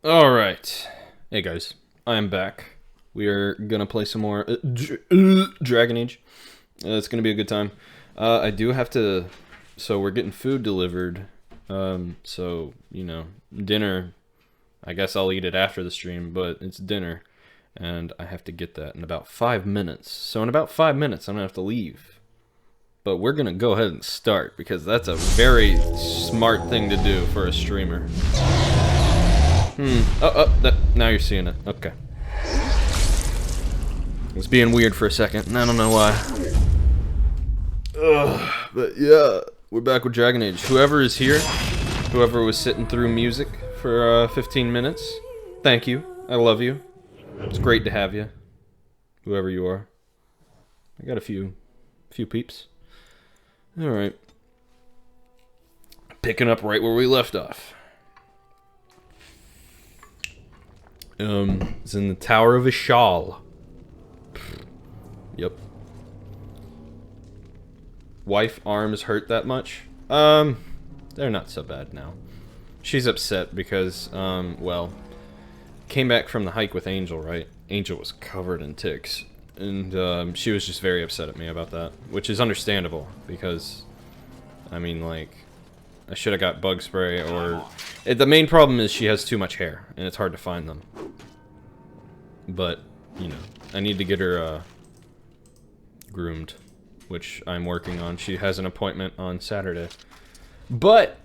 Alright. Hey guys, I am back. We are gonna play some more Dragon Age. It's gonna be a good time. I do have to... So we're getting food delivered. So, you know, dinner. I guess I'll eat it after the stream, but it's dinner. And I have to get that in about 5 minutes. So in about 5 minutes, I'm gonna have to leave. But we're gonna go ahead and start, because that's a very smart thing to do for a streamer. Now you're seeing it. Okay. It was being weird for a second, and I don't know why. But yeah, we're back with Dragon Age. Whoever is here, whoever was sitting through music for 15 minutes, thank you. I love you. It's great to have you. Whoever you are. I got a few peeps. Alright. Picking up right where we left off. It's in the Tower of Ishal. Yep. Wife arms hurt that much? They're not so bad now. She's upset because, well, came back from the hike with Angel, right? Angel was covered in ticks. And, she was just very upset at me about that. Which is understandable, because, I mean, like, I should have got bug spray, or... the main problem is she has too much hair, and it's hard to find them. But, you know, I need to get her, groomed, which I'm working on. She has an appointment on Saturday. But,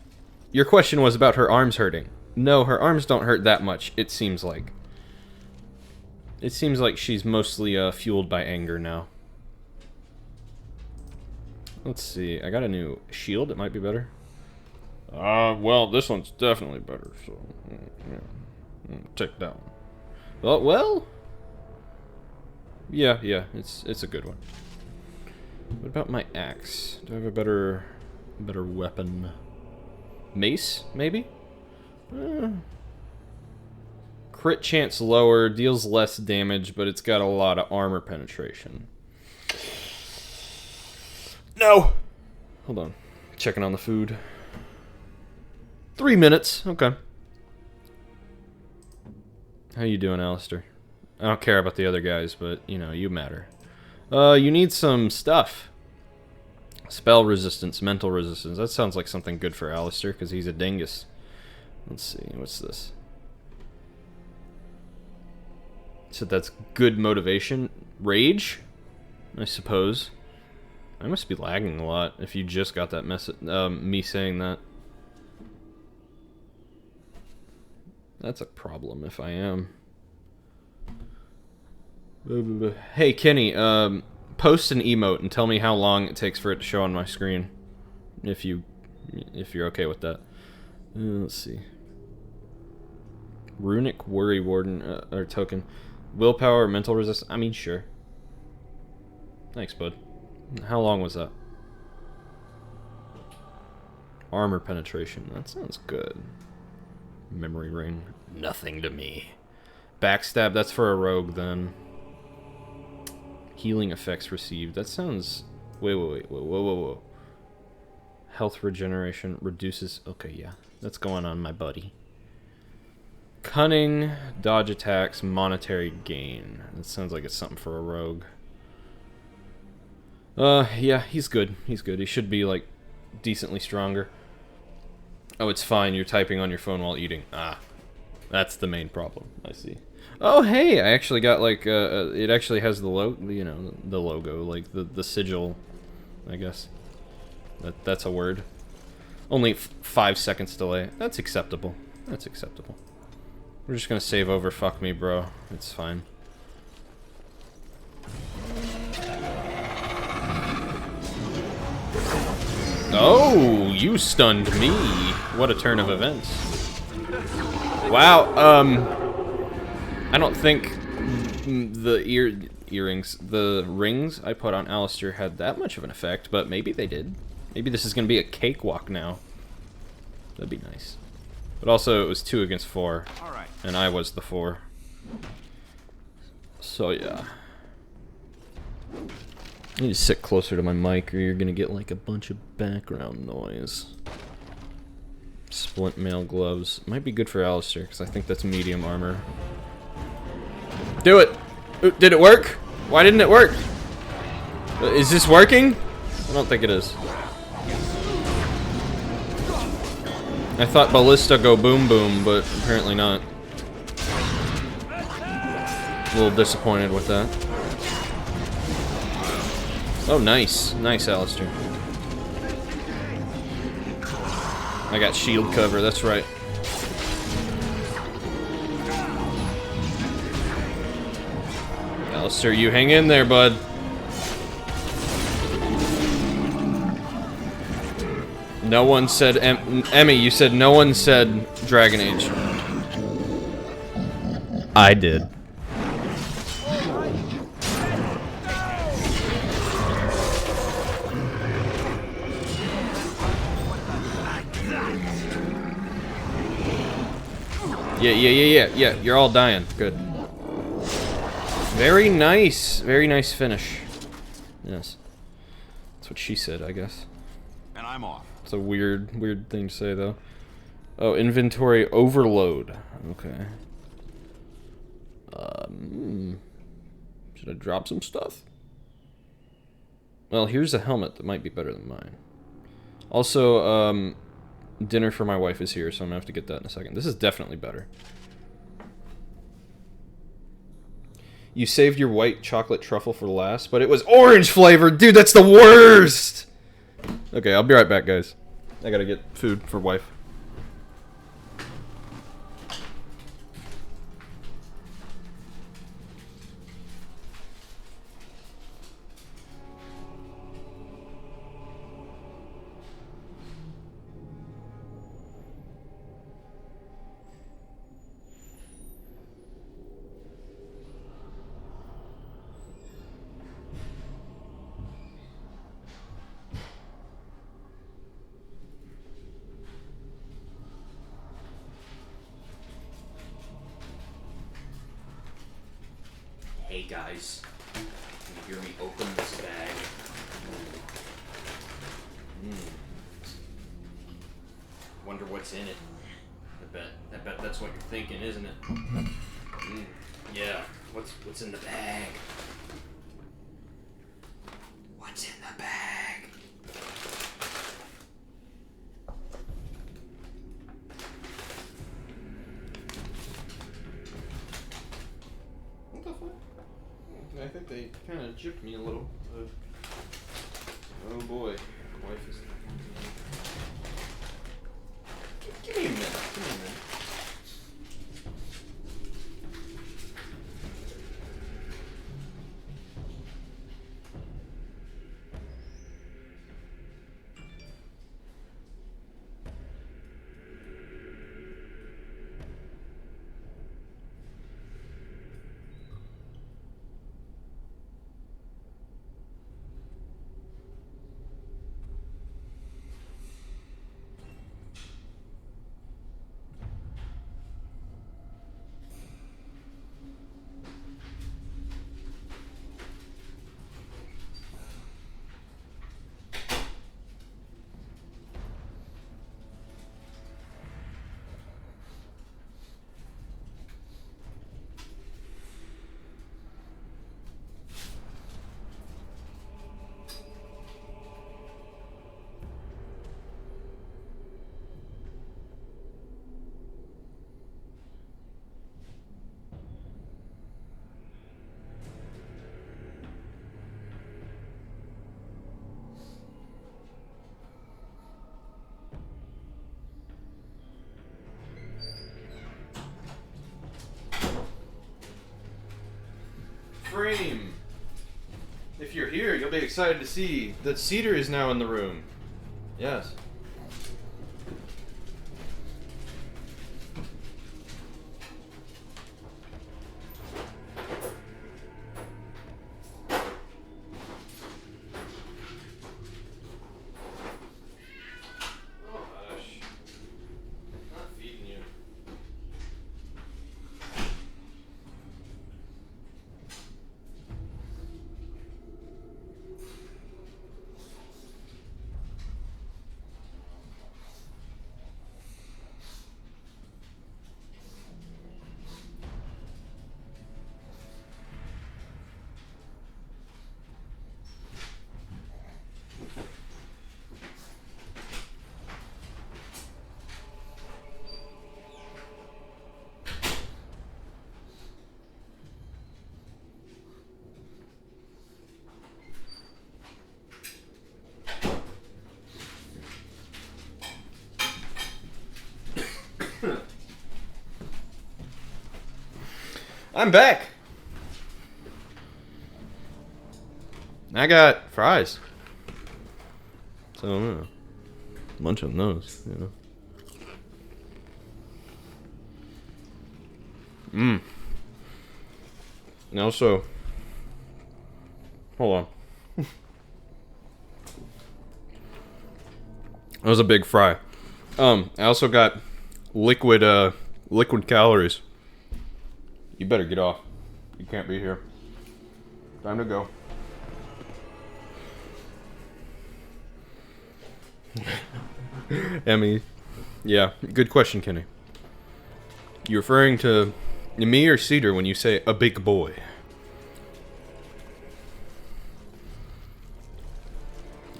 your question was about her arms hurting. No, her arms don't hurt that much, it seems like. It seems like she's mostly, fueled by anger now. Let's see, I got a new shield, it might be better. Well, this one's definitely better, so, yeah. Take that one. Well, yeah, it's a good one. What about my axe? Do I have a better weapon? Mace, maybe? Crit chance lower, deals less damage, but it's got a lot of armor penetration. No! Hold on. Checking on the food. 3 minutes, okay. How you doing, Alistair? I don't care about the other guys, but, you know, you matter. You need some stuff. Spell resistance, mental resistance. That sounds like something good for Alistair, because he's a dingus. Let's see, what's this? So that's good motivation. Rage? I suppose. I must be lagging a lot if you just got that message, me saying that. That's a problem if I am. Hey, Kenny, post an emote and tell me how long it takes for it to show on my screen. If you're okay with that. Let's see. Runic Worry Warden, or token. Willpower, mental resistance. I mean, sure. Thanks, bud. How long was that? Armor penetration. That sounds good. Memory ring. Nothing to me. Backstab, that's for a rogue then. Healing effects received. That sounds... Whoa. Health regeneration reduces... Okay, yeah. That's going on, my buddy. Cunning, dodge attacks, monetary gain. That sounds like it's something for a rogue. Yeah, he's good. He's good. He should be, like, decently stronger. Oh, it's fine. You're typing on your phone while eating. Ah, that's the main problem. I see. Oh, hey, I actually got, like, it actually has the you know, the logo, like, the sigil, I guess. That's a word. Only 5 seconds delay. That's acceptable. That's acceptable. We're just gonna save over fuck me, bro. It's fine. Oh, you stunned me. What a turn of events. Wow, I don't think the the rings I put on Alistair had that much of an effect, but maybe they did. Maybe this is gonna be a cakewalk now. That'd be nice. But also, it was 2 against 4, and I was the 4. So yeah. I need to sit closer to my mic, or you're gonna get like a bunch of background noise. Splint mail gloves. Might be good for Alistair, because I think that's medium armor. Do it! Did it work? Why didn't it work? Is this working? I don't think it is. I thought ballista go boom boom, but apparently not. A little disappointed with that. Oh, nice. Nice, Alistair. I got shield cover, that's right. Alistair, you hang in there, bud. No one said... Emmy, you said no one said Dragon Age. I did. Yeah. You're all dying. Good. Very nice. Very nice finish. Yes. That's what she said, I guess. And I'm off. It's a weird thing to say, though. Oh, inventory overload. Okay. Should I drop some stuff? Well, here's a helmet that might be better than mine. Also, dinner for my wife is here, so I'm gonna have to get that in a second. This is definitely better. You saved your white chocolate truffle for last, but it was orange flavored! Dude, that's the worst! Okay, I'll be right back, guys. I gotta get food for wife. Hey guys, can you hear me open this bag? Wonder what's in it. I bet that's what you're thinking, isn't it? Yeah. What's in the bag? What's in the bag? What the fuck? I think they kind of gypped me a little. Oh boy. My wife is... Give me a minute. Give me a minute. Frame. If you're here, you'll be excited to see that Cedar is now in the room. Yes. I'm back. I got fries. So, munch on those, you know. And also, hold on. That was a big fry. I also got liquid calories. You better get off. You can't be here. Time to go. Emmy. Yeah, good question, Kenny. You referring to me or Cedar when you say a big boy?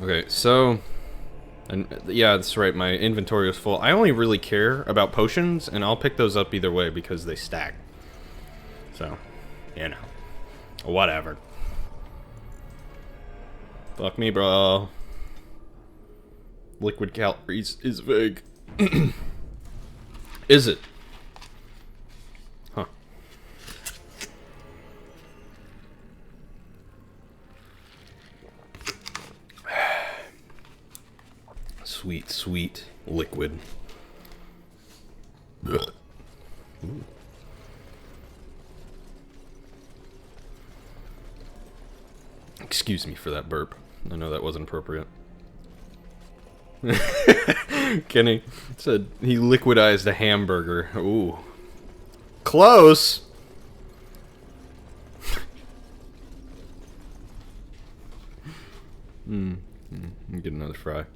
Okay, so... And yeah, that's right, my inventory was full. I only really care about potions, and I'll pick those up either way because they stack. So, you know. Whatever. Fuck me, bro. Liquid calories is vague. Is it? Huh. Sweet, sweet liquid. Ooh. Excuse me for that burp. I know that wasn't appropriate. Kenny said he liquidized a hamburger. Ooh. Close! Get another fry.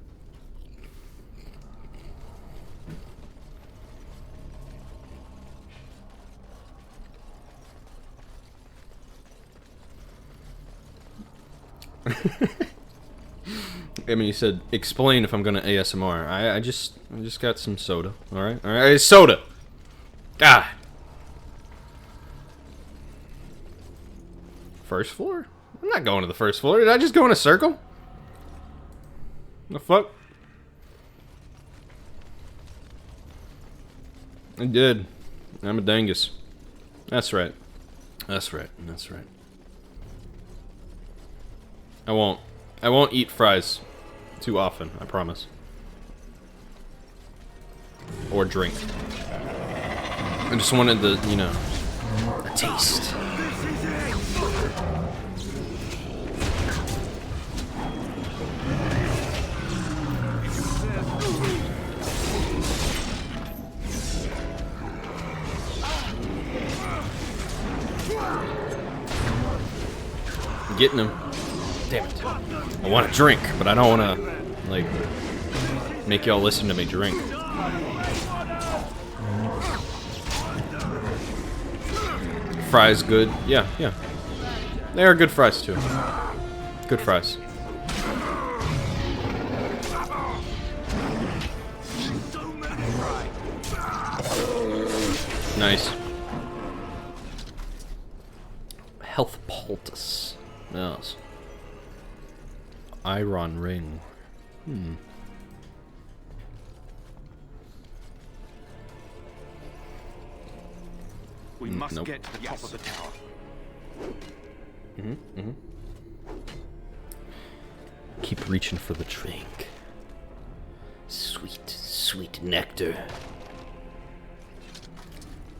I mean, you said explain if I'm gonna ASMR. I just got some soda. All right, soda. God. First floor? I'm not going to the first floor. Did I just go in a circle? The fuck? I did. I'm a dangus. That's right. That's right. That's right. I won't eat fries too often, I promise. Or drink. I just wanted the, you know, a taste. I'm getting him. Damn it. I want to drink, but I don't want to, like, make y'all listen to me drink. Fries good. Yeah, yeah. They are good fries, too. Good fries. Nice. Health poultice. Yes. Iron ring. We must get to the top of the tower. Keep reaching for the drink. Sweet, sweet nectar.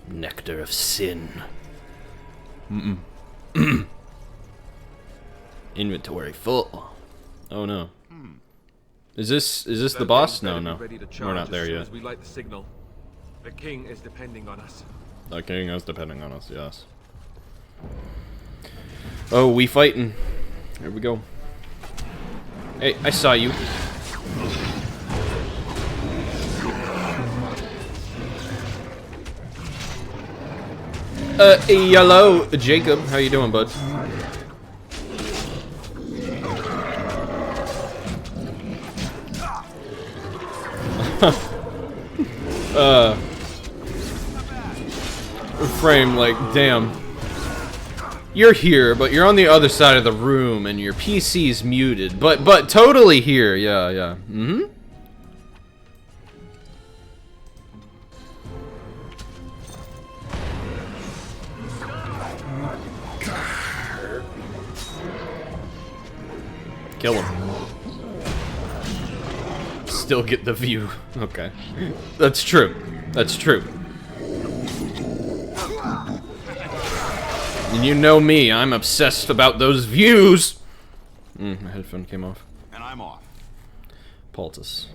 Nectar of sin. Inventory full. Oh no. Is this the boss? No. We're not there yet. We light the signal. The king is depending on us. The king is depending on us, yes. Oh, we fighting. Here we go. Hey, I saw you. Hello, Jacob. How you doing, bud? Frame, like, damn. You're here, but you're on the other side of the room, and your PC's muted. But totally here. Yeah. kill him. Still get the view. Okay. That's true. That's true. And you know me, I'm obsessed about those views! My headphone came off. And I'm off. Poultice.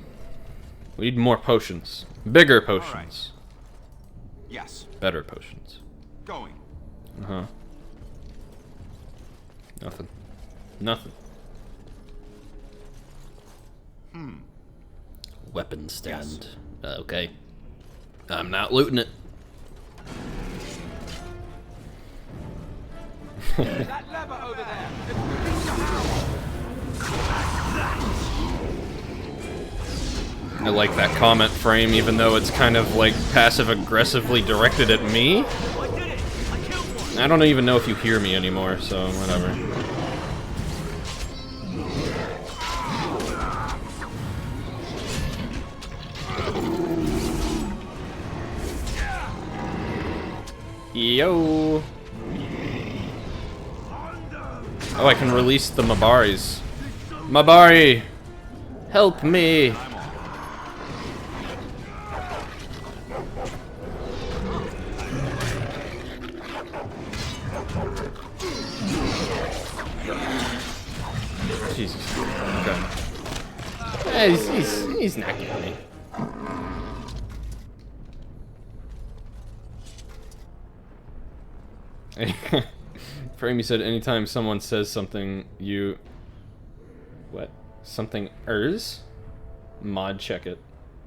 We need more potions. Bigger potions. Right. Yes. Better potions. Going. Uh-huh. Nothing. Nothing. Weapon stand. Yes. Okay. I'm not looting it. That lever over there. I like that comment frame, even though it's kind of like passive-aggressively directed at me. I don't even know if you hear me anymore, so whatever. Yo! Oh, I can release the Mabaris. Mabari! Help me! Jesus. Okay. Yeah, he's not getting me. Framey said anytime someone says something, you... What? Something ers? Mod check it.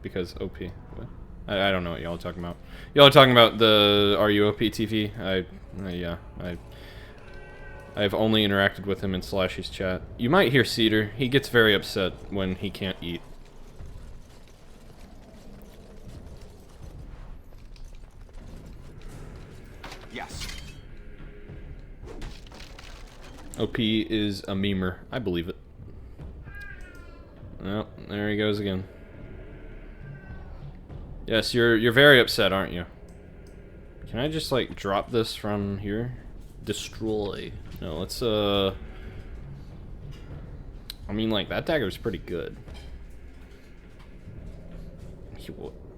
Because OP. What? I don't know what y'all are talking about. Y'all are talking about the RUOP TV? Yeah. I've only interacted with him in Slashy's chat. You might hear Cedar. He gets very upset when he can't eat. Yes. OP is a memer. I believe it. Oh, there he goes again. Yes, you're very upset, aren't you? Can I just like drop this from here? Destroy. No, let's I mean, like, that dagger's pretty good.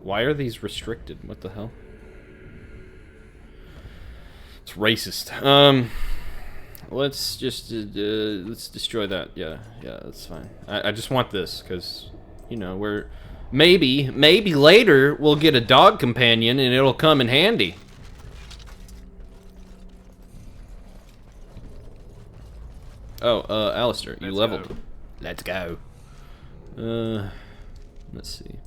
Why are these restricted? What the hell? It's racist. Let's just let's destroy that. Yeah, that's fine. I just want this because, you know, we're maybe later we'll get a dog companion and it'll come in handy. Oh, Alistair, you leveled. Go. Let's go. Let's see.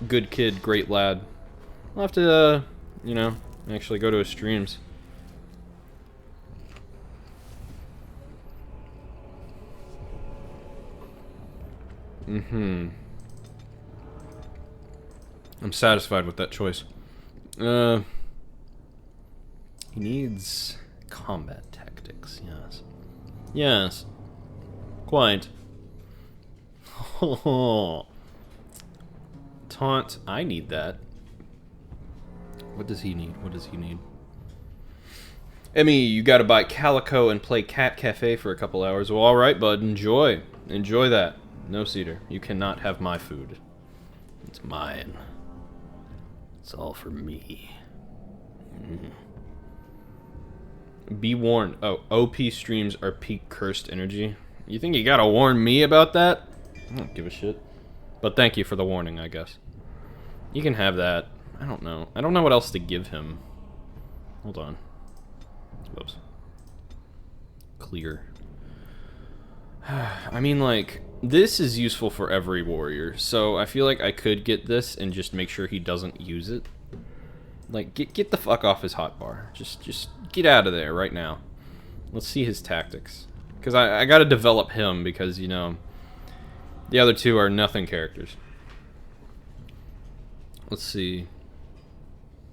Good kid, great lad. I'll have to, you know, actually go to his streams. I'm satisfied with that choice. He needs combat tactics, yes. Yes. Quite. Taunt, I need that. What does he need? What does he need? Emmy, you gotta buy Calico and play Cat Cafe for a couple hours. Well, alright, bud. Enjoy. Enjoy that. No, Cedar. You cannot have my food. It's mine. It's all for me. Be warned. Oh, OP streams are peak cursed energy. You think you gotta warn me about that? I don't give a shit. But thank you for the warning, I guess. You can have that. I don't know. I don't know what else to give him. Hold on. Whoops. Clear. I mean, like, this is useful for every warrior, so I feel like I could get this and just make sure he doesn't use it. Like, get the fuck off his hotbar. Just get out of there right now. Let's see his tactics. Because I gotta develop him because, you know, the other two are nothing characters. Let's see.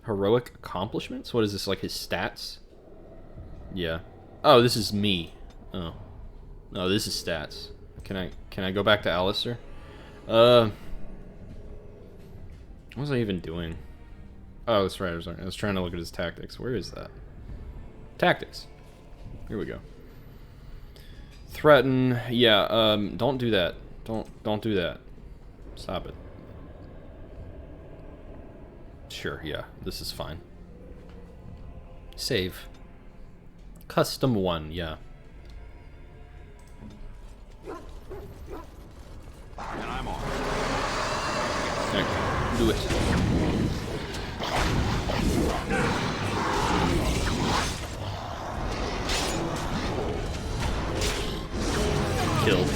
Heroic accomplishments? What is this, like his stats? Yeah. Oh, this is me. Oh. No, this is stats. Can I go back to Alistair? What was I even doing? Oh, that's right. I was trying to look at his tactics. Where is that? Tactics. Here we go. Threaten. Yeah, don't do that. Don't do that. Stop it. Sure, yeah. This is fine. Save. Custom 1, yeah. And I'm on. Okay, do it. Killed.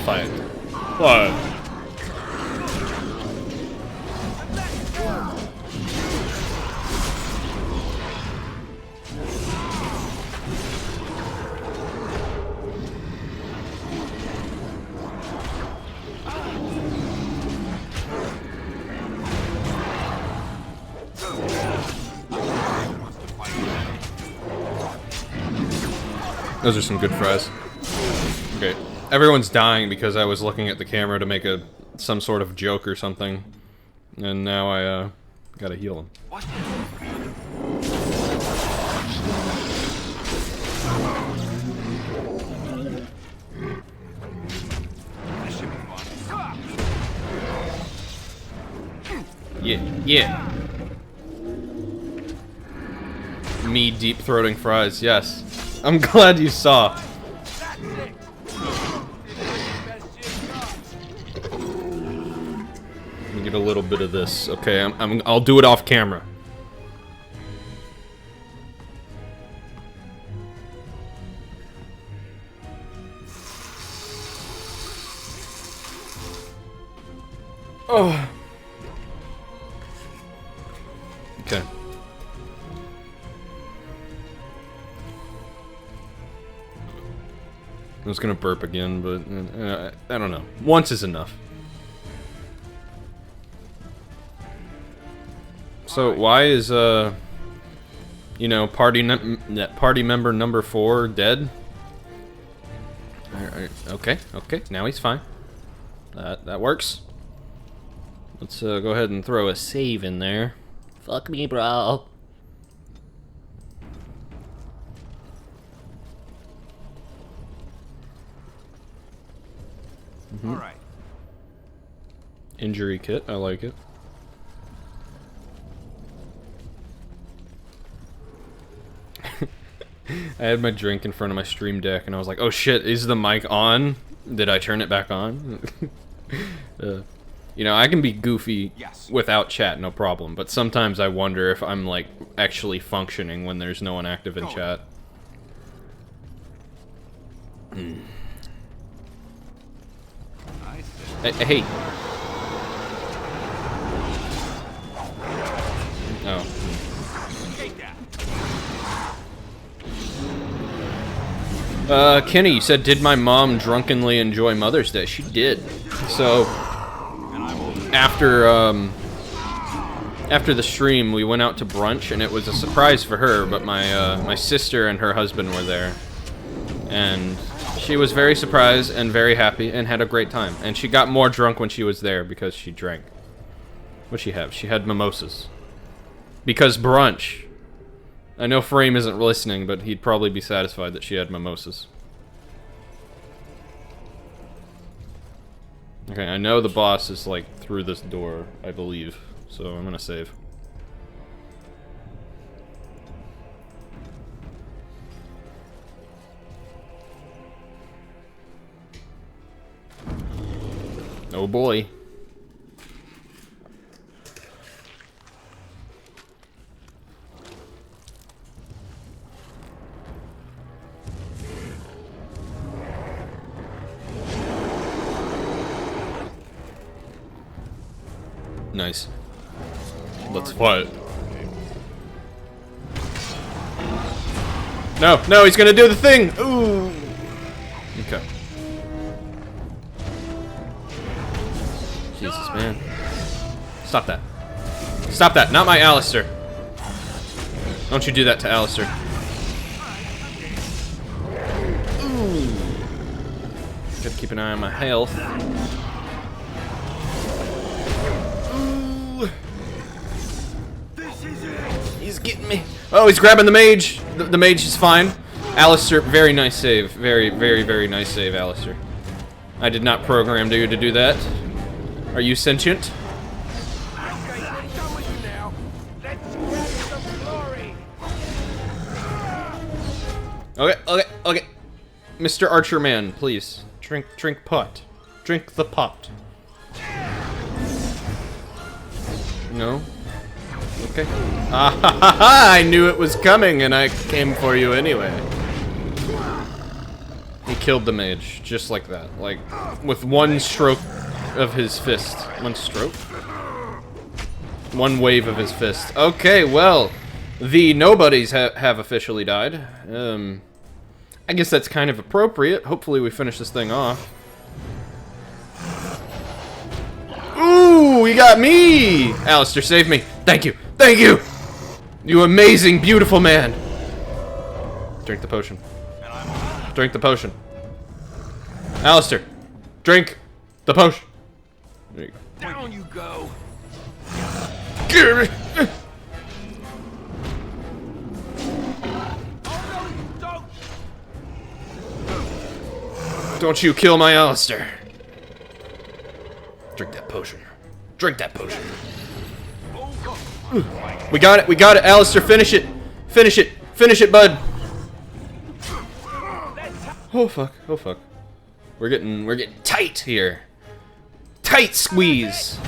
Fired. Fired. Those are some good fries. Okay. Everyone's dying because I was looking at the camera to make some sort of joke or something. And now I, gotta heal them. What? Yeah, yeah. Me deep-throating fries, yes. I'm glad you saw. Let me get a little bit of this. Okay, I'll do it off camera. Oh. Okay. I was gonna burp again, but I don't know. Once is enough. So why is you know, party member number 4 dead? Okay, now he's fine. That works. Let's go ahead and throw a save in there. Fuck me, bro. All right. Injury kit, I like it. I had my drink in front of my stream deck and I was like, oh shit, is the mic on? Did I turn it back on? You know, I can be goofy without chat, no problem, but sometimes I wonder if I'm like actually functioning when there's no one active in chat. Hey. Oh. Kenny, you said, did my mom drunkenly enjoy Mother's Day? She did. So, after the stream, we went out to brunch, and it was a surprise for her, but my sister and her husband were there. And she was very surprised and very happy and had a great time. And she got more drunk when she was there because she drank. What'd she have? She had mimosas. Because brunch. I know Frame isn't listening, but he'd probably be satisfied that she had mimosas. Okay, I know the boss is like through this door, I believe. So I'm gonna save. Oh boy. Nice. Let's fight. No, he's gonna do the thing! Ooh! Okay. Jesus, man. Stop that. Stop that, not my Alistair. Don't you do that to Alistair. Ooh. Gotta keep an eye on my health. He's getting me. Oh, he's grabbing the mage. The mage is fine. Alistair, very nice save. Very, very, very nice save, Alistair. I did not program you to do that. Are you sentient? Okay, okay, okay. Mr. Archer Man, please. Drink pot. Drink the pot. No? Okay. Ah ha ha ha! I knew it was coming and I came for you anyway. He killed the mage, just like that. Like, with one stroke of his fist. One stroke? One wave of his fist. Okay, well, the nobodies have officially died. I guess that's kind of appropriate. Hopefully we finish this thing off. Ooh, you got me! Alistair, save me. Thank you. Thank you! You amazing, beautiful man. Drink the potion. Drink the potion. Alistair, drink the potion. There you go. Down you go. Don't you kill my Alistair. Drink that potion. Drink that potion. We got it, Alistair, finish it. Finish it. Finish it, bud. Oh fuck, oh fuck. We're getting tight here. Tight squeeze.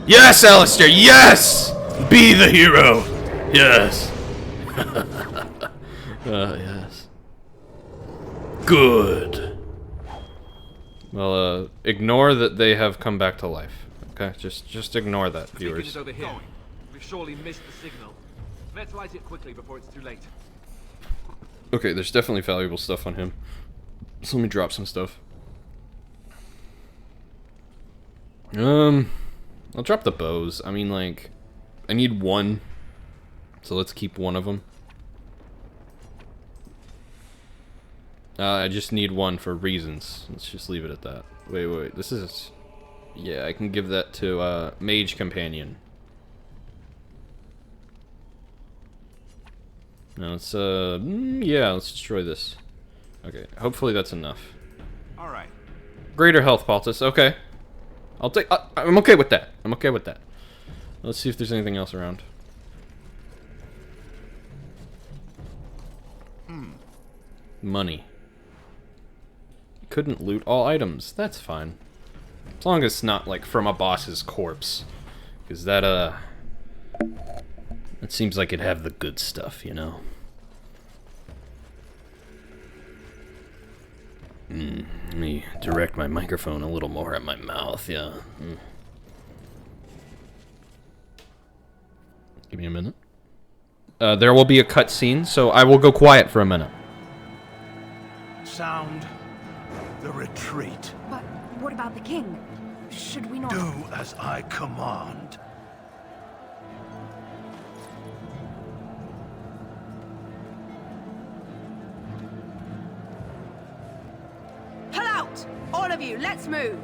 Yes, Alistair, yes! Be the hero. Yes. Yes. Good. Well, ignore that they have come back to life. Okay, just ignore that, viewers. Over here. We've surely missed the signal. Let's light it quickly before it's too late. Okay, there's definitely valuable stuff on him. So let me drop some stuff. I'll drop the bows. I mean, like, I need one, so let's keep one of them. I just need one for reasons. Let's just leave it at that. Wait, this is... Yeah, I can give that to, Mage Companion. Now let's, yeah, let's destroy this. Okay, hopefully that's enough. Alright. Greater health, Paltus. Okay. I'll take... I'm okay with that. I'm okay with that. Let's see if there's anything else around. Money. Couldn't loot all items. That's fine. As long as it's not, like, from a boss's corpse. Because that, it seems like it'd have the good stuff, you know? Let me direct my microphone a little more at my mouth, yeah. Give me a minute. There will be a cutscene, so I will go quiet for a minute. Sound the retreat. But what about the king? Should we not... Do as I command. Pull out! All of you, let's move!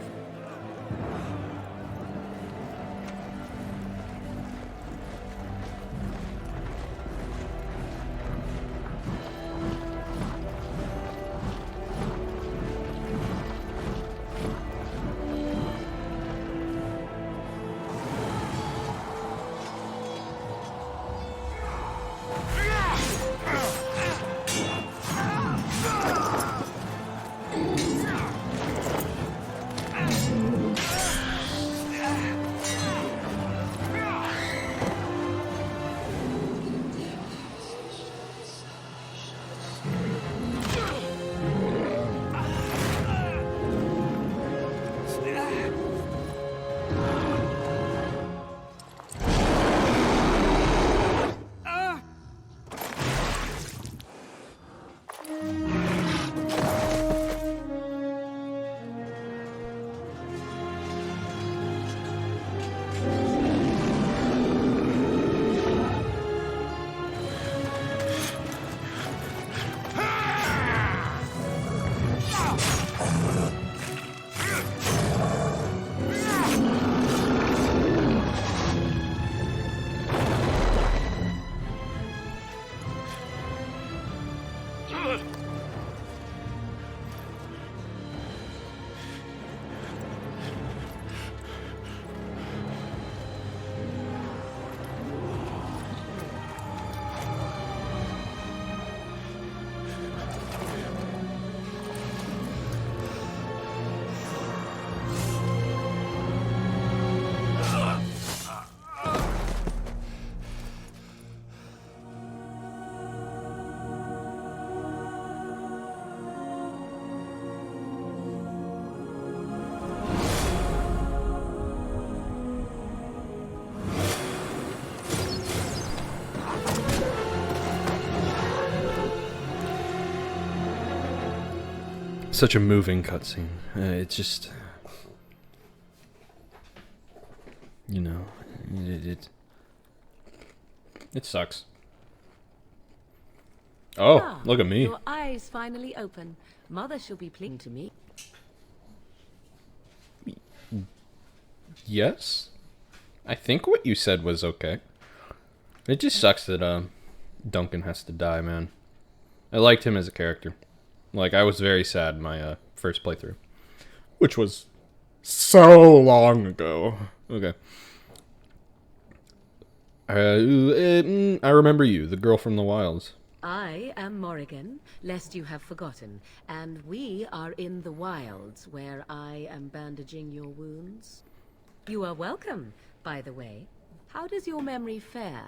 such a moving cutscene. It's just, you know, it sucks. Oh, Ah, look at me. Your eyes finally open. Mother shall be pleased to me. Yes? I think what you said was okay. It just sucks that Duncan has to die, man. I liked him as a character. Like, I was very sad my first playthrough. Which was so long ago. Okay. I remember you, the girl from the wilds. I am Morrigan, lest you have forgotten, and we are in the wilds, where I am bandaging your wounds. You are welcome, by the way. How does your memory fare?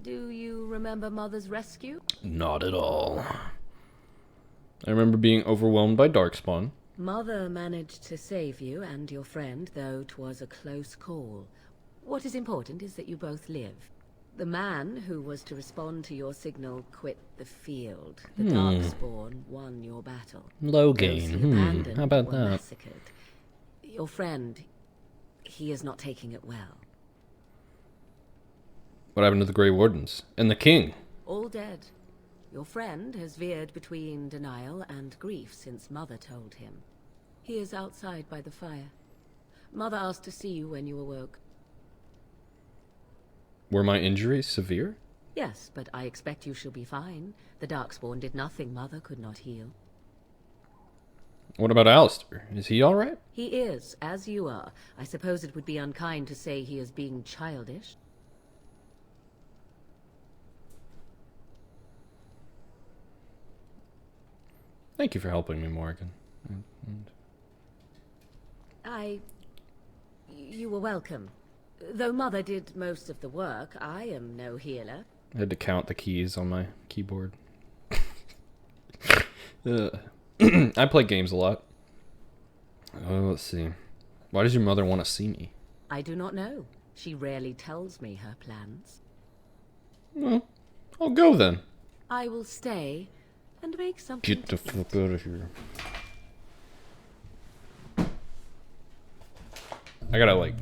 Do you remember Mother's rescue? Not at all. I remember being overwhelmed by Darkspawn. Mother managed to save you and your friend, though 'twas a close call. What is important is that you both live. The man who was to respond to your signal quit the field. The Darkspawn won your battle. Low Those gain. he abandoned How about were that? massacred. Your friend, he is not taking it well. What happened to the Grey Wardens? And the king? All dead. Your friend has veered between denial and grief since Mother told him. He is outside by the fire. Mother asked to see you when you awoke. Were my injuries severe? Yes, but I expect you shall be fine. The Darkspawn did nothing Mother could not heal. What about Alistair? Is he alright? He is, as you are. I suppose it would be unkind to say he is being childish. Thank you for helping me, Morgan. You were welcome. Though Mother did most of the work, I am no healer. I had to count the keys on my keyboard. I play games a lot. Let's see. Why does your mother want to see me? I do not know. She rarely tells me her plans. Well, I'll go then. I will stay and make something. Get the fuck out of here. I gotta, like,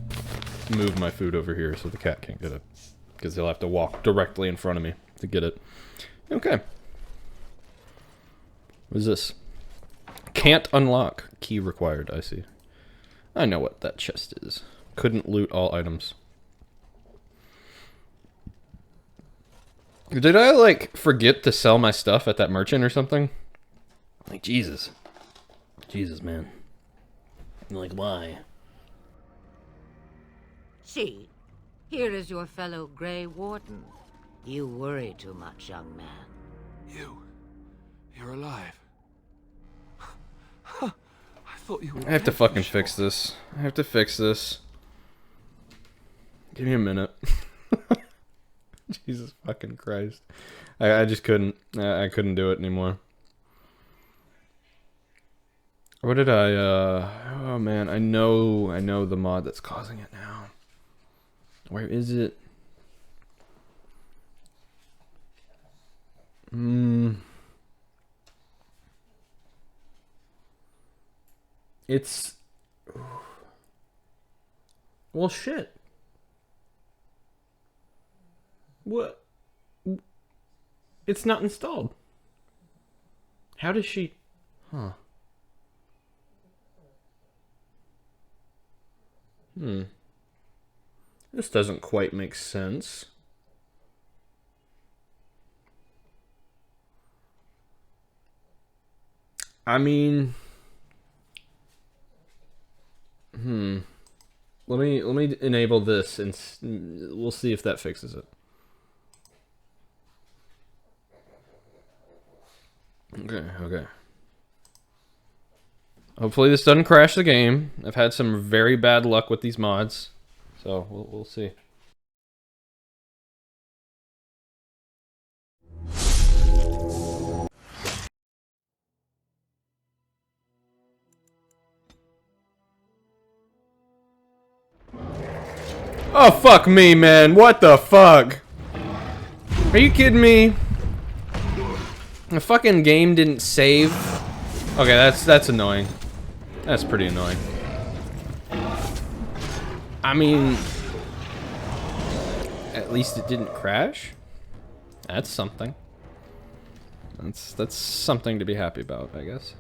move my food over here so the cat can't get it. Because he'll have to walk directly in front of me to get it. Okay. What is this? Can't unlock. Key required, I see. I know what that chest is. Couldn't loot all items. Did I, like, forget to sell my stuff at that merchant or something? Like, Jesus. Jesus, man. Like, why? See, here is your fellow Grey Warden. You worry too much, young man. You're alive. I thought you were I have to dead fucking for sure. fix this. I have to fix this. Give me a minute. Jesus fucking Christ. I just couldn't. I couldn't do it anymore. What did I, oh man, I know the mod that's causing it now. Where is it? It's... Well, shit. What? It's not installed. How does she... Huh. This doesn't quite make sense. I mean... Let me enable this and we'll see if that fixes it. Okay. Hopefully this doesn't crash the game. I've had some very bad luck with these mods. So, we'll see. Oh, fuck me, man. What the fuck? Are you kidding me? The fucking game didn't save Okay, that's annoying. That's pretty annoying. I mean, at least it didn't crash. That's something. That's something to be happy about, I guess.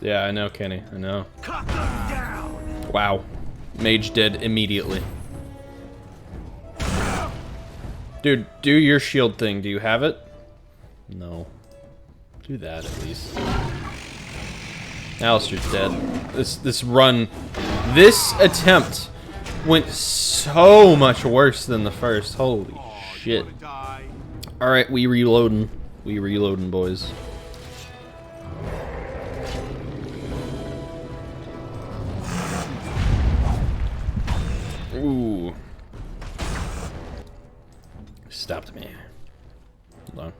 Yeah, I know, Kenny. I know. Cut them down. Wow. Mage dead immediately. Dude, do your shield thing. Do you have it? No. Do that at least. Alistair's dead. This run, this attempt went so much worse than the first. Holy shit. Alright, we reloading. We reloading, boys. Ooh. Stopped me. Hold on.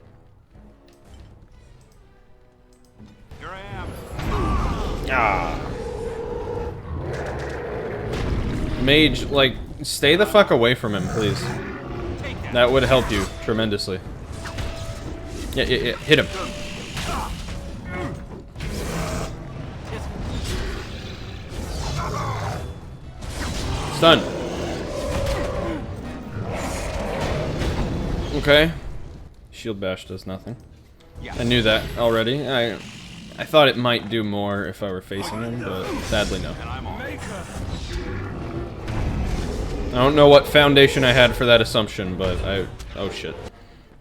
Here I am. Ah. Mage, like, stay the fuck away from him, please. That would help you tremendously. Yeah, hit him. Stun. Okay. Shield bash does nothing. I knew that already. I thought it might do more if I were facing him, but sadly no. I don't know what foundation I had for that assumption, but oh shit.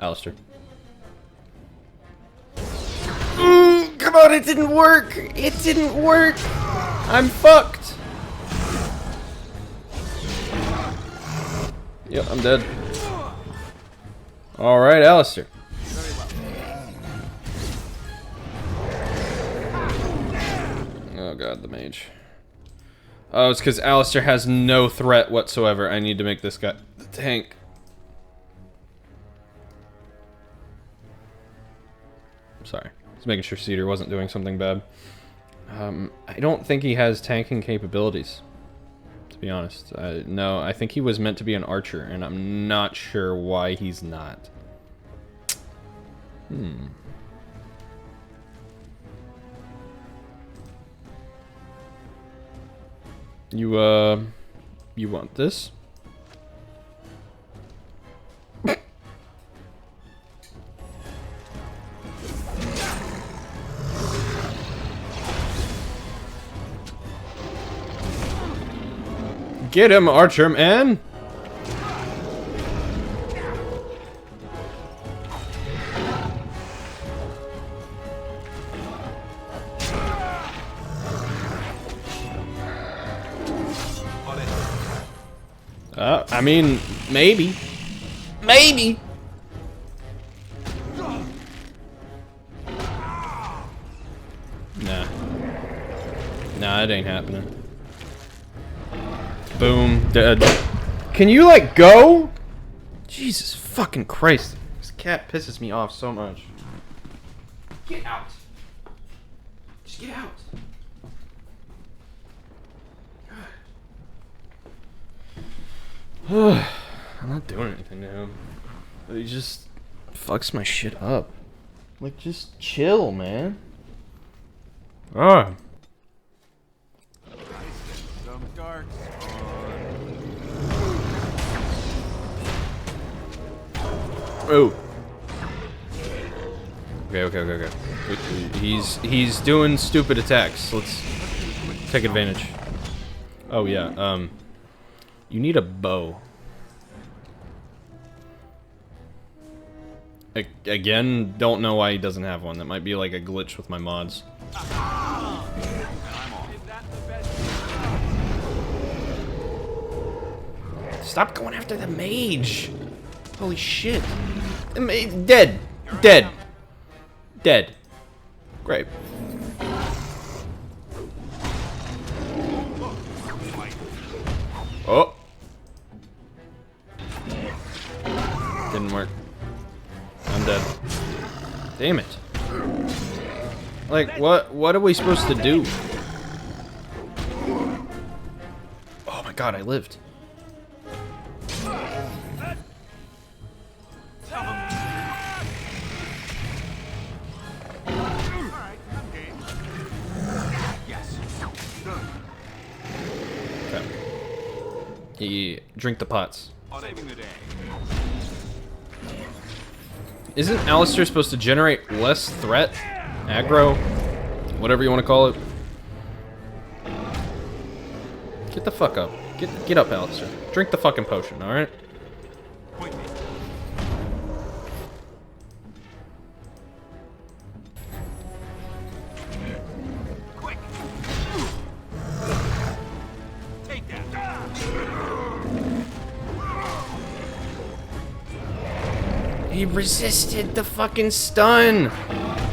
Alistair. Come on, it didn't work! It didn't work! I'm fucked! Yep, I'm dead. Alright, Alistair. Oh god, the mage. Oh, it's because Alistair has no threat whatsoever. I need to make this guy the tank. Sorry. Just making sure Cedar wasn't doing something bad. I don't think he has tanking capabilities, to be honest. No, I think he was meant to be an archer, and I'm not sure why he's not. You want this? Get him, archer man! I mean, maybe. Maybe! Nah. Nah, it ain't happening. Boom. Dead. Can you, like, go? Jesus fucking Christ. This cat pisses me off so much. Get out. Just get out. I'm not doing anything to him. But he just fucks my shit up. Like, just chill, man. Oh. Some dark Oh. Okay. He's doing stupid attacks. Let's take advantage. Oh yeah. You need a bow. Again, don't know why he doesn't have one. That might be like a glitch with my mods. Stop going after the mage! Holy shit. The mage, dead! Dead! Dead. Great. Oh! Didn't work. I'm dead. Damn it. Like, what are we supposed to do? Oh my god, I lived. Tell them Drink the pots. Saving the day. Isn't Alistair supposed to generate less threat? Aggro? Whatever you want to call it. Get the fuck up. Get up, Alistair. Drink the fucking potion, alright? Point me. Quick! Take that! He resisted the fucking stun!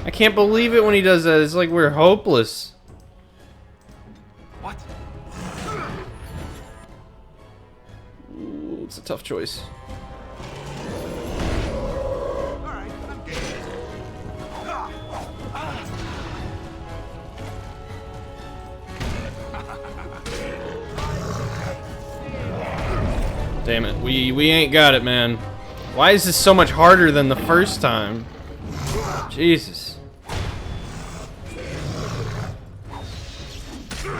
I can't believe it when he does that. It's like we're hopeless. What? Ooh, it's a tough choice. Alright, I'm getting it. Damn it. We ain't got it, man. Why is this so much harder than the first time? Jesus.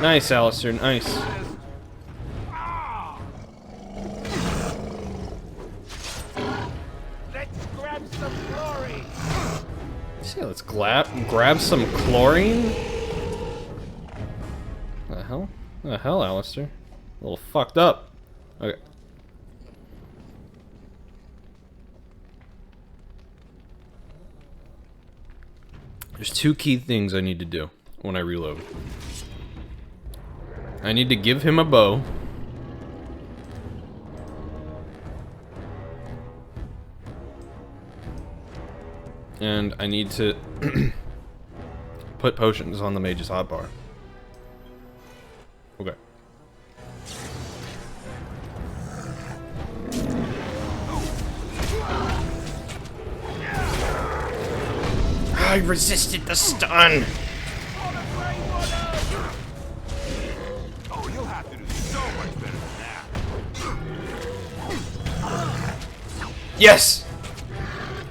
Nice, Alistair. Nice. Let's grab some glory. See, let's grab some chlorine. The hell? The hell, Alistair? A little fucked up. Okay. There's two key things I need to do when I reload. I need to give him a bow. And I need to put potions on the mage's hotbar. Okay. I resisted the stun. Oh, you'll have to do so much better than that. Yes!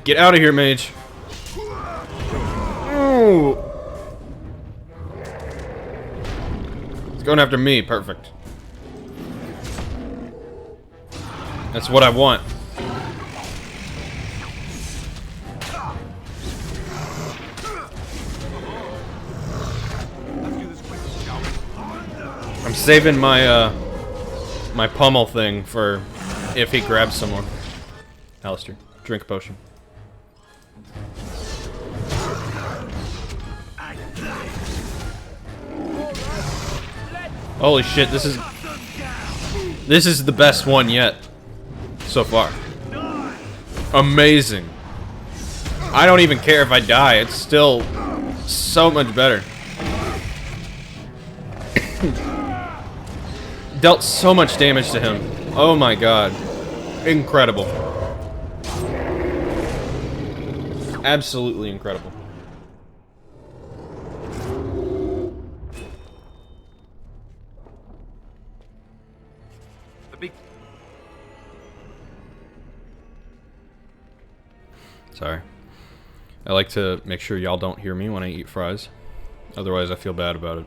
Get out of here, mage. Ooh. It's going after me. Perfect. That's what I want. Let's do this quickly, shall we? I'm saving my my pummel thing for if he grabs someone. Alistair, drink a potion. Holy shit, this is the best one yet so far. Amazing. I don't even care if I die, it's still so much better. Dealt so much damage to him. Oh my god. Incredible. Absolutely incredible. The big... Sorry. I like to make sure y'all don't hear me when I eat fries. Otherwise I feel bad about it.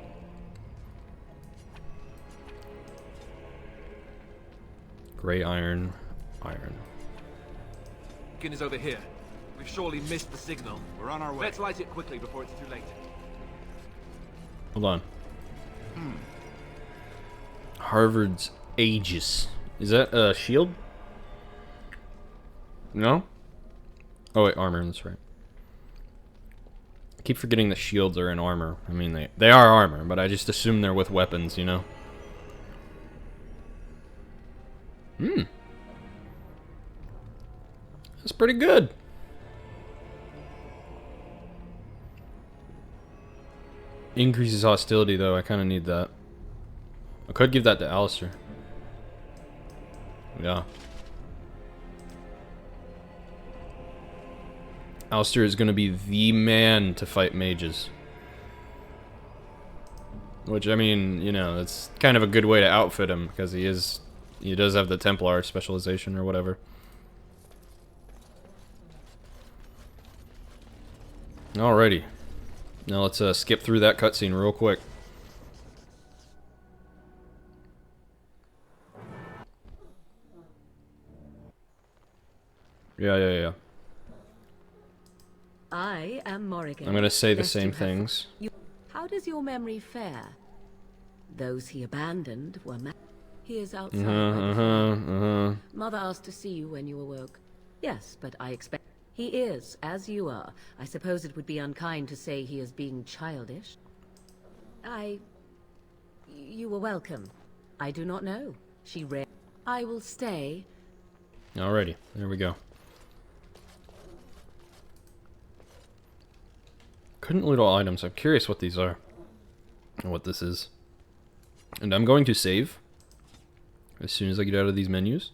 Gray iron. Iron. Beacon is over here. We've surely missed the signal. We're on our way. Let's light it quickly before it's too late. Hold on. Harvard's Aegis. Is that a shield? No? Oh wait, armor, that's right. I keep forgetting that shields are in armor. I mean, they are armor, but I just assume they're with weapons, you know? That's pretty good. Increases hostility, though. I kind of need that. I could give that to Alistair. Yeah. Alistair is going to be the man to fight mages. Which, I mean, you know, it's kind of a good way to outfit him, because he does have the Templar specialization or whatever. Alrighty. Now let's skip through that cutscene real quick. Yeah. I am Morrigan. I'm gonna say the lest you same have- things. How does your memory fare? Those he abandoned were He is outside. Mother asked to see you when you awoke. Yes, but I expect... He is, as you are. I suppose it would be unkind to say he is being childish. You were welcome. I do not know. She read... I will stay. Alrighty, there we go. Couldn't loot all items. I'm curious what these are. And what this is. And I'm going to save. As soon as I get out of these menus.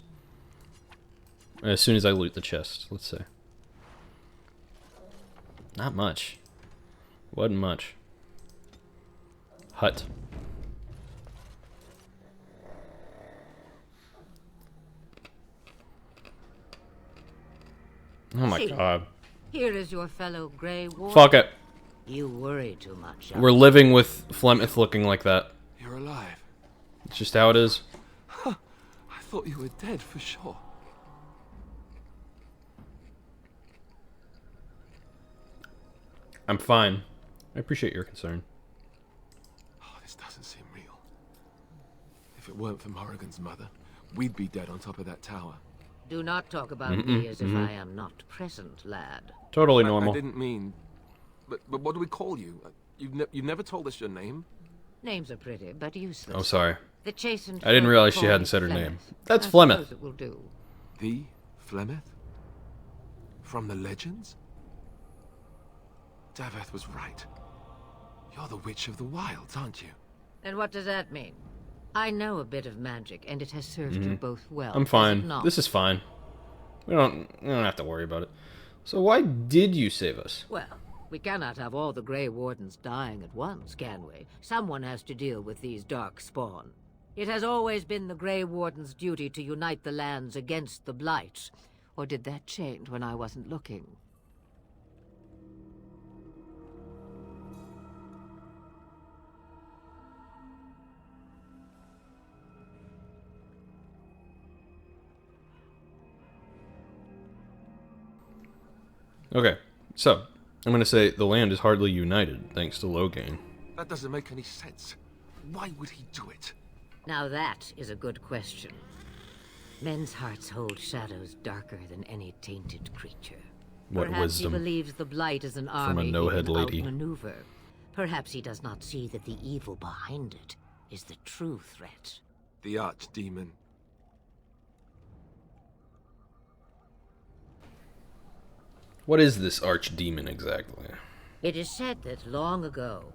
As soon as I loot the chest, let's say. Not much. Wasn't much. Hut. Oh my god. Here is your fellow Grey Warden. Fuck it. You worry too much. We're living with Flemeth looking like that. You're alive. It's just how it is. I thought you were dead for sure. I'm fine. I appreciate your concern. Oh, this doesn't seem real. If it weren't for Morrigan's mother, we'd be dead on top of that tower. Do not talk about me as if I am not present, lad. Totally I normal. didn't mean... But what do we call you? You've never told us your name? Names are pretty, but useless. Oh, sorry. The chastened I didn't folk realize she call hadn't me said her Flemeth. name. That's I Flemeth. suppose it will do. The Flemeth? From the legends? Daveth was right. You're the Witch of the Wilds, aren't you? And what does that mean? I know a bit of magic, and it has served you both well. I'm has it fine. not? This is fine. We don't have to worry about it. So why did you save us? Well, we cannot have all the Grey Wardens dying at once, can we? Someone has to deal with these dark spawn. It has always been the Grey Warden's duty to unite the lands against the Blight. Or did that change when I wasn't looking? Okay, so I'm gonna say the land is hardly united thanks to Logain. That doesn't make any sense. Why would he do it? Now that is a good question. Men's hearts hold shadows darker than any tainted creature. What Perhaps wisdom. he believes the Blight is an a army no-head he can lady. outmaneuver. Perhaps he does not see that the evil behind it is the true threat. The Archdemon. What is this archdemon exactly? It is said that long ago,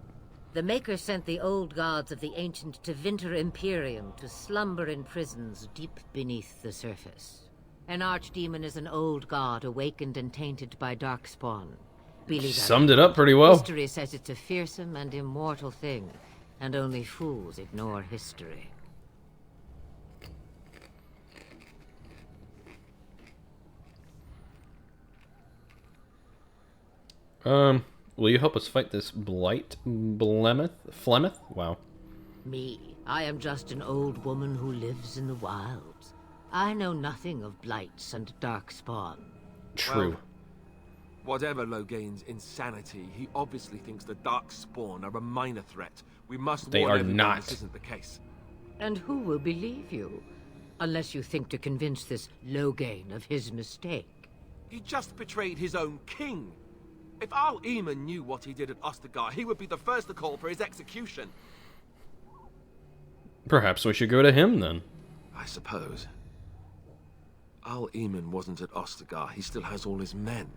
the Maker sent the old gods of the ancient Tevinter Imperium to slumber in prisons deep beneath the surface. An archdemon is an old god awakened and tainted by darkspawn. Believe it Summed it up pretty well. History says it's a fearsome and immortal thing, and only fools ignore history. Will you help us fight this blight? Flemeth? Wow. Me, I am just an old woman who lives in the wilds. I know nothing of blights and darkspawn. True. Well, whatever Logain's insanity, he obviously thinks the Darkspawn are a minor threat. We must They warn are everyone not. this isn't the case. And who will believe you? Unless you think to convince this Logain of his mistake. He just betrayed his own king. If Al Eamon knew what he did at Ostagar, he would be the first to call for his execution. Perhaps we should go to him then. I suppose. Al Eamon wasn't at Ostagar. He still has all his men.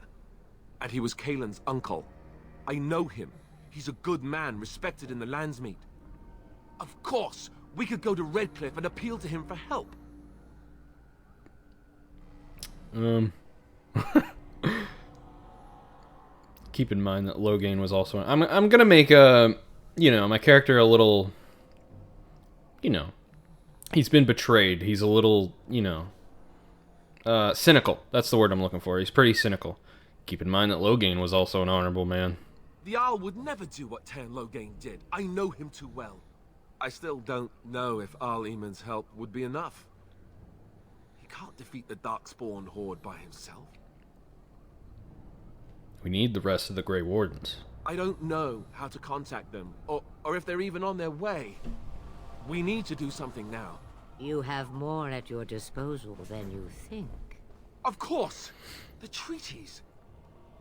And he was Kaelin's uncle. I know him. He's a good man, respected in the Landsmeet. Of course, we could go to Redcliffe and appeal to him for help. Keep in mind that Logain was also... I'm gonna make my character a little... He's been betrayed. He's a little, cynical. That's the word I'm looking for. He's pretty cynical. Keep in mind that Logain was also an honorable man. The Owl would never do what Tan Logain did. I know him too well. I still don't know if Al Eamon's help would be enough. He can't defeat the Darkspawn horde by himself. We need the rest of the Grey Wardens. I don't know how to contact them, or if they're even on their way. We need to do something now. You have more at your disposal than you think. Of course! The treaties!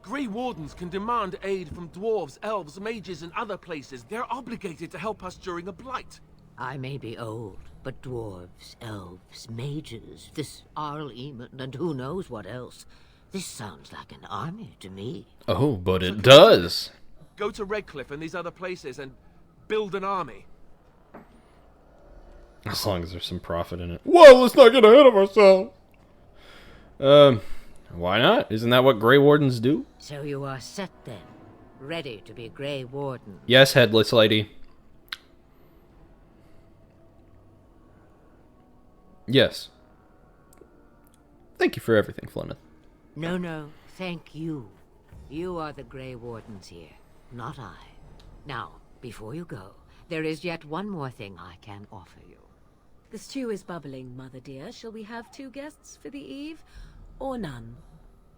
Grey Wardens can demand aid from dwarves, elves, mages, and other places. They're obligated to help us during a blight. I may be old, but dwarves, elves, mages, this Arl Eamon, and who knows what else. This sounds like an army to me. Oh, but it does. Go to Redcliffe and these other places and build an army. As long as there's some profit in it. Whoa, let's not get ahead of ourselves. Why not? Isn't that what Grey Wardens do? So you are set then, ready to be Grey Warden. Yes, Headless Lady. Yes. Thank you for everything, Flemeth. No, thank you. You are the Grey Wardens here, not I. Now, before you go, there is yet one more thing I can offer you. The stew is bubbling, Mother dear. Shall we have 2 guests for the eve, or none?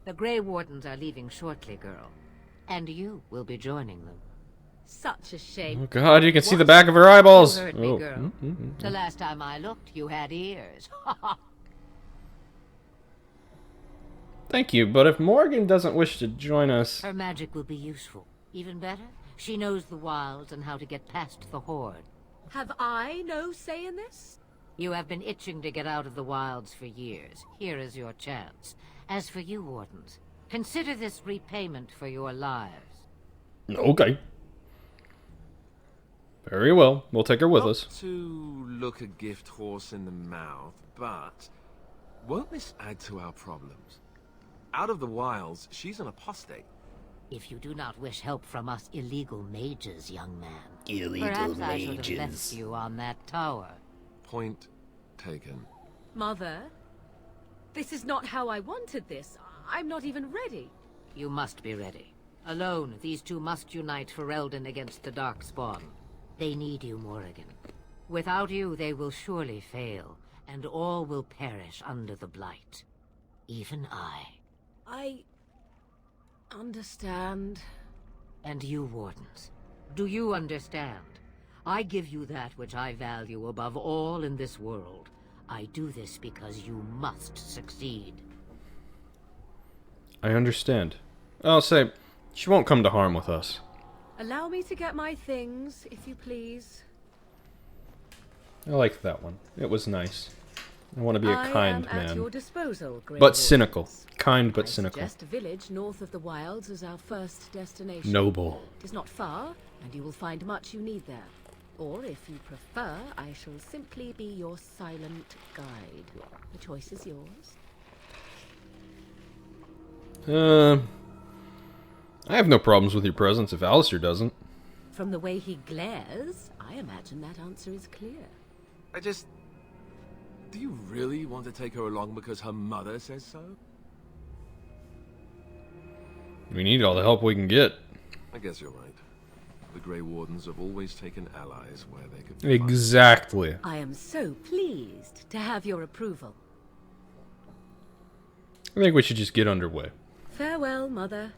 The Grey Wardens are leaving shortly, girl. And you will be joining them. Such a shame. Oh god, you can see the back of her eyeballs. You heard me, Oh. girl. The last time I looked, you had ears. Thank you, but if Morgan doesn't wish to join us... Her magic will be useful. Even better, she knows the wilds and how to get past the Horde. Have I no say in this? You have been itching to get out of the wilds for years. Here is your chance. As for you, Wardens, consider this repayment for your lives. Okay. Very well. We'll take her with Not us. to look a gift horse in the mouth, but won't this add to our problems? Out of the wilds, she's an apostate. If you do not wish help from us illegal mages, young man. Perhaps I should have left you on that tower. Point taken. Mother, this is not how I wanted this. I'm not even ready. You must be ready. Alone, these two must unite for Eldon against the Darkspawn. They need you, Morrigan. Without you, they will surely fail, and all will perish under the Blight. Even I. I understand. And you, Wardens. Do you understand? I give you that which I value above all in this world. I do this because you must succeed. I understand. I'll say, she won't come to harm with us. Allow me to get my things, if you please. I liked that one. It was nice. I want to be a kind I am man. at your disposal, Grey But Wardens. cynical. Kind but I cynical. suggest a village north of the wilds as our first destination. Noble. It is not far, and you will find much you need there. Or, if you prefer, I shall simply be your silent guide. The choice is yours. I have no problems with your presence if Alistair doesn't. From the way he glares, I imagine that answer is clear. Do you really want to take her along because her mother says so? We need all the help we can get. I guess you're right. The Grey Wardens have always taken allies where they could find. Exactly. I am so pleased to have your approval. I think we should just get underway. Farewell, Mother.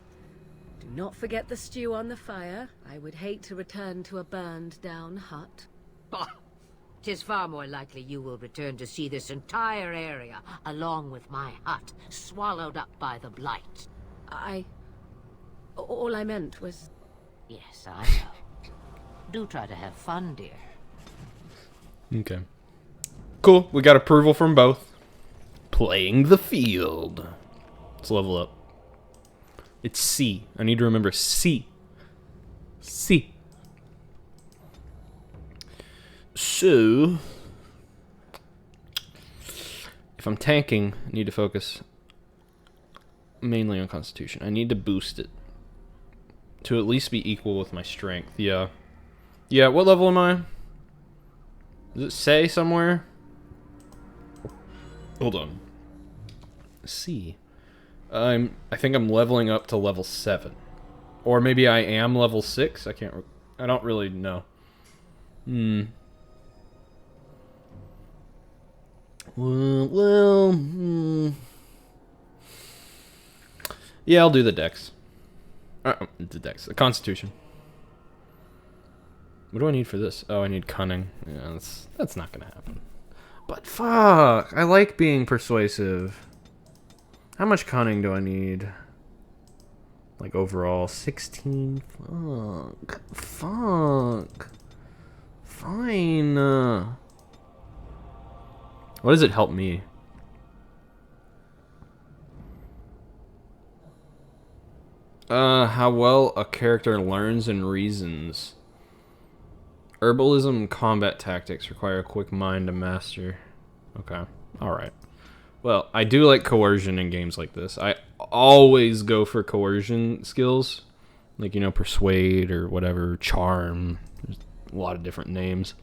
Do not forget the stew on the fire. I would hate to return to a burned-down hut. Bah! 'Tis far more likely you will return to see this entire area, along with my hut, swallowed up by the Blight. All I meant was... Yes, I know. Do try to have fun, dear. Okay. Cool. We got approval from both. Playing the field. Let's level up. It's C. I need to remember C. C. So, if I'm tanking, I need to focus mainly on Constitution. I need to boost it to at least be equal with my strength. Yeah. Yeah, what level am I? Does it say somewhere? Hold on. C. I think I'm leveling up to level 7. Or maybe I am level 6? I don't really know. Yeah, I'll do the dex. The dex. The Constitution. What do I need for this? Oh, I need cunning. Yeah, that's not gonna happen. But fuck, I like being persuasive. How much cunning do I need? Like overall, 16. Fuck. Fine. What does it help me? How well a character learns and reasons. Herbalism and combat tactics require a quick mind to master. Okay, alright. Well, I do like coercion in games like this. I always go for coercion skills. Like, you know, persuade or whatever, charm. There's a lot of different names.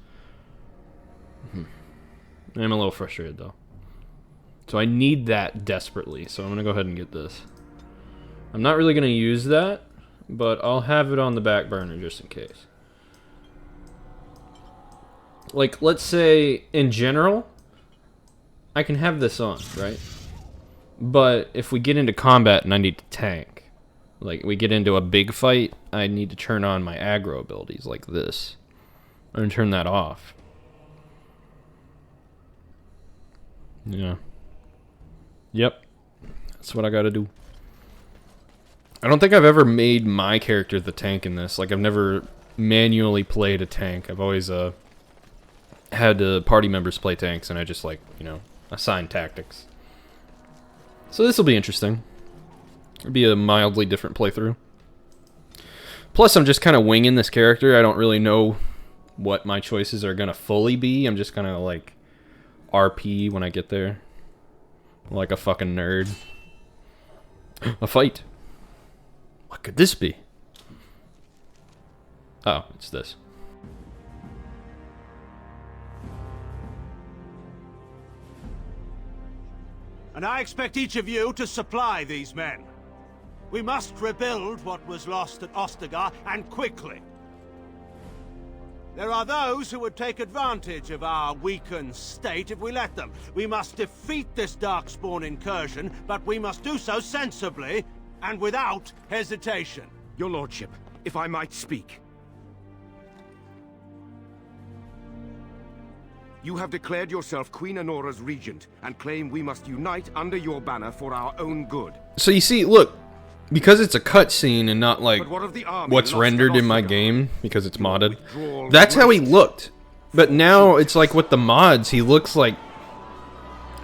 I'm a little frustrated, though. So I need that desperately, so I'm going to go ahead and get this. I'm not really going to use that, but I'll have it on the back burner just in case. Like, let's say, in general, I can have this on, right? But if we get into combat and I need to tank, like, we get into a big fight, I need to turn on my aggro abilities, like this. I'm going to turn that off. Yeah. Yep. That's what I gotta do. I don't think I've ever made my character the tank in this. Like, I've never manually played a tank. I've always, had party members play tanks, and I just, like, you know, assign tactics. So this will be interesting. It'll be a mildly different playthrough. Plus, I'm just kind of winging this character. I don't really know what my choices are gonna fully be. I'm just gonna, like, RP when I get there. Like a fucking nerd. A fight. What could this be? Oh, it's this. And I expect each of you to supply these men. We must rebuild what was lost at Ostagar, and quickly. There are those who would take advantage of our weakened state if we let them. We must defeat this Darkspawn incursion, but we must do so sensibly and without hesitation. Your lordship, if I might speak. You have declared yourself Queen Honora's regent and claim we must unite under your banner for our own good. So you see, look, because it's a cutscene and not like But what of the army what's lost rendered at in my Ostagar? game, because it's Your modded, withdrawal that's how he was- looked. But now it's like with the mods, he looks like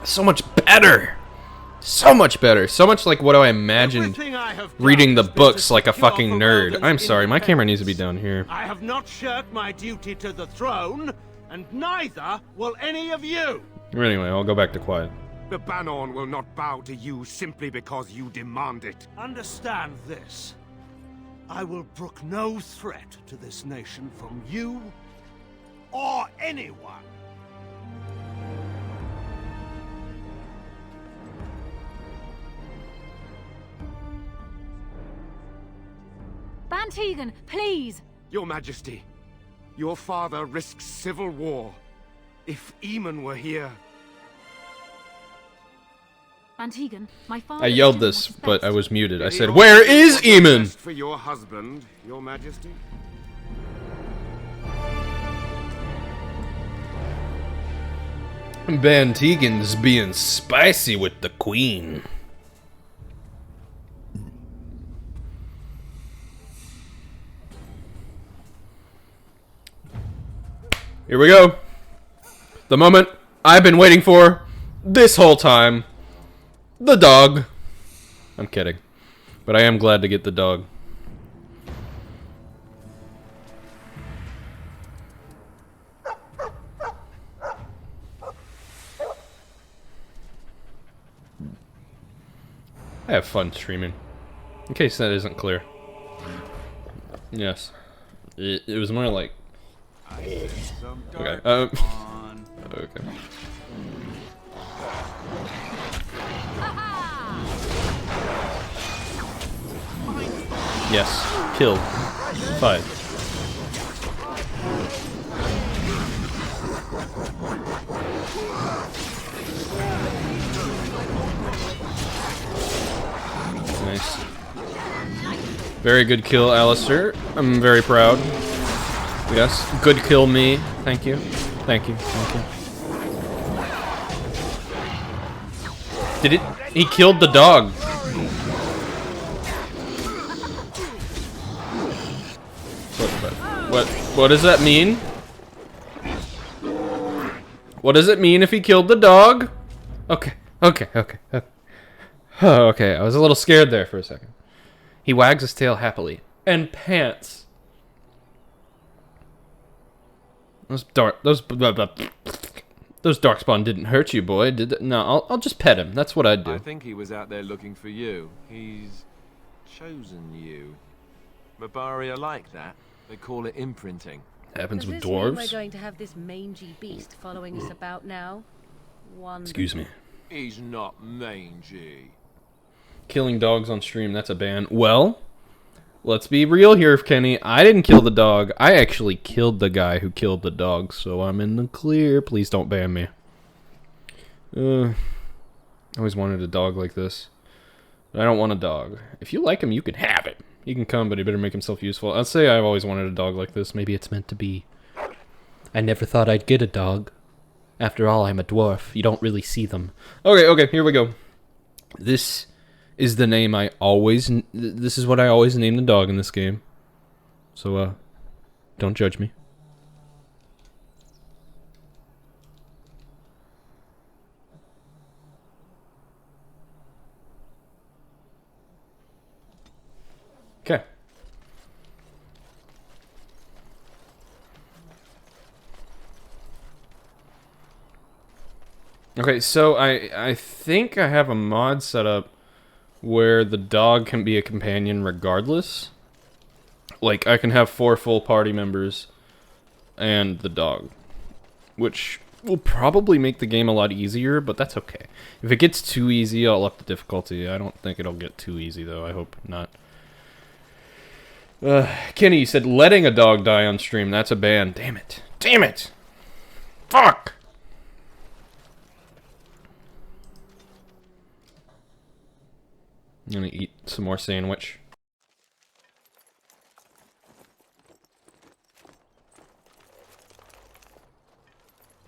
so much better. So much better. So much like what I imagined Everything I have done reading the has been books to like a secure fucking nerd. Ferelden's I'm sorry, my camera needs to be independence. down here. I have not shirked my duty to the throne, and neither will any of you. Anyway, I'll go back to quiet. The Banon will not bow to you simply because you demand it. Understand this. I will brook no threat to this nation from you or anyone. Bantegan, please! Your Majesty, your father risks civil war. If Eamon were here... Bantegan, my father... I yelled this, but I was muted. I Any said, order "Where is what is Eamon?" best for your husband, your Majesty? Bantegan's being spicy with the queen. Here we go. The moment I've been waiting for this whole time. The dog. I'm kidding. But I am glad to get the dog. I have fun streaming. In case that isn't clear. Yes. It was more like... Okay. Okay. Yes. Killed. 5. Nice. Very good kill, Alistair. I'm very proud. Yes, good kill me. Thank you. Thank you. Thank you. Did it? He killed the dog. What does that mean? What does it mean if he killed the dog? Okay. Oh, okay, I was a little scared there for a second. He wags his tail happily. And pants. Those darkspawn didn't hurt you, boy, did they? No, I'll just pet him. That's what I'd do. I think he was out there looking for you. He's chosen you. Mabari are like that. They call it imprinting. Happens with Does this mean we're dwarves. going to have this mangy beast following us about now? Excuse me. He's not mangy. Killing dogs on stream, that's a ban. Well, let's be real here, Kenny. I didn't kill the dog. I actually killed the guy who killed the dog, so I'm in the clear. Please don't ban me. I always wanted a dog like this. But I don't want a dog. If you like him, you can have it. He can come, but he better make himself useful. I'd say I've always wanted a dog like this. Maybe it's meant to be. I never thought I'd get a dog. After all, I'm a dwarf. You don't really see them. Okay, here we go. This is the name I always... This is what I always name the dog in this game. So, don't judge me. Okay. Okay, so I think I have a mod set up where the dog can be a companion regardless. Like, I can have 4 full party members and the dog, which will probably make the game a lot easier, but that's okay. If it gets too easy, I'll up the difficulty. I don't think it'll get too easy, though. I hope not. Kenny, you said letting a dog die on stream. That's a ban. Damn it. Damn it! Fuck! I'm gonna eat some more sandwich.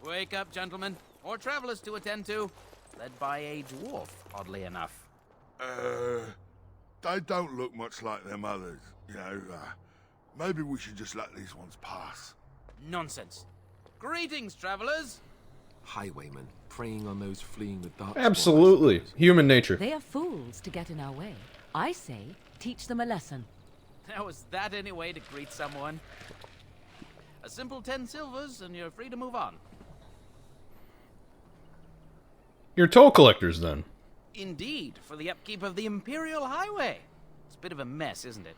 Wake up, gentlemen. More travelers to attend to. Led by a dwarf, oddly enough. They don't look much like them others. You know, maybe we should just let these ones pass. Nonsense. Greetings, travelers. Highwaymen preying on those fleeing the dark. Absolutely. Human nature. They are fools to get in our way. I say, teach them a lesson. Now, is that any way to greet someone? A simple 10 silvers, and you're free to move on. You're toll collectors, then. Indeed, for the upkeep of the Imperial Highway. It's a bit of a mess, isn't it?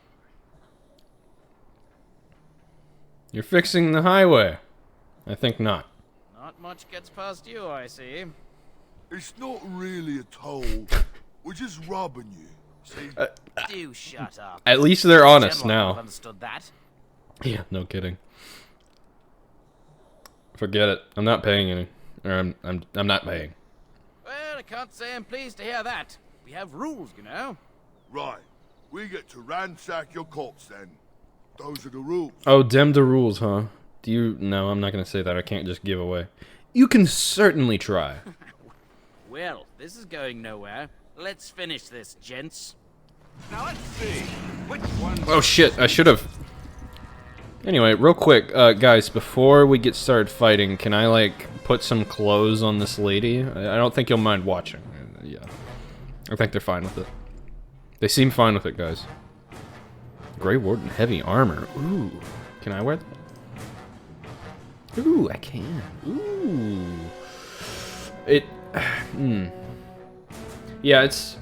You're fixing the highway. I think not. Not much gets past you, I see. It's not really a toll. We're just robbing you. See? Do shut up. At least they're honest General now. I've understood that. Yeah, no kidding. Forget it. I'm not paying any. Or I'm not paying. Well, I can't say I'm pleased to hear that. We have rules, you know. Right. We get to ransack your corpse then. Those are the rules. Oh, dem the rules, huh? Do you... No, I'm not going to say that. I can't just give away. You can certainly try. Well, this is going nowhere. Let's finish this, gents. Now let's see. Which one? Oh, shit. I should have... Anyway, real quick, guys, before we get started fighting, can I, like, put some clothes on this lady? I don't think you'll mind watching. Yeah. I think they're fine with it. They seem fine with it, guys. Grey Warden heavy armor. Ooh. Can I wear that? Ooh, I can. Ooh. It... Yeah, it's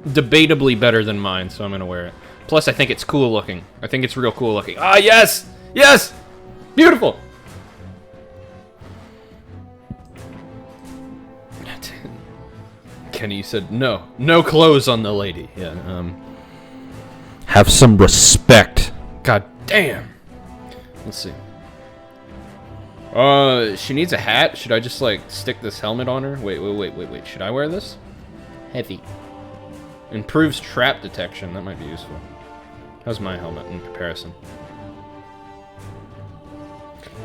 debatably better than mine, so I'm gonna wear it. Plus, I think it's cool looking. I think it's real cool looking. Ah, yes! Yes! Beautiful! Kenny said, no. No clothes on the lady. Yeah, have some respect. God damn. Let's see. She needs a hat. Should I just, like, stick this helmet on her? Wait. Should I wear this? Heavy. Improves trap detection. That might be useful. How's my helmet in comparison?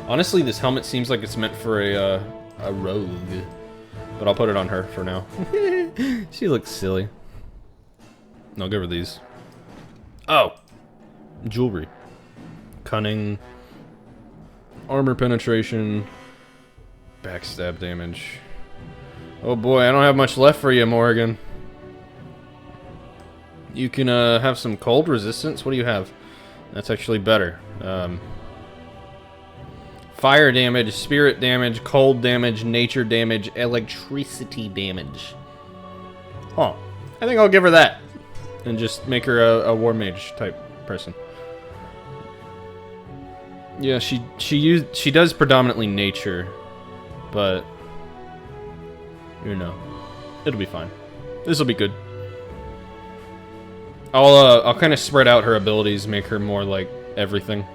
Honestly, this helmet seems like it's meant for a rogue. But I'll put it on her for now. She looks silly. I'll give her these. Oh! Jewelry. Cunning. Armor penetration. Backstab damage. Oh boy, I don't have much left for you, Morrigan. You can have some cold resistance. What do you have? That's actually better. Fire damage, spirit damage, cold damage, nature damage, electricity damage. Huh. I think I'll give her that. And just make her a war mage type person. Yeah, she does predominantly nature, but you know, it'll be fine. This will be good. I'll kind of spread out her abilities, make her more like everything.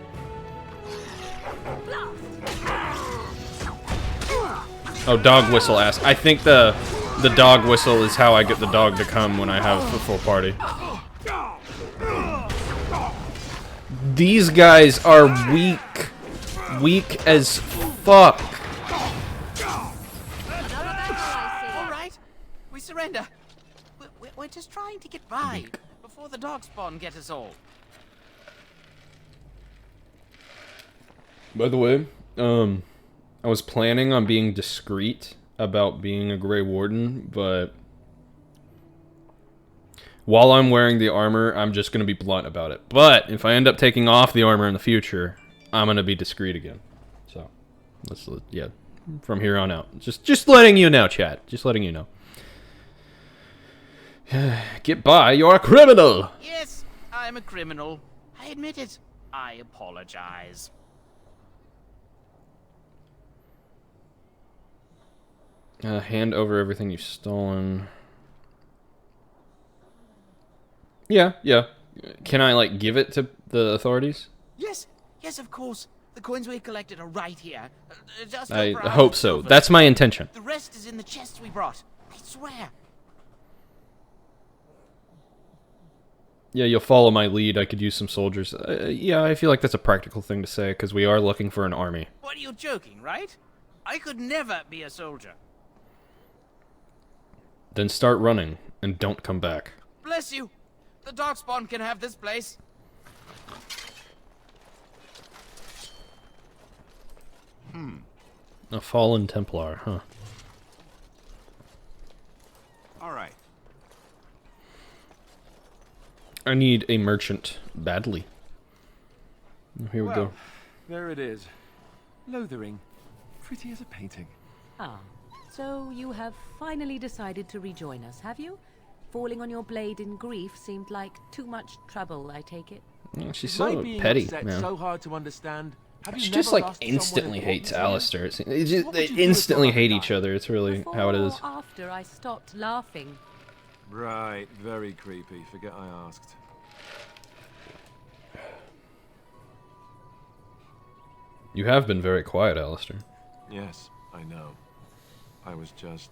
Oh, dog whistle ass. I think the dog whistle is how I get the dog to come when I have a full party. These guys are weak. Weak as fuck. Alright, we surrender. We're just trying to get by before the dog spawn get us all. By the way, I was planning on being discreet about being a Grey Warden, but while I'm wearing the armor, I'm just going to be blunt about it. But if I end up taking off the armor in the future, I'm going to be discreet again. So, yeah, from here on out. Just letting you know, chat. Just letting you know. Get by, you're a criminal! Yes, I'm a criminal. I admit it. I apologize. Hand over everything you've stolen. Yeah. Can I, like, give it to the authorities? Yes, of course. The coins we collected are right here. Just I over our hope so. silver. That's my intention. The rest is in the chest we brought. I swear. Yeah, you'll follow my lead. I could use some soldiers. Yeah, I feel like that's a practical thing to say, because we are looking for an army. What, are you joking, right? I could never be a soldier. Then start running, and don't come back. Bless you. The Darkspawn can have this place. A fallen Templar, huh? All right. I need a merchant badly. Here we go. There it is. Lothering. Pretty as a painting. Ah, so you have finally decided to rejoin us, have you? Falling on your blade in grief seemed like too much trouble, I take it. Yeah, she's Is so my being petty, upset man. so hard to understand? Have you She never just like lost someone instantly important hates to you? Alistair. They What would you do instantly if hate someone each other. It's really Before how it or is. after I stopped laughing. Right, very creepy. Forget I asked. You have been very quiet, Alistair. Yes, I know. I was just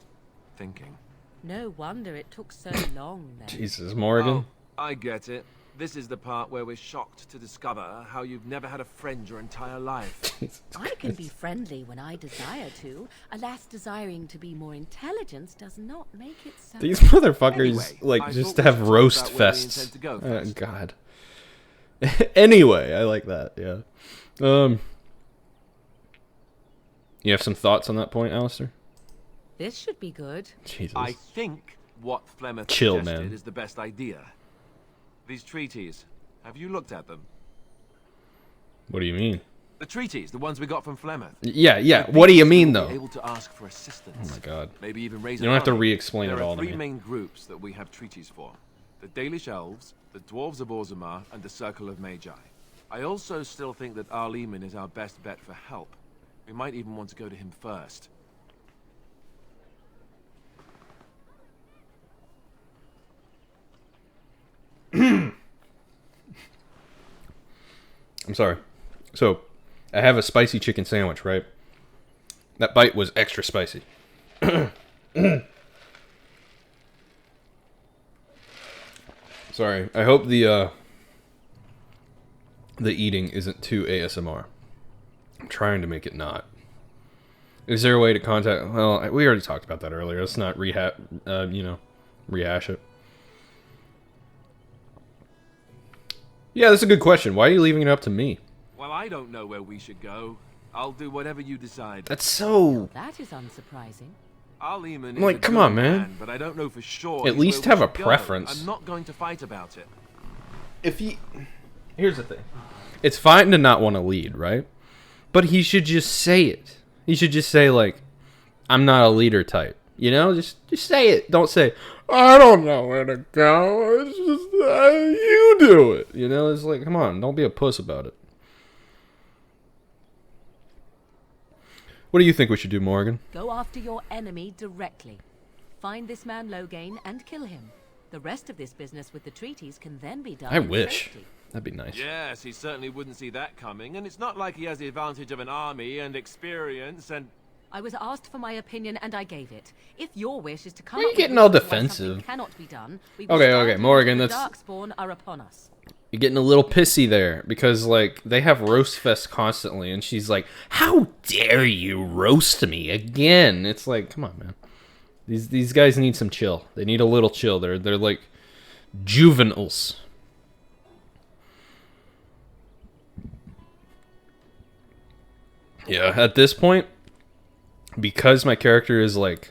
thinking. No wonder it took so long then. Jesus, Morrigan. Oh, I get it. This is the part where we're shocked to discover how you've never had a friend your entire life. I can be friendly when I desire to. Alas, desiring to be more intelligent does not make it so. These motherfuckers, Anyway, like, I just thought we have should talk roast about where we fests. intend to go first. God. Anyway, I like that, yeah. You have some thoughts on that point, Alistair? This should be good. Jesus. I think what Flemeth Chill, suggested man. is the best idea. These treaties, have you looked at them? What do you mean? The treaties, the ones we got from Flemeth. Yeah. What do you mean, We'll though? be able to ask for assistance. Oh my God. Maybe even raise You an don't have to army. re-explain it There all are to three me. main groups that we have treaties for. The Dalish Elves, the Dwarves of Orzammar, and the Circle of Magi. I also still think that Arleman is our best bet for help. We might even want to go to him first. I'm sorry. So, I have a spicy chicken sandwich, right? That bite was extra spicy. Sorry. I hope the eating isn't too ASMR. I'm trying to make it not. Is there a way to contact... Well, we already talked about that earlier. Let's not rehash it. Yeah, that's a good question. Why are you leaving it up to me? Well, I don't know where we should go. I'll do whatever you decide. That's so... That is unsurprising. Al-Eman Like, is a come good on, man. but I don't know for sure. At he's least where have we a should go. preference. I'm not going to fight about it. If he... Here's the thing. It's fine to not want to lead, right? But he should just say it. He should just say, like, I'm not a leader type. You know? Just say it. Don't say, I don't know where to go. It's just, you do it. You know? It's like, come on. Don't be a puss about it. What do you think we should do, Morgan? Go after your enemy directly. Find this man Loghain and kill him. The rest of this business with the treaties can then be done I in wish. safety. That'd be nice. Yes, he certainly wouldn't see that coming, and it's not like he has the advantage of an army and experience and... I was asked for my opinion and I gave it. If your wish is to come Why are you up with getting all reasons why defensive? something cannot be done, we will Okay, start okay, Morgan, when that's... the Darkspawn are upon us. You're getting a little pissy there because, like, they have roast fest constantly, and she's like, "How dare you roast me again?" It's like, come on, man. These guys need some chill. They need a little chill. They're like juveniles. Yeah, at this point, because my character is like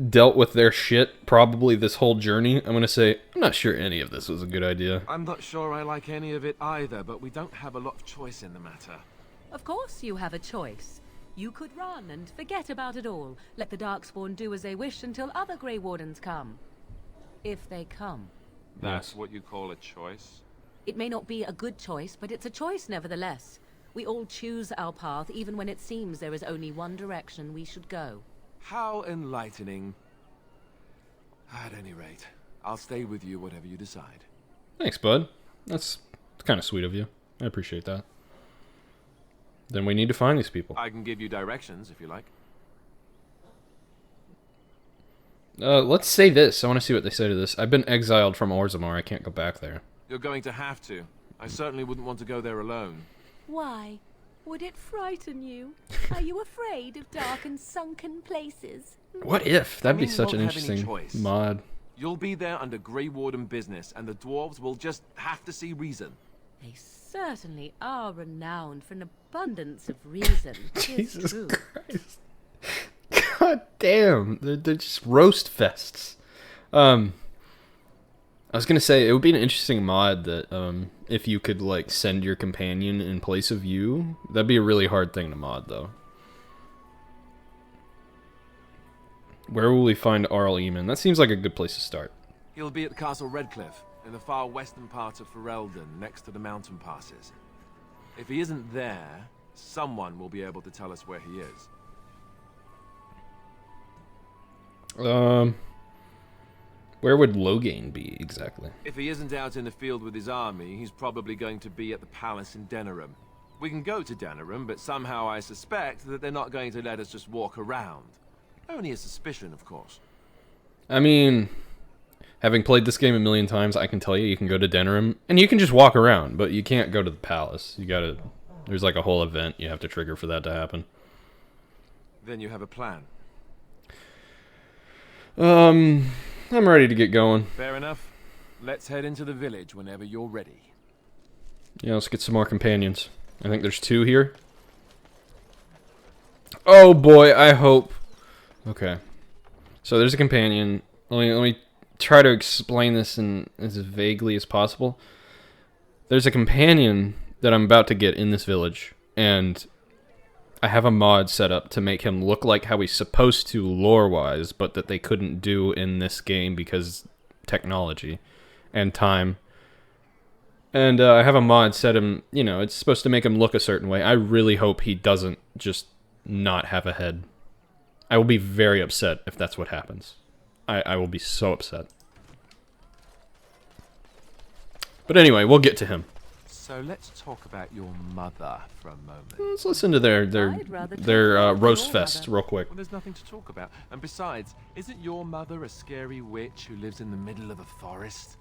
dealt with their shit probably this whole journey, I'm gonna say I'm not sure any of this was a good idea. I'm not sure I like any of it either, but we don't have a lot of choice in the matter. Of course you have a choice. You could run and forget about it all. Let the Darkspawn do as they wish until other Grey Wardens come. If they come. That's what you call a choice? It may not be a good choice, but it's a choice nevertheless. We all choose our path, even when it seems there is only one direction we should go. How enlightening. At any rate, I'll stay with you whatever you decide. Thanks, bud. That's kind of sweet of you. I appreciate that. Then we need to find these people. I can give you directions if you like. Let's say this. I want to see what they say to this. I've been exiled from Orzammar. I can't go back there. You're going to have to. I certainly wouldn't want to go there alone. Why? Would it frighten you? Are you afraid of dark and sunken places? What if? That'd be You such an won't have any interesting choice. mod. You'll be there under Grey Warden business, and the dwarves will just have to see reason. They certainly are renowned for an abundance of reason. Jesus Christ. God damn. They're just roast fests. I was gonna say, it would be an interesting mod that, if you could, like, send your companion in place of you. That'd be a really hard thing to mod, though. Where will we find Al-Eman? That seems like a good place to start. He'll be at Castle Redcliffe, in the far western part of Ferelden, next to the mountain passes. If he isn't there, someone will be able to tell us where he is. Where would Loghain be, exactly? If he isn't out in the field with his army, he's probably going to be at the palace in Denerim. We can go to Denerim, but somehow I suspect that they're not going to let us just walk around. Only a suspicion, of course. I mean, having played this game a million times, I can tell you can go to Denerim, and you can just walk around, but you can't go to the palace. You gotta... There's like a whole event you have to trigger for that to happen. Then you have a plan. I'm ready to get going. Fair enough. Let's head into the village whenever you're ready. Yeah, let's get some more companions. I think there's 2 here. Oh boy, I hope. Okay. So there's a companion. Let me try to explain this in as vaguely as possible. There's a companion that I'm about to get in this village, and I have a mod set up to make him look like how he's supposed to lore-wise, but that they couldn't do in this game because technology and time. And I have a mod set him, you know, it's supposed to make him look a certain way. I really hope he doesn't just not have a head. I will be very upset if that's what happens. I will be so upset. But anyway, we'll get to him. So let's talk about your mother for a moment. Let's listen to their roast fest real quick. Well, there's nothing to talk about. And besides, isn't your mother a scary witch who lives in the middle of a forest?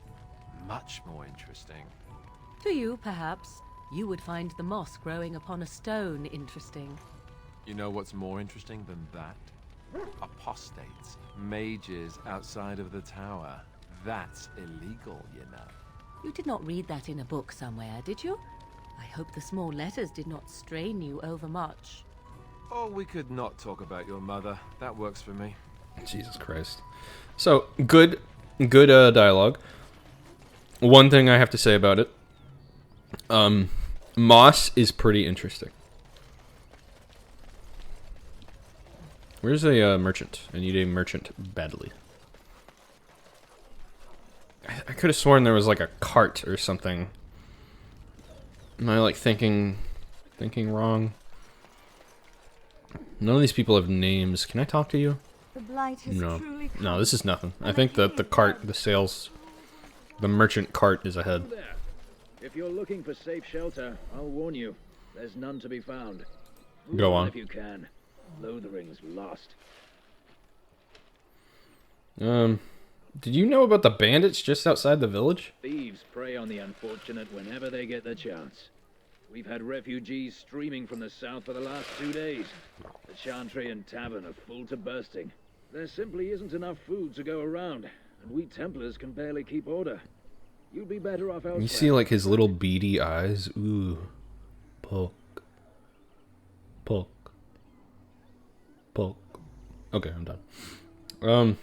much more interesting. To you, perhaps. You would find the moss growing upon a stone interesting. You know what's more interesting than that? Apostates, mages outside of the tower. That's illegal, you know. You did not read that in a book somewhere, did you? I hope the small letters did not strain you overmuch. Or we could not talk about your mother. That works for me. Jesus Christ. So, good dialogue. One thing I have to say about it. Moss is pretty interesting. Where's a merchant? I need a merchant badly. I could have sworn there was like a cart or something. Am I like thinking wrong? None of these people have names. Can I talk to you? The blight has No. truly come. No, this is nothing. I think that the cart, the merchant cart is ahead. There. If you're looking for safe shelter, I'll warn you. There's none to be found. Go on. If you can. Lothering's lost. Did you know about the bandits just outside the village? Thieves prey on the unfortunate whenever they get the chance. We've had refugees streaming from the south for the last 2 days. The Chantry and Tavern are full to bursting. There simply isn't enough food to go around, and we Templars can barely keep order. You'd be better off elsewhere. You see like his little beady eyes? Ooh. Poke. Poke. Poke. Okay, I'm done.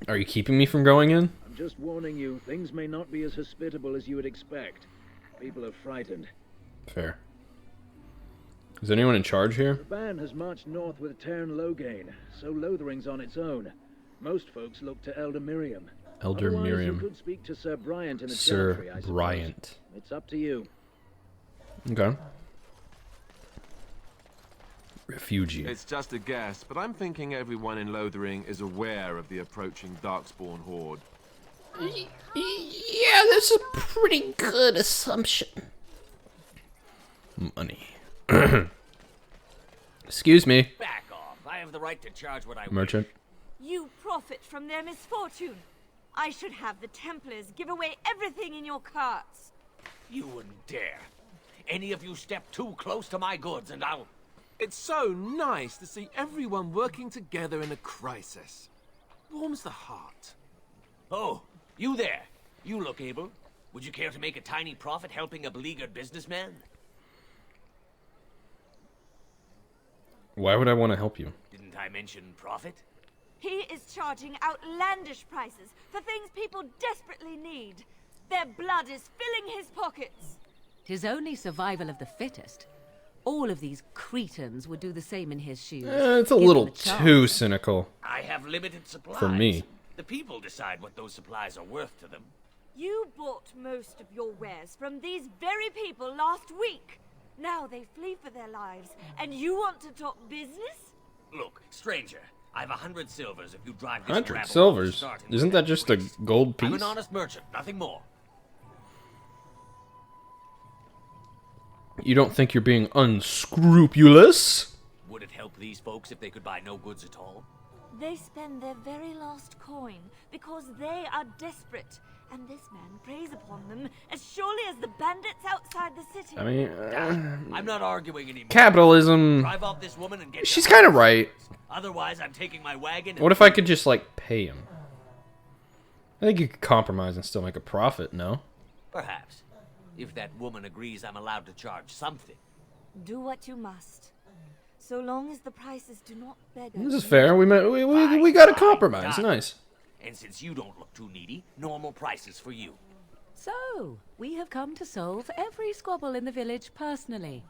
Are you keeping me from going in? I'm just warning you, things may not be as hospitable as you would expect. People are frightened. Fair. Is anyone in charge here? The band has marched north with Tern Logain, so Lothering's on its own. Most folks look to Elder Miriam. Elder Otherwise, Miriam. You could speak to Sir Bryant in the Sir Chantry, I suppose. Bryant. It's up to you. Okay. Refugee. It's just a guess, but I'm thinking everyone in Lothering is aware of the approaching Darkspawn horde. Yeah, that's a pretty good assumption. Money. Excuse me. Back off. I have the right to charge what I Merchant. You profit from their misfortune. I should have the Templars give away everything in your carts. You wouldn't dare. Any of you step too close to my goods and I'll... It's so nice to see everyone working together in a crisis. Warms the heart. Oh, you there. You look able. Would you care to make a tiny profit helping a beleaguered businessman? Why would I want to help you? Didn't I mention profit? He is charging outlandish prices for things people desperately need. Their blood is filling his pockets. 'Tis only survival of the fittest. All of these cretins would do the same in his shoes. It's a Give little them chance. too cynical. I have limited supplies. For me. The people decide what those supplies are worth to them. You bought most of your wares from these very people last week. Now they flee for their lives, and you want to talk business? Look, stranger, I've 100 silvers if you drive this 100 rabble silvers? starting Isn't that just a gold I'm piece? an honest merchant, nothing more. You don't think you're being unscrupulous? Would it help these folks if they could buy no goods at all? They spend their very last coin because they are desperate, and this man preys upon them as surely as the bandits outside the city. I mean, I'm not arguing anymore. capitalism. Drive off this woman and get She's your kind of right. Otherwise, I'm taking my wagon. And What if I could just like pay him? I think you could compromise and still make a profit. No. Perhaps, if that woman agrees, I'm allowed to charge something. Do what you must, so long as the prices do not beg. This is fair. We got a compromise. Fine. Nice. And since you don't look too needy, normal prices for you. So, we have come to solve every squabble in the village personally.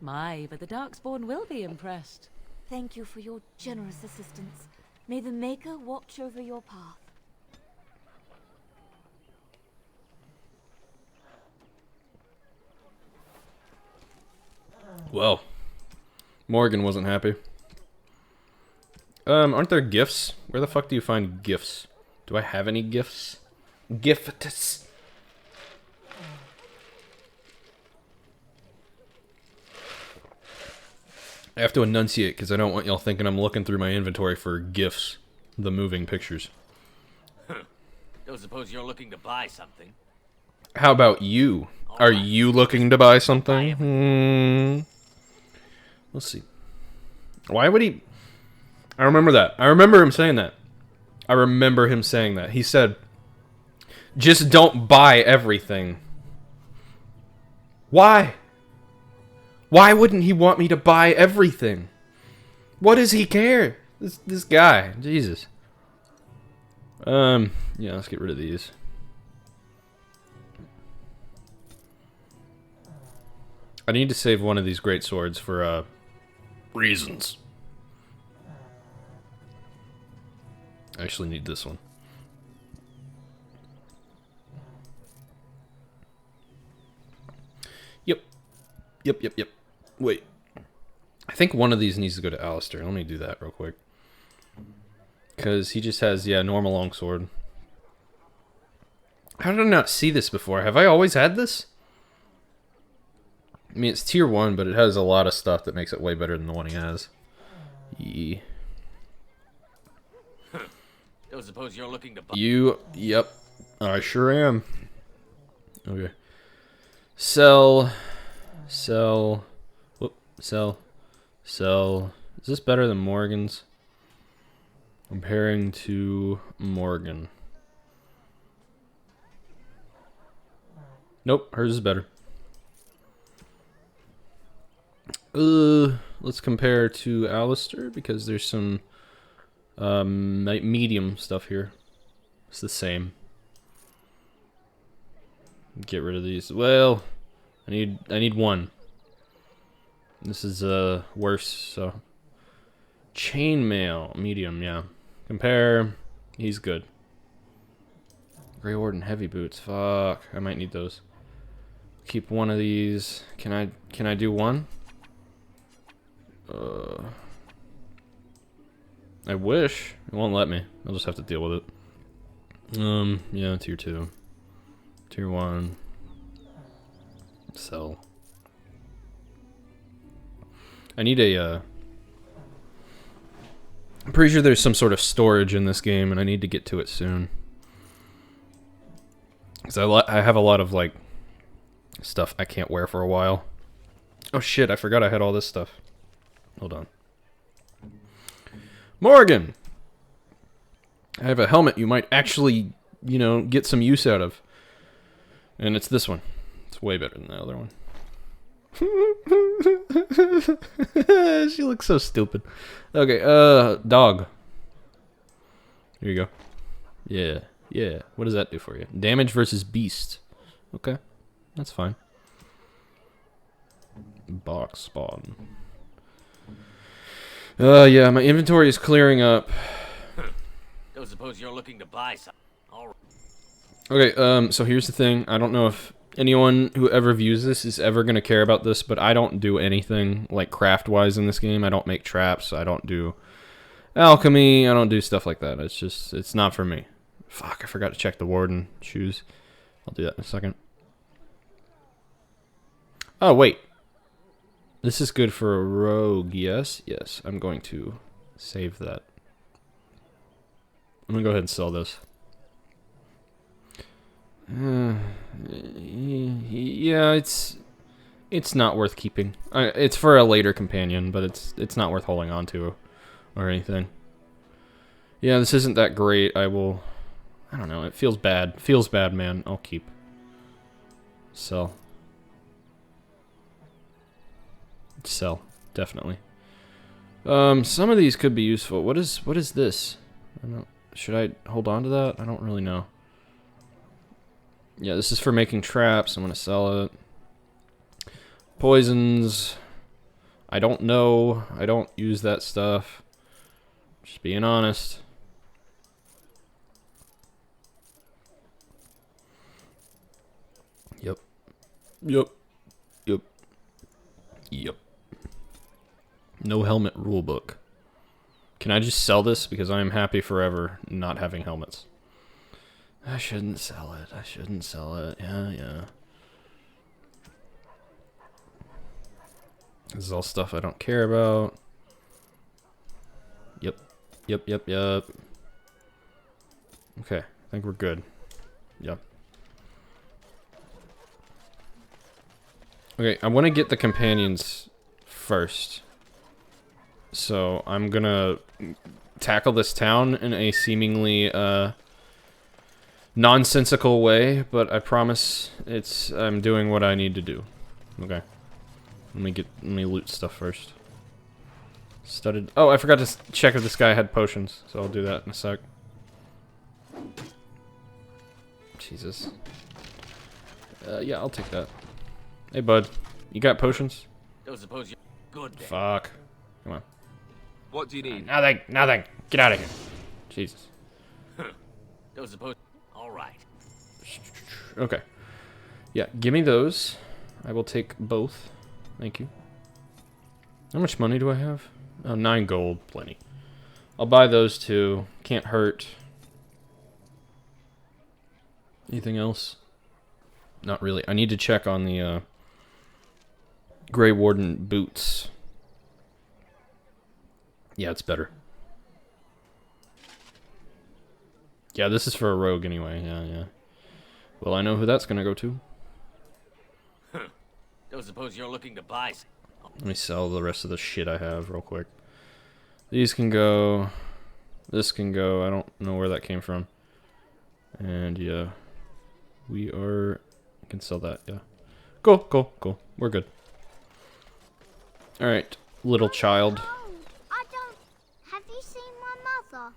My, but the Darkspawn will be impressed. Thank you for your generous assistance. May the Maker watch over your path. Well, Morgan wasn't happy. Aren't there gifts? Where the fuck do you find gifts? Do I have any gifts? Gifts. I have to enunciate because I don't want y'all thinking I'm looking through my inventory for gifts. The moving pictures. Don't suppose you're looking to buy something. How about you? Are you looking to buy something? Let's see. Why would he... I remember that. I remember him saying that. He said, just don't buy everything. Why? Why wouldn't he want me to buy everything? What does he care? This guy. Jesus. Yeah, let's get rid of these. I need to save one of these great swords for, reasons. I actually need this one. Yep. Wait. I think one of these needs to go to Alistair. Let me do that real quick. Because he just has, yeah, normal longsword. How did I not see this before? Have I always had this? I mean, it's tier 1, but it has a lot of stuff that makes it way better than the one he has. Yeah. Don't suppose you're looking to buy... Yep. I sure am. Okay. Sell. Whoop. Sell. Is this better than Morgan's? Comparing to Morgan. Nope, hers is better. Let's compare to Alistair because there's some medium stuff here. It's the same. Get rid of these. Well, I need one. This is worse, so chainmail, medium, yeah. Compare, he's good. Grey Warden heavy boots. Fuck, I might need those. Keep one of these. Can I do one? I wish. It won't let me. I'll just have to deal with it. Yeah, tier 2. Tier 1. Sell. I need a, I'm pretty sure there's some sort of storage in this game, and I need to get to it soon. Because I have a lot of, like, stuff I can't wear for a while. Oh shit, I forgot I had all this stuff. Hold on. Morgan! I have a helmet you might actually, you know, get some use out of. And it's this one. It's way better than the other one. She looks so stupid. Okay, dog. Here you go. Yeah. What does that do for you? Damage versus beast. Okay, that's fine. Box spawn. Yeah, my inventory is clearing up. Don't suppose you're looking to buy something. All right. Okay, so here's the thing. I don't know if anyone who ever views this is ever going to care about this, but I don't do anything, like, craft-wise in this game. I don't make traps. I don't do alchemy. I don't do stuff like that. It's just, it's not for me. Fuck, I forgot to check the Warden shoes. I'll do that in a second. Oh, wait. This is good for a rogue, yes? Yes, I'm going to save that. I'm going to go ahead and sell this. Yeah, it's not worth keeping. It's for a later companion, but it's not worth holding on to or anything. Yeah, this isn't that great. I don't know. It feels bad. Feels bad, man. I'll keep. Sell. Sell, definitely. Some of these could be useful. What is this? I don't. Should I hold on to that? I don't really know. Yeah, this is for making traps. I'm gonna sell it. Poisons. I don't know. I don't use that stuff. Just being honest. Yep. No helmet rulebook. Can I just sell this? Because I am happy forever not having helmets. I shouldn't sell it. Yeah. This is all stuff I don't care about. Yep. Okay, I think we're good. Yep. Okay, I want to get the companions first. So I'm gonna tackle this town in a seemingly nonsensical way, but I promise I'm doing what I need to do. Okay. Let me loot stuff first. Studded. Oh, I forgot to check if this guy had potions, so I'll do that in a sec. Jesus. Yeah, I'll take that. Hey, bud. You got potions? Don't suppose you're good then. Fuck. Come on. What do you need? Nothing. Nothing. Get out of here. Jesus. Don't suppose... Alright. Okay. Yeah, give me those. I will take both. Thank you. How much money do I have? Oh, 9 gold. Plenty. I'll buy those two. Can't hurt. Anything else? Not really. I need to check on the Grey Warden boots. Yeah, it's better. Yeah, this is for a rogue anyway. Yeah. Well, I know who that's gonna go to. Don't suppose you're looking to buy... Let me sell the rest of the shit I have real quick. These can go. This can go. I don't know where that came from. And yeah. We are... I can sell that, yeah. Cool. We're good. Alright, little child. I don't... Have you seen my mother?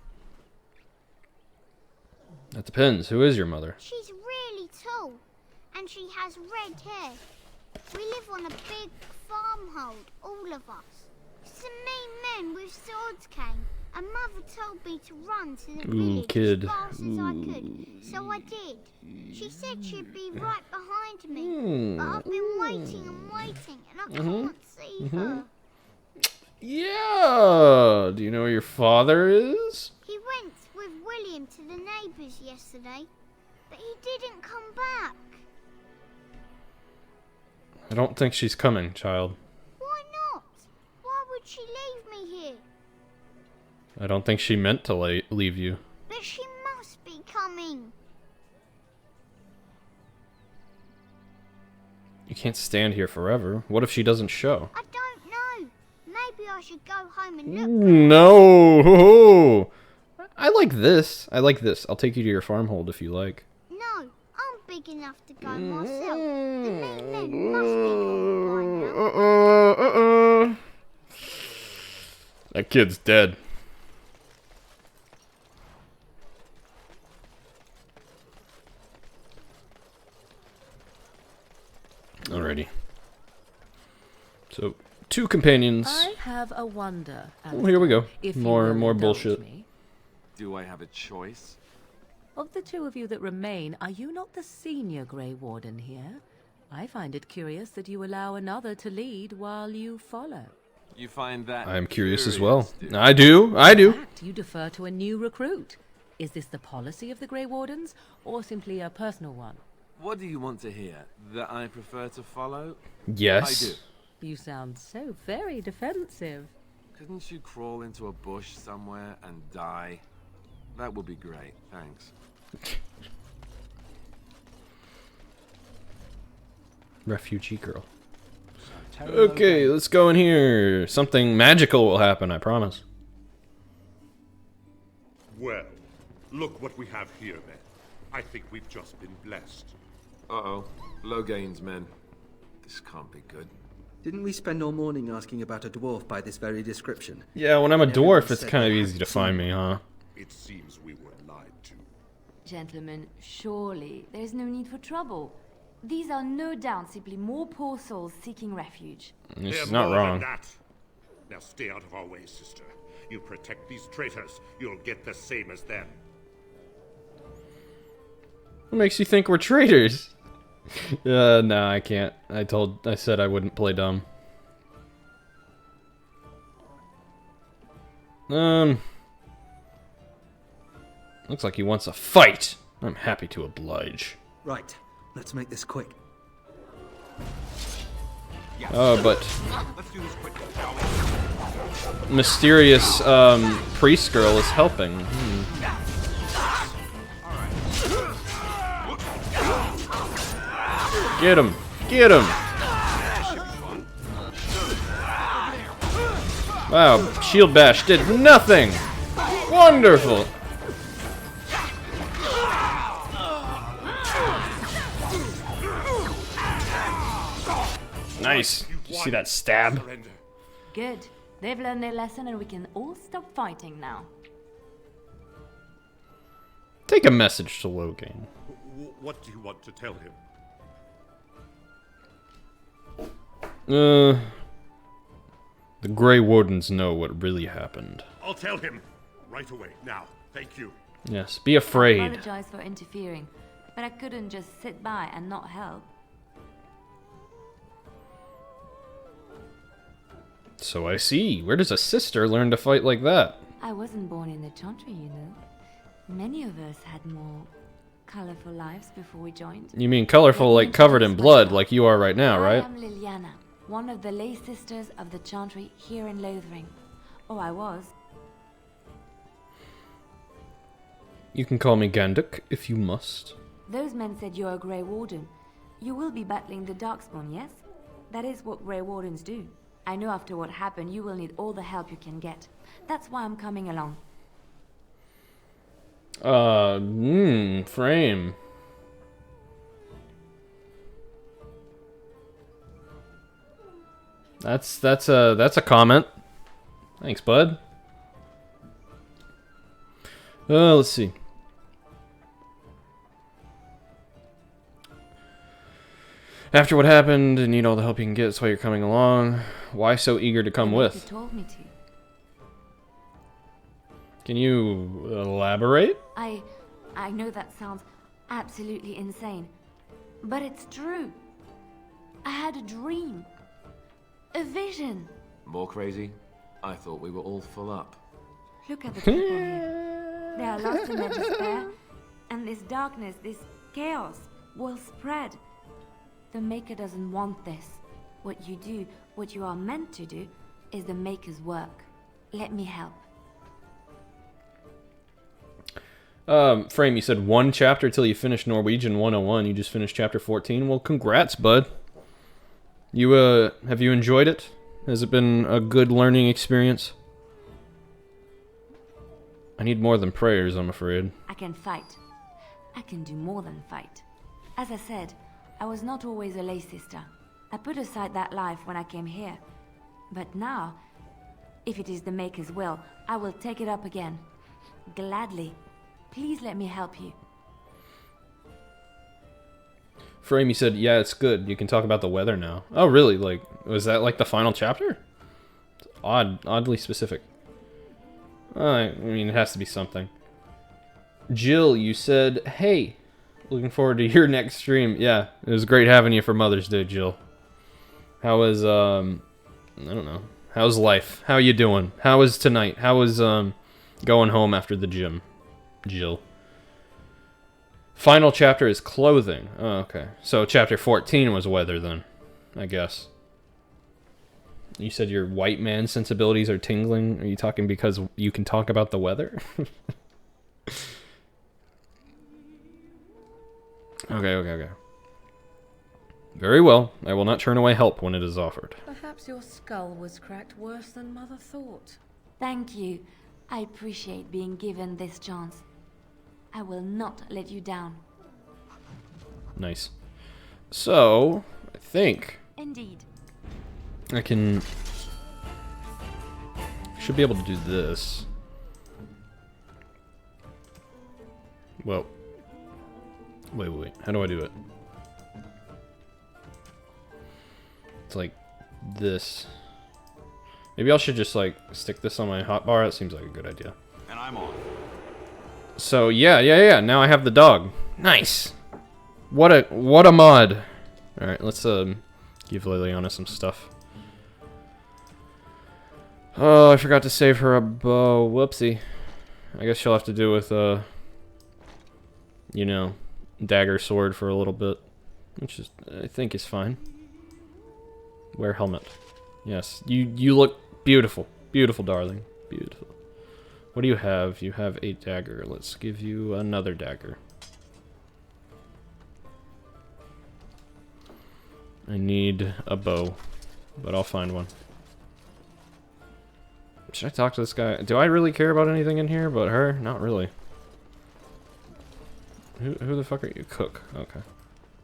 That depends. Who is your mother? She's really tall. And she has red hair. We live on a big farmhold, all of us. Some mean men with swords came, and Mother told me to run to the village kid. as fast as I could, so I did. She said she'd be right behind me, but I've been waiting and waiting, and I can't see her. Yeah! Do you know where your father is? He went with William to the neighbours yesterday, but he didn't come back. I don't think she's coming, child. Why not? Why would she leave me here? I don't think she meant to leave you. But she must be coming. You can't stand here forever. What if she doesn't show? I don't know. Maybe I should go home and look. No! I like this. I'll take you to your farmhold if you like. No, I'm big enough to go myself. The men must be gone by now. That kid's dead. Alrighty. So, 2 companions. I have a wonder. Oh, here we go. If you More will indulge bullshit. me. Do I have a choice? Of the 2 of you that remain, are you not the senior Grey Warden here? I find it curious that you allow another to lead while you follow. You find that I'm curious as do well. you? I do. In fact, you defer to a new recruit. Is this the policy of the Grey Wardens, or simply a personal one? What do you want to hear? That I prefer to follow? Yes. I do. You sound so very defensive. Couldn't you crawl into a bush somewhere and die? That would be great, thanks. Refugee girl. Okay, let's go in here. Something magical will happen, I promise. Well, look what we have here, then. I think we've just been blessed. Uh-oh. Low gains, men. This can't be good. Didn't we spend all morning asking about a dwarf by this very description? Yeah, when I'm a dwarf, it's kind of easy to find me, huh? It seems we were lied to. Gentlemen, surely there's no need for trouble. These are no doubt simply more poor souls seeking refuge. She's They're not more wrong. than that. Now stay out of our way, sister. You protect these traitors, you'll get the same as them. What makes you think we're traitors? No, I can't. I said I wouldn't play dumb. Looks like he wants a fight. I'm happy to oblige. Right, let's make this quick. But mysterious priest girl is helping. Get him! Get him! Wow, shield bash did nothing! Wonderful! Nice. Did you see that stab? Good. They've learned their lesson and we can all stop fighting now. Take a message to Logain. What do you want to tell him? The Grey Wardens know what really happened. I'll tell him right away. Now, thank you. Yes, be afraid. I apologize for interfering, but I couldn't just sit by and not help. So I see. Where does a sister learn to fight like that? I wasn't born in the Chantry, you know. Many of us had more colorful lives before we joined. You mean colorful, like covered in blood, like you are right now, right? I am Liliana, one of the lay sisters of the Chantry here in Lothering. Oh, I was. You can call me Ganduk, if you must. Those men said you're a Grey Warden. You will be battling the Darkspawn, yes? That is what Grey Wardens do. I know after what happened, you will need all the help you can get. That's why I'm coming along. Frame. That's a comment. Thanks, bud. Let's see. After what happened, you need all the help you can get. That's why you're coming along. Why so eager to come with? You told me to. Can you elaborate? I know that sounds absolutely insane, but it's true. I had a dream. A vision. More crazy? I thought we were all full up. Look at the people here. They are lost in their despair, and this darkness, this chaos, will spread. The Maker doesn't want this. What you do, what you are meant to do, is the Maker's work. Let me help. Frame, you said one chapter till you finish Norwegian 101. You just finished chapter 14. Well, congrats, bud. You, have you enjoyed it? Has it been a good learning experience? I need more than prayers, I'm afraid. I can fight. I can do more than fight. As I said, I was not always a lay sister. I put aside that life when I came here. But now, if it is the Maker's will, I will take it up again. Gladly. Please let me help you. Frame, you said, yeah, it's good. You can talk about the weather now. Oh, really? Like, was that like the final chapter? It's oddly specific. I mean, it has to be something. Jill, you said, hey, looking forward to your next stream. Yeah, it was great having you for Mother's Day, Jill. How was, I don't know. How's life? How you doing? How was tonight? How was, going home after the gym? Jill. Final chapter is clothing. Oh, okay. So chapter 14 was weather then, I guess. You said your white man sensibilities are tingling. Are you talking because you can talk about the weather? Okay. Very well. I will not turn away help when it is offered. Perhaps your skull was cracked worse than Mother thought. Thank you. I appreciate being given this chance. I will not let you down. Nice. So, I think Indeed. I can... should be able to do this. Well... Wait. How do I do it? It's like this. Maybe I should just like stick this on my hotbar. That seems like a good idea. And I'm on. So yeah. Now I have the dog. Nice. What a mod. All right, let's give Liliana some stuff. Oh, I forgot to save her a bow. Whoopsie. I guess she'll have to do with you know, dagger sword for a little bit, which is I think is fine. Wear helmet. Yes, you look beautiful, beautiful, darling, beautiful. What do you have? You have a dagger. Let's give you another dagger. I need a bow, but I'll find one. Should I talk to this guy? Do I really care about anything in here but her? Not really. Who the fuck are you? Cook. Okay.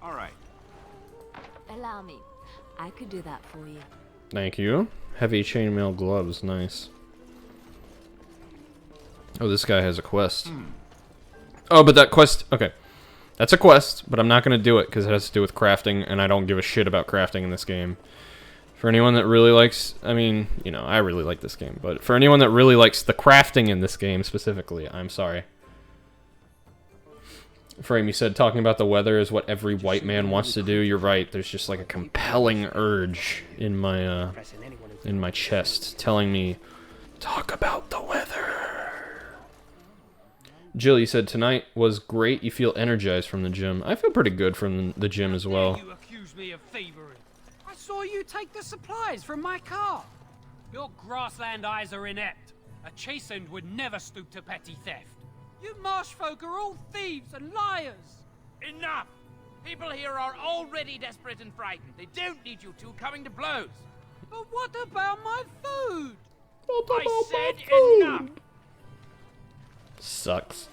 All right. Allow me. I could do that for you. Thank you. Heavy chainmail gloves. Nice. Oh, this guy has a quest. Oh, but that quest... Okay. That's a quest, but I'm not going to do it because it has to do with crafting, and I don't give a shit about crafting in this game. For anyone that really likes... I mean, you know, I really like this game, but for anyone that really likes the crafting in this game specifically, I'm sorry. Frame, you said talking about the weather is what every white man wants to do. You're right. There's just like a compelling urge in my chest telling me, talk about the weather. Jill, you said tonight was great. You feel energized from the gym. I feel pretty good from the gym as well. You accuse me of thievery. I saw you take the supplies from my car. Your grassland eyes are inept. A chastened would never stoop to petty theft. You marsh folk are all thieves and liars. Enough! People here are already desperate and frightened. They don't need you two coming to blows. But what about my food? I said enough! Sucks.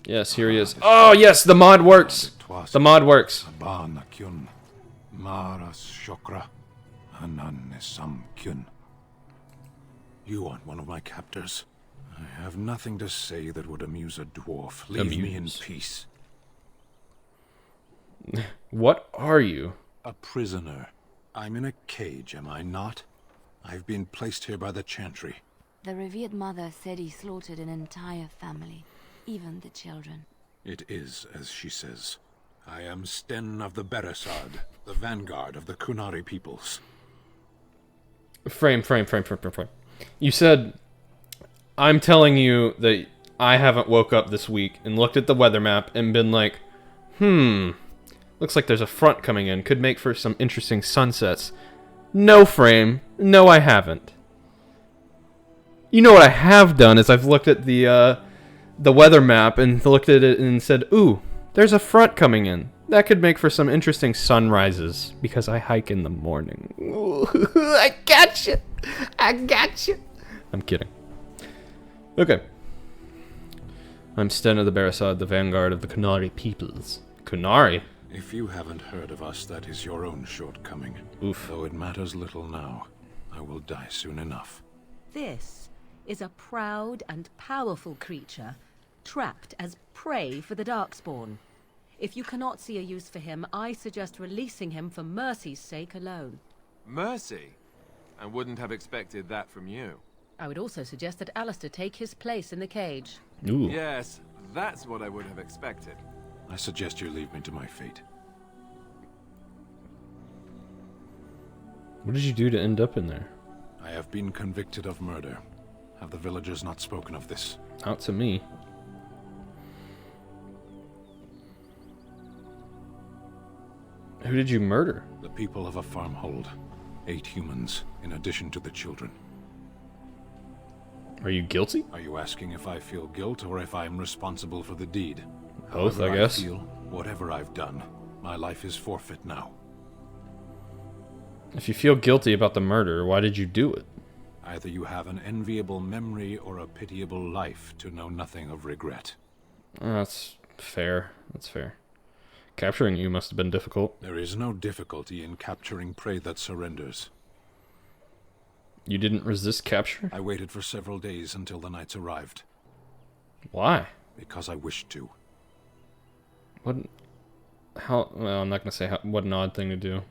Yes, here he is. Oh, yes, the mod works. The mod works. You aren't one of my captors. I have nothing to say that would amuse a dwarf. Leave me in peace. What are you? A prisoner. I'm in a cage, am I not? I've been placed here by the Chantry. The revered mother said he slaughtered an entire family, even the children. It is as she says. I am Sten of the Beresard, the vanguard of the Kunari peoples. Frame. You said, I'm telling you that I haven't woke up this week and looked at the weather map and been like, looks like there's a front coming in. Could make for some interesting sunsets. No, Frame. No, I haven't. You know what I have done is I've looked at the weather map and looked at it and said, ooh, there's a front coming in. That could make for some interesting sunrises because I hike in the morning. Ooh, I gotcha. I'm kidding. Okay. I'm Sten of the Beresard, the vanguard of the Kunari peoples. Kunari? If you haven't heard of us, that is your own shortcoming. Oof. Though it matters little now. I will die soon enough. This is a proud and powerful creature, trapped as prey for the Darkspawn. If you cannot see a use for him, I suggest releasing him for mercy's sake alone. Mercy? I wouldn't have expected that from you. I would also suggest that Alistair take his place in the cage. Ooh. Yes, that's what I would have expected. I suggest you leave me to my fate. What did you do to end up in there? I have been convicted of murder. Have the villagers not spoken of this? Not to me. Who did you murder? The people of a farmhold. 8 humans, in addition to the children. Are you guilty? Are you asking if I feel guilt or if I am responsible for the deed? Both, However I guess. Whatever I've done, my life is forfeit now. If you feel guilty about the murder, why did you do it? Either you have an enviable memory or a pitiable life to know nothing of regret. That's fair. That's fair. Capturing you must have been difficult. There is no difficulty in capturing prey that surrenders. You didn't resist capture? I waited for several days until the knights arrived. Why? Because I wished to. What? How? Well, I'm not gonna say what an odd thing to do.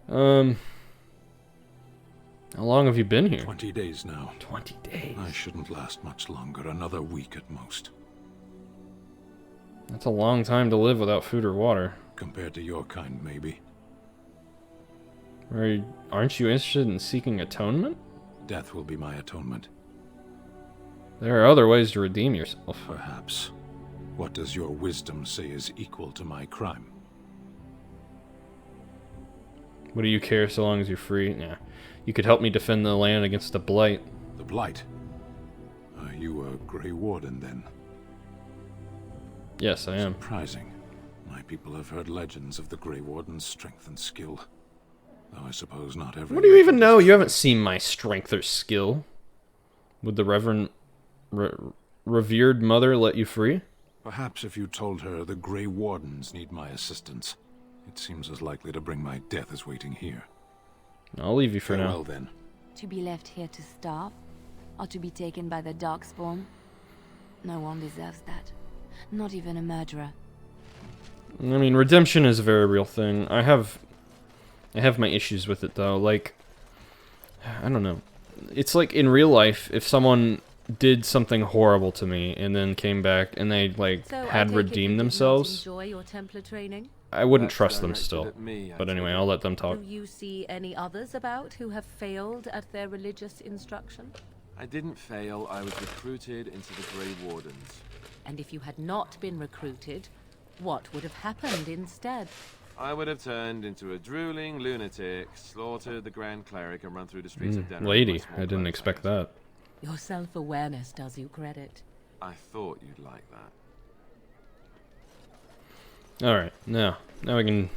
How long have you been here? 20 days now. 20 days? I shouldn't last much longer, another week at most. That's a long time to live without food or water. Compared to your kind, maybe. Aren't you interested in seeking atonement? Death will be my atonement. There are other ways to redeem yourself. Perhaps. What does your wisdom say is equal to my crime? What do you care so long as you're free? Nah. You could help me defend the land against the Blight. The Blight? Are you a Grey Warden, then? Yes, I am. Surprising. My people have heard legends of the Grey Warden's strength and skill. though I suppose not every... What do you even know? You haven't seen my strength or skill. Would the revered mother let you free? Perhaps if you told her the Grey Wardens need my assistance. It seems as likely to bring my death as waiting here. I'll leave you for now. Well then. To be left here to starve? Or to be taken by the Darkspawn? No one deserves that. Not even a murderer. I mean, redemption is a very real thing. I have my issues with it, though. Like, I don't know. It's like in real life, if someone did something horrible to me and then came back and they, like, So had redeemed themselves, enjoy your Templar training? I wouldn't trust them still. me, But anyway, I'll let them talk. Do you see any others about who have failed at their religious instruction? I didn't fail. I was recruited into the Grey Wardens. And if you had not been recruited, what would have happened instead? I would have turned into a drooling lunatic, slaughtered the Grand Cleric, and run through the streets of Denver. Lady, I didn't expect that. Your self-awareness does you credit. I thought you'd like that. Alright, now we can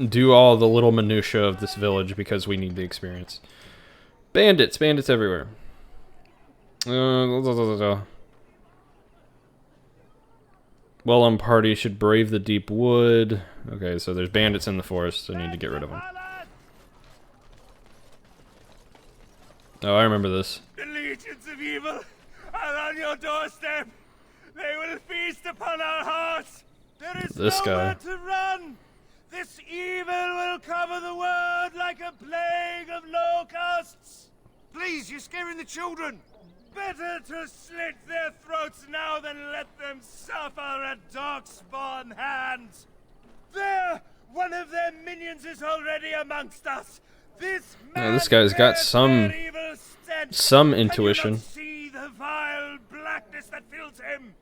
do all the little minutia of this village because we need the experience. Bandits everywhere. Well, party should brave the deep wood. Okay, so there's bandits in the forest. I need to get rid of them. Oh, I remember this. The legions of evil are on your doorstep. They will feast upon our hearts. There is This nowhere guy. to run. This evil will cover the world like a plague of locusts. Please, you're scaring the children. Better to slit their throats now than let them suffer at Darkspawn hands. There, one of their minions is already amongst us. This man This guy's got bears some their evil stench. some Can you intuition. not see the vile blackness that fills him?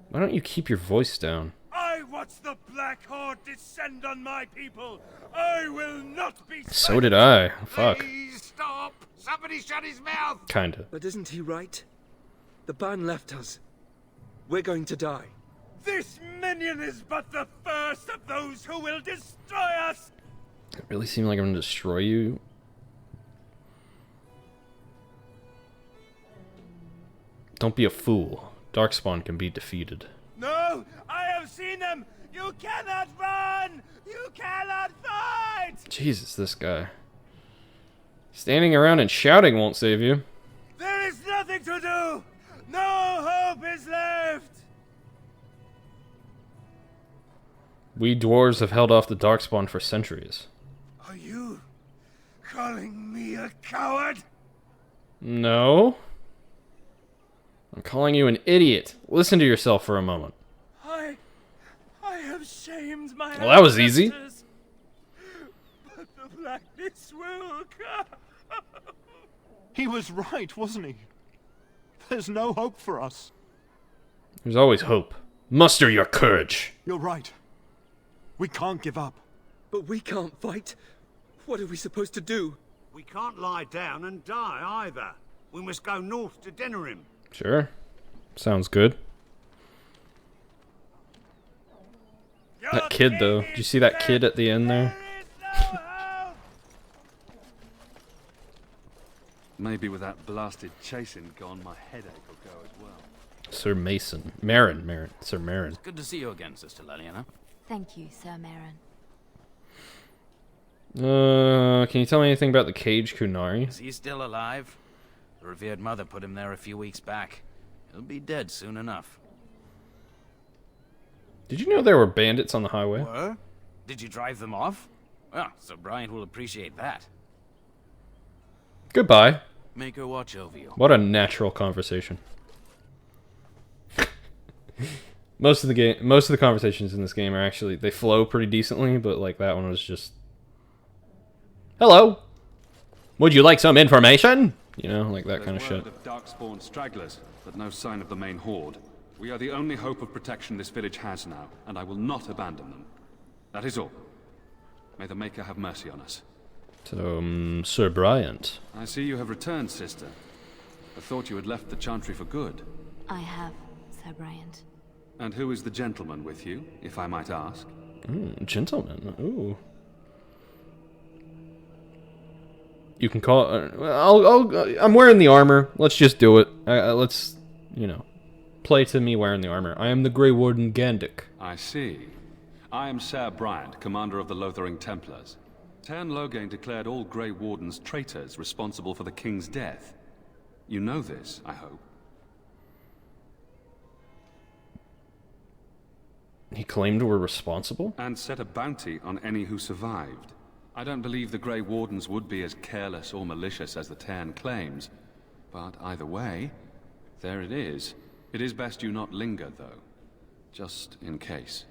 Why don't you keep your voice down? I watch the Black Horde descend on my people. I will not be So did I. Fuck. Please stop. Somebody shut his mouth. Kinda. But isn't he right? The ban left us. We're going to die. This minion is but the first of those who will destroy us. It really seemed like I'm gonna destroy you. Don't be a fool. Darkspawn can be defeated. No, I have seen them. You cannot run. You cannot fight. Jesus, this guy. Standing around and shouting won't save you. There is nothing to do. No hope is left. We dwarves have held off the Darkspawn for centuries. Are you calling me a coward? No. I'm calling you an idiot. Listen to yourself for a moment. I have shamed my Well, that was easy. ancestors, but the blackness will come. He was right, wasn't he? There's no hope for us. There's always hope. Muster your courage. You're right. We can't give up. But we can't fight. What are we supposed to do? We can't lie down and die either. We must go north to Denerim. Sure. Sounds good. That kid, though. Did you see that kid at the end there? Maybe with that blasted chasing gone, my headache will go as well. Sir Mason. Marin. Sir Marin. Good to see you again, Sister Leliana. Thank you, Sir Marin. Can you tell me anything about the cage Kunari? Is he still alive? The revered mother put him there a few weeks back. He'll be dead soon enough. Did you know there were bandits on the highway? Were? Did you drive them off? Well, Sir Bryant will appreciate that. Goodbye. Make her watch over you. What a natural conversation. Most of the conversations in this game are actually, they flow pretty decently, but like that one was just, hello, would you like some information? You know, like that kind of shit. Of Darkspawn stragglers, but no sign of the main horde. We are the only hope of protection this village has now, and I will not abandon them. That is all. May the Maker have mercy on us. So, Sir Bryant. I see you have returned, sister. I thought you had left the Chantry for good. I have, Sir Bryant. And who is the gentleman with you, if I might ask? Gentleman. Ooh. You can call. I'm wearing the armor. Let's just do it. Let's, you know, play to me wearing the armor. I am the Grey Warden Gandic. I see. I am Ser Bryant, commander of the Lothering Templars. Tern Loghain declared all Grey Wardens traitors responsible for the king's death. You know this, I hope. He claimed we're responsible? And set a bounty on any who survived. I don't believe the Grey Wardens would be as careless or malicious as the Tern claims. But either way, there it is. It is best you not linger, though. Just in case.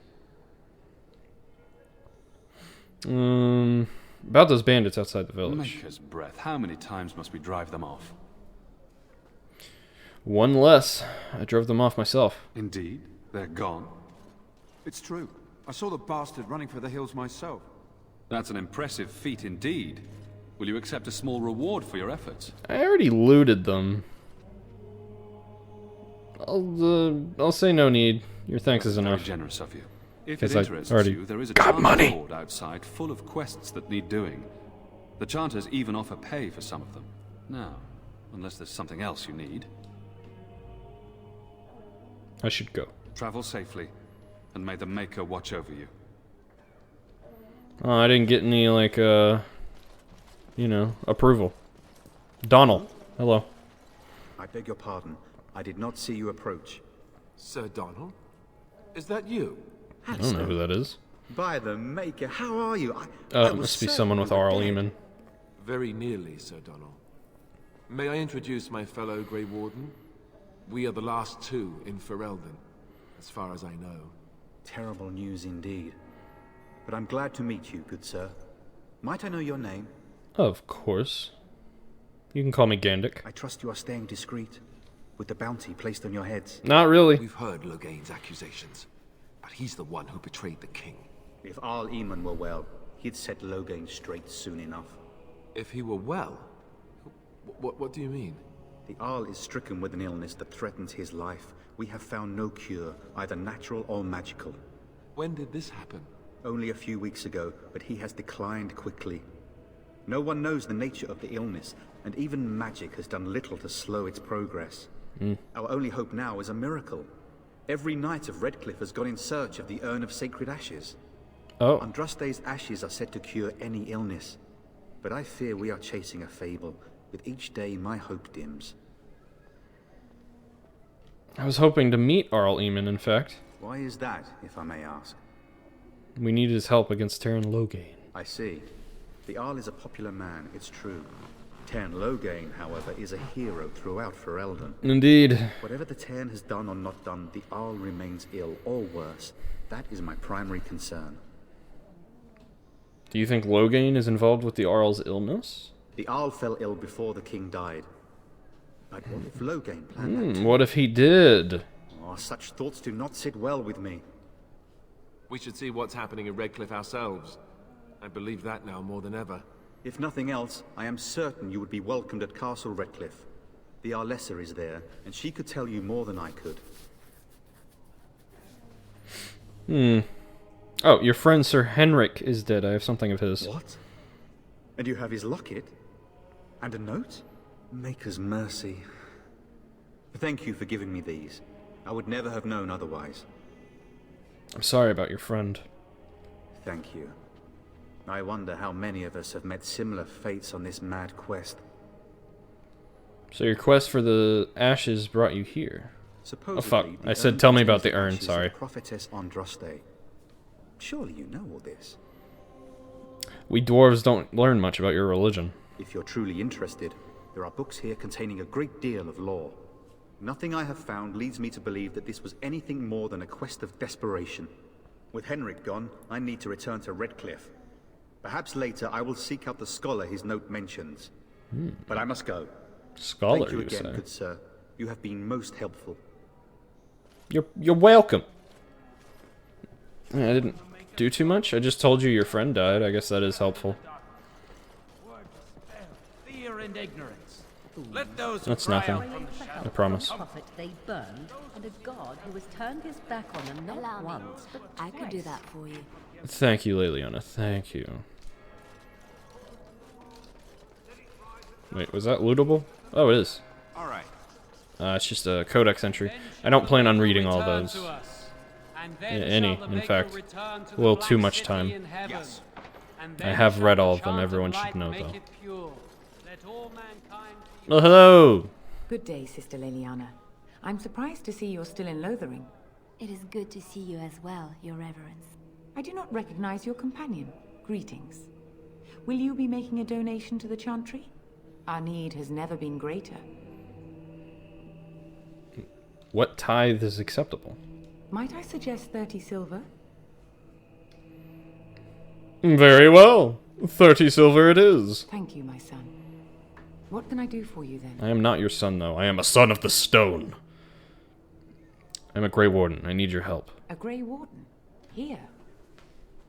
About those bandits outside the village. Maker's breath. How many times must we drive them off? One less. I drove them off myself. Indeed. They're gone. It's true. I saw the bastard running for the hills myself. That's an impressive feat indeed. Will you accept a small reward for your efforts? I already looted them. I'll say no need. Your thanks is enough. Very generous of you. If it Because I interests already you, there is a got money. board outside full of quests that need doing. The Chanters even offer pay for some of them. Now, unless there's something else you need. I should go. Travel safely, and may the Maker watch over you. Oh, I didn't get any, like, you know, approval. Donald, hello. I beg your pardon. I did not see you approach. Sir Donald? Is that you? I don't know who that is. By the Maker, how are you? It must be someone with Arl Eamon. Very nearly, Sir Donald. May I introduce my fellow Grey Warden? We are the last two in Ferelden, as far as I know. Terrible news indeed. But I'm glad to meet you, good sir. Might I know your name? Of course. You can call me Gandic. I trust you are staying discreet, with the bounty placed on your heads. Not really. We've heard Loghain's accusations, but he's the one who betrayed the king. If Arl Eamon were well, he'd set Loghain straight soon enough. If he were well? What do you mean? The Arl is stricken with an illness that threatens his life. We have found no cure, either natural or magical. When did this happen? Only a few weeks ago, but he has declined quickly. No one knows the nature of the illness, and even magic has done little to slow its progress. Our only hope now is a miracle. Every knight of Redcliffe has gone in search of the Urn of Sacred Ashes. Oh. Andraste's ashes are said to cure any illness. But I fear we are chasing a fable. With each day, my hope dims. I was hoping to meet Arl Eamon, in fact. Why is that, if I may ask? We need his help against Tern Loghain. I see. The Arl is a popular man, it's true. Tern Loghain, however, is a hero throughout Ferelden. Indeed. Whatever the Tern has done or not done, the Arl remains ill, or worse. That is my primary concern. Do you think Loghain is involved with the Arl's illness? The Arl fell ill before the king died. But what if Loghain planned that too? What if he did? Oh, such thoughts do not sit well with me. We should see what's happening in Redcliffe ourselves. I believe that now more than ever. If nothing else, I am certain you would be welcomed at Castle Redcliffe. The Arlessa is there, and she could tell you more than I could. Oh, your friend Sir Henrik is dead. I have something of his. What? And you have his locket? And a note? Maker's mercy. Thank you for giving me these. I would never have known otherwise. I'm sorry about your friend. Thank you. I wonder how many of us have met similar fates on this mad quest. So your quest for the ashes brought you here. Supposedly, oh fuck, the I said urn tell me about contains the urn, ashes sorry. of Prophetess Andraste. Surely you know all this. We dwarves don't learn much about your religion. If you're truly interested, there are books here containing a great deal of lore. Nothing I have found leads me to believe that this was anything more than a quest of desperation. With Henrik gone, I need to return to Redcliffe. Perhaps later I will seek out the scholar his note mentions. But I must go. Scholar, Thank you you again, say? good sir. You have been most helpful. You're welcome. I didn't do too much. I just told you your friend died. I guess that is helpful. Fear and ignorance. Let those That's who cry nothing. out from the shadows I promise. A prophet they burned, and a god who has turned his back on them not once, but I could do twice. that for you. Thank you, Liliana. Thank you. Wait, was that lootable? Oh, it is. All right. It's just a codex entry. I don't plan on reading all those. Any, in fact. A little too much time. Yes. I have read all of them, everyone should know, though. Well, hello! Good day, Sister Liliana. I'm surprised to see you're still in Lothering. It is good to see you as well, Your Reverence. I do not recognize your companion. Greetings. Will you be making a donation to the Chantry? Our need has never been greater. What tithe is acceptable? Might I suggest 30 silver? Very well. 30 silver it is. Thank you, my son. What can I do for you, then? I am not your son, though. I am a son of the stone. I'm a Grey Warden. I need your help. A Grey Warden? Here?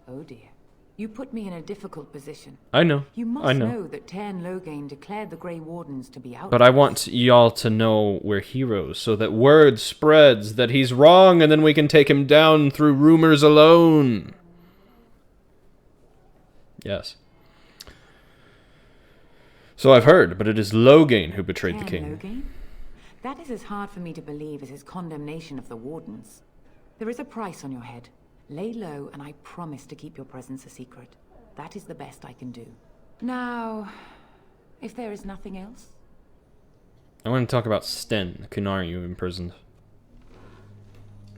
Oh dear. You put me in a difficult position. I know. You must I know. know that Tairn Loghain declared the Grey Wardens to be out. But I want y'all to know we're heroes, so that word spreads that he's wrong, and then we can take him down through rumors alone. Yes. So I've heard, but it is Loghain who betrayed the king. Loghain? That is as hard for me to believe as his condemnation of the Wardens. There is a price on your head. Lay low, and I promise to keep your presence a secret. That is the best I can do. Now, if there is nothing else... I want to talk about Sten, the Kunari you imprisoned.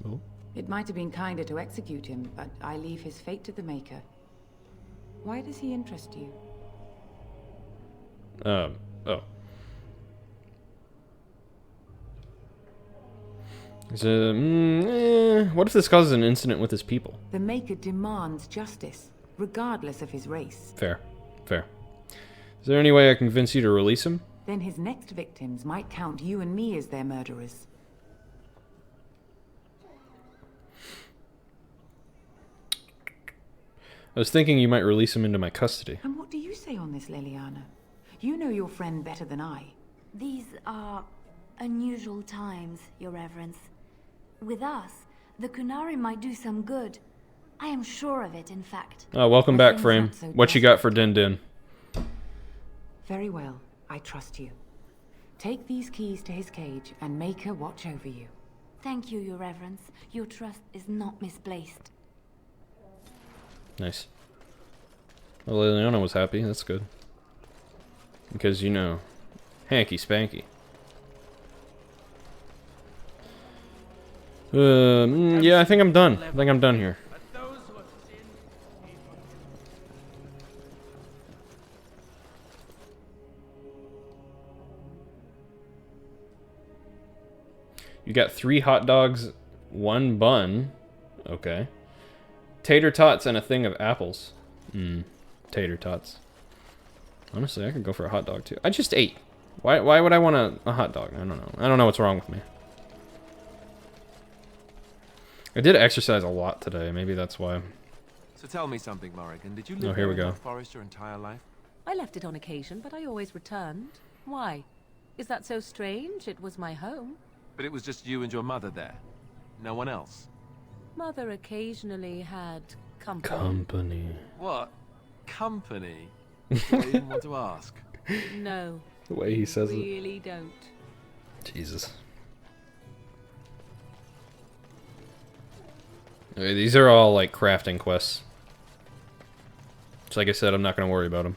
Oh. It might have been kinder to execute him, but I leave his fate to the Maker. Why does he interest you? Oh. What if this causes an incident with his people? The Maker demands justice, regardless of his race. Fair. Is there any way I can convince you to release him? Then his next victims might count you and me as their murderers. I was thinking you might release him into my custody. And what do you say on this, Liliana? You know your friend better than I. These are unusual times, Your Reverence. With us, the Kunari might do some good. I am sure of it, in fact. Oh, welcome back, Frame. What you got for Din Din? Very well. I trust you. Take these keys to his cage, and Maker watch over you. Thank you, Your Reverence. Your trust is not misplaced. Nice. Well, Liliana was happy. That's good. Because, you know, hanky spanky. Yeah, I think I'm done. I think I'm done here. You got 3 hot dogs, 1 bun. Okay. Tater tots and a thing of apples. Tater tots. Honestly, I could go for a hot dog too. I just ate. Why would I want a hot dog? I don't know. I don't know what's wrong with me. I did exercise a lot today. Maybe that's why. So tell me something, Morrigan. Did you live here we in go. that forest your entire life? I left it on occasion, but I always returned. Why? Is that so strange? It was my home. But it was just you and your mother there. No one else. Mother occasionally had company. Company. What? Company? I didn't want to ask. No. The way he says it. Really don't. Jesus. Okay, these are all like crafting quests. So like I said, I'm not gonna worry about them.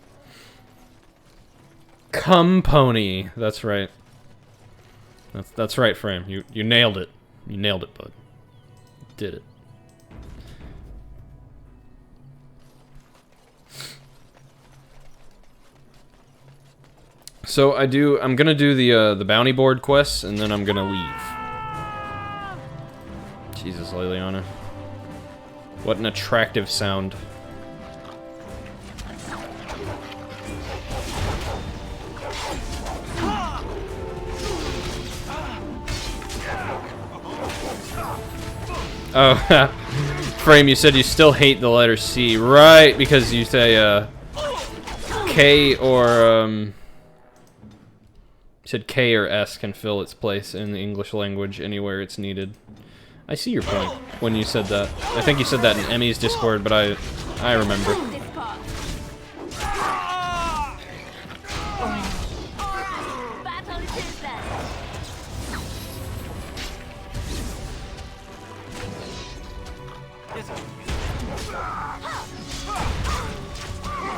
Company. That's right. That's right, Frame. You nailed it. You nailed it, bud. Did it. So I'm gonna do the bounty board quests, and then I'm gonna leave. Jesus, Liliana. What an attractive sound. Oh, Frame, you said you still hate the letter C. Right, because you say, K or, you said K or S can fill its place in the English language anywhere it's needed. I see your point when you said that. I think you said that in Emmy's Discord, but I remember.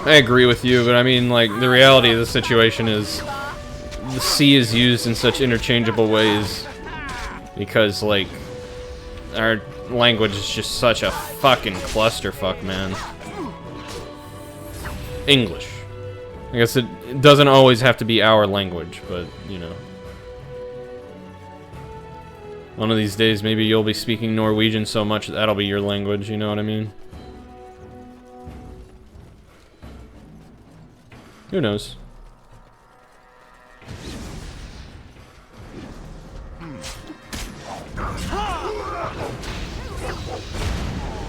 I agree with you, but I mean, like, the reality of the situation is the C is used in such interchangeable ways because, like, our language is just such a fucking clusterfuck, man. English. I guess it doesn't always have to be our language, but, you know. One of these days, maybe you'll be speaking Norwegian so much that that'll be your language, you know what I mean? Who knows?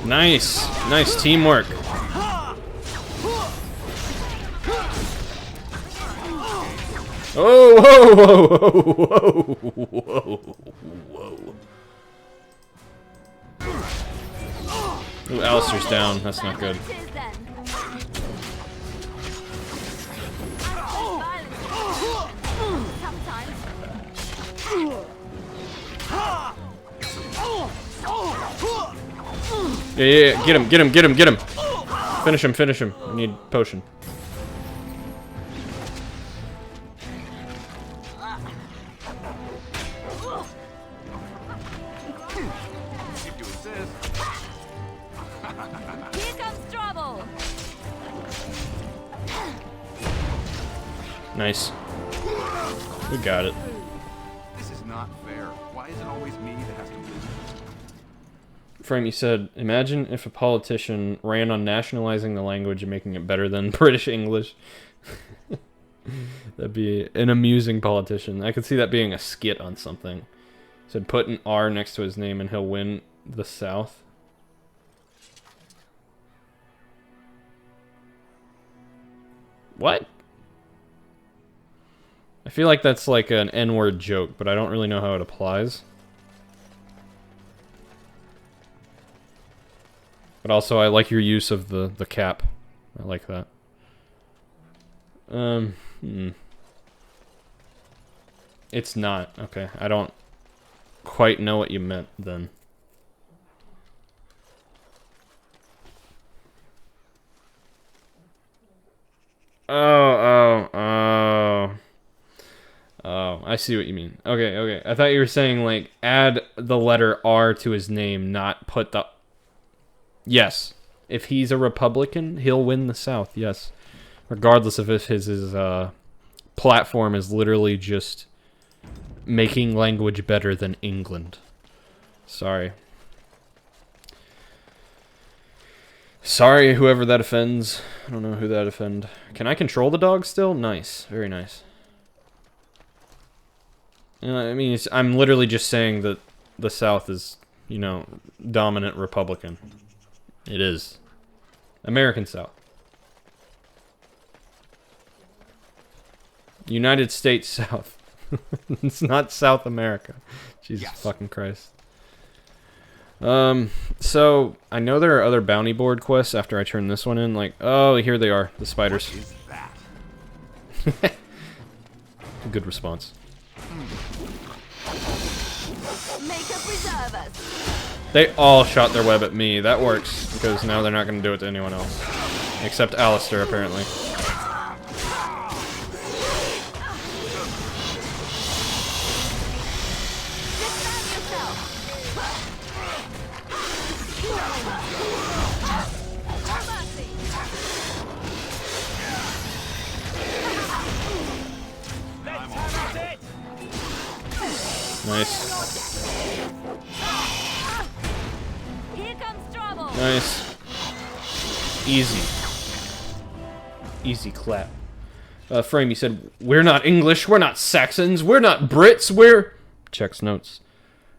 Nice! Nice teamwork. Oh, whoa, whoa, whoa, whoa, whoa, whoa. Ooh, Alistair's down. That's not good. Yeah, get him, get him, get him, get him. Finish him, finish him. I need potion. Here comes trouble. Nice. We got it. This is not fair. Why is it always me that has to lose? Frame, you said, imagine if a politician ran on nationalizing the language and making it better than British English. That'd be an amusing politician. I could see that being a skit on something. Said put an R next to his name and he'll win the South. What? I feel like that's like an N-word joke, but I don't really know how it applies. But also, I like your use of the cap. I like that. It's not. Okay, I don't quite know what you meant then. Oh, I see what you mean. Okay, okay. I thought you were saying, like, add the letter R to his name, not put the... Yes. If he's a Republican, he'll win the South, yes. Regardless of if his platform is literally just making language better than England. Sorry. Sorry, whoever that offends. I don't know who that offend. Can I control the dog still? Nice. Very nice. I mean, I'm literally just saying that the South is, you know, dominant Republican. It is. American South. United States South. It's not South America. Jesus fucking Christ. So, I know there are other bounty board quests after I turn this one in. Like, oh, here they are. The spiders. What is that? Good response. They all shot their web at me. That works, because now they're not going to do it to anyone else. Except Alistair, apparently. Nice. Here comes trouble. Nice. Easy. Easy clap. Frame, you said, we're not English, we're not Saxons, we're not Brits, we're... Checks notes.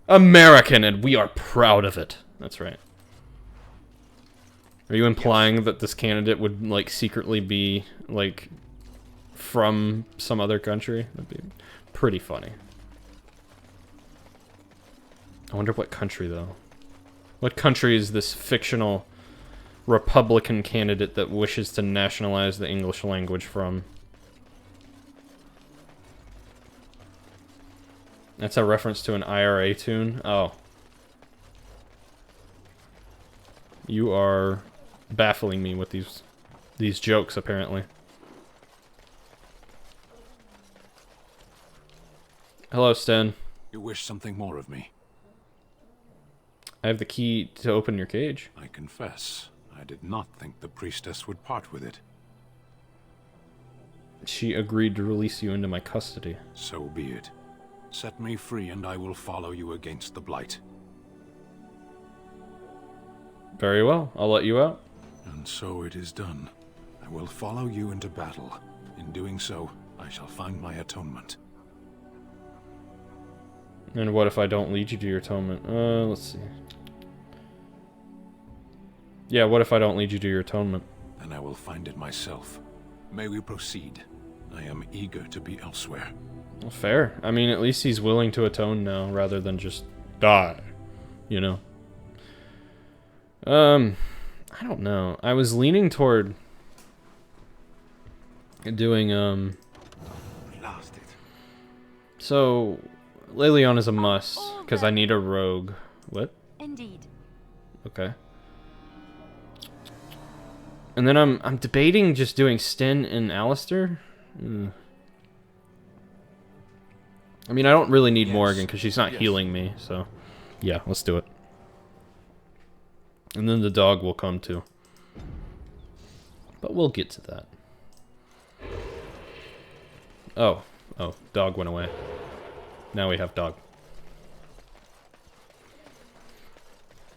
American, and we are proud of it. That's right. Are you implying that this candidate would, like, secretly be, like, from some other country? That'd be pretty funny. I wonder what country, though. What country is this fictional Republican candidate that wishes to nationalize the English language from? That's a reference to an IRA tune? Oh. You are baffling me with these jokes, apparently. Hello, Sten. You wish something more of me? I have the key to open your cage. I confess, I did not think the priestess would part with it. She agreed to release you into my custody. So be it. Set me free and I will follow you against the Blight. Very well. I'll let you out. And so it is done. I will follow you into battle. In doing so, I shall find my atonement. And what if I don't lead you to your atonement? Let's see. Yeah, what if I don't lead you to your atonement? Then I will find it myself. May we proceed? I am eager to be elsewhere. Well, fair. I mean, at least he's willing to atone now, rather than just die. You know? I don't know. I was leaning toward doing, We lost it. So, Lelion is a must, because I need a rogue. What? Indeed. Okay. And then I'm debating just doing Sten and Alistair. I mean, I don't really need Morgan, because she's not healing me, so... Yeah, let's do it. And then the dog will come too. But we'll get to that. Oh, dog went away. Now we have dog.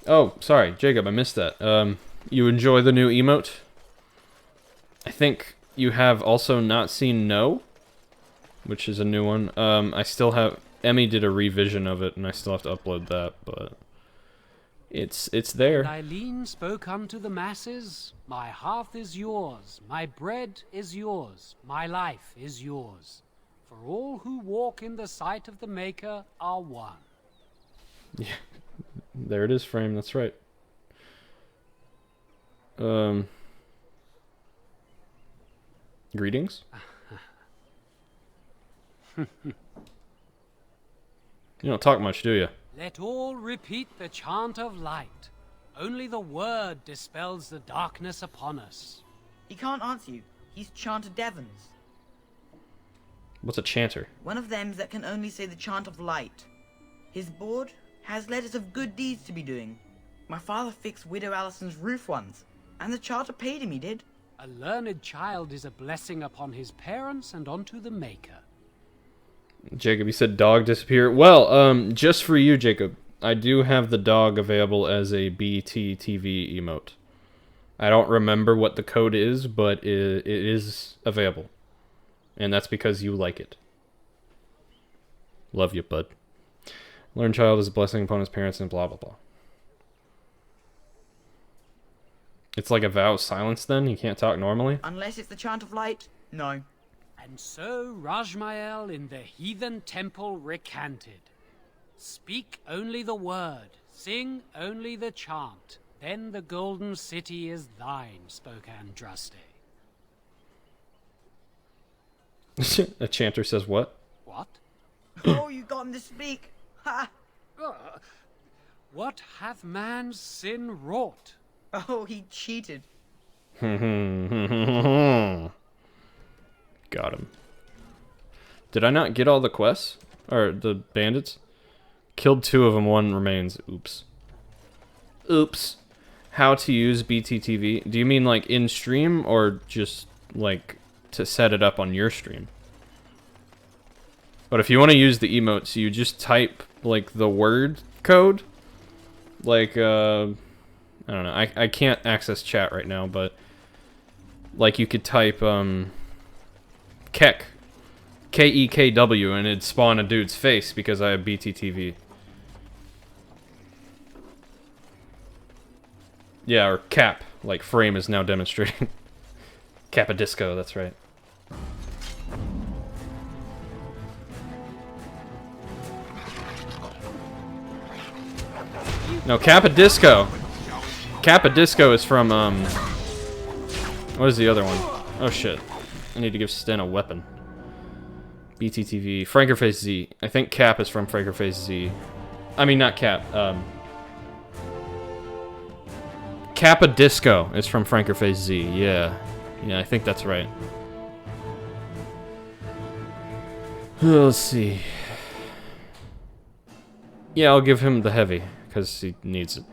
Oh, sorry, Jacob, I missed that. You enjoy the new emote? I think you have also not seen No, which is a new one. I still have... Emmy did a revision of it, and I still have to upload that, but... It's there. And Eileen spoke unto the masses, my hearth is yours, my bread is yours, my life is yours. For all who walk in the sight of the Maker are one. Yeah, there it is, Frame, that's right. Greetings? You don't talk much, do you? Let all repeat the chant of light. Only the word dispels the darkness upon us. He can't answer you. He's Chanter Devons. What's a chanter? One of them that can only say the chant of light. His board has letters of good deeds to be doing. My father fixed Widow Allison's roof once, and the charter paid him, he did. A learned child is a blessing upon his parents and onto the Maker. Jacob, you said dog disappear. Well, just for you, Jacob, I do have the dog available as a BTTV emote. I don't remember what the code is, but it is available. And that's because you like it. Love you, bud. Learned child is a blessing upon his parents and blah, blah, blah. It's like a vow of silence then? You can't talk normally? Unless it's the chant of light, no. And so Rajmael in the heathen temple recanted. Speak only the word, sing only the chant, then the golden city is thine, spoke Andraste. A chanter says what? What? Oh, you got him to speak! Ha! What hath man's sin wrought? Oh, he cheated. Got him. Did I not get all the quests? Or the bandits? Killed 2 of them, 1 remains. Oops. Oops. How to use BTTV? Do you mean like in stream or just like to set it up on your stream? But if you want to use the emotes, you just type like the word code. Like, I don't know. I can't access chat right now, but like you could type Kek, K-E-K-W, and it'd spawn a dude's face because I have BTTV. Yeah, or Cap, like Frame is now demonstrating. Capadisco, that's right. No, Capadisco. Capadisco is from, what is the other one? Oh shit. I need to give Sten a weapon. BTTV. Frankerface Z. I think Cap is from Frankerface Z. I mean, not Cap. Capadisco is from Frankerface Z. Yeah. Yeah, I think that's right. Let's see. Yeah, I'll give him the heavy, because he needs it.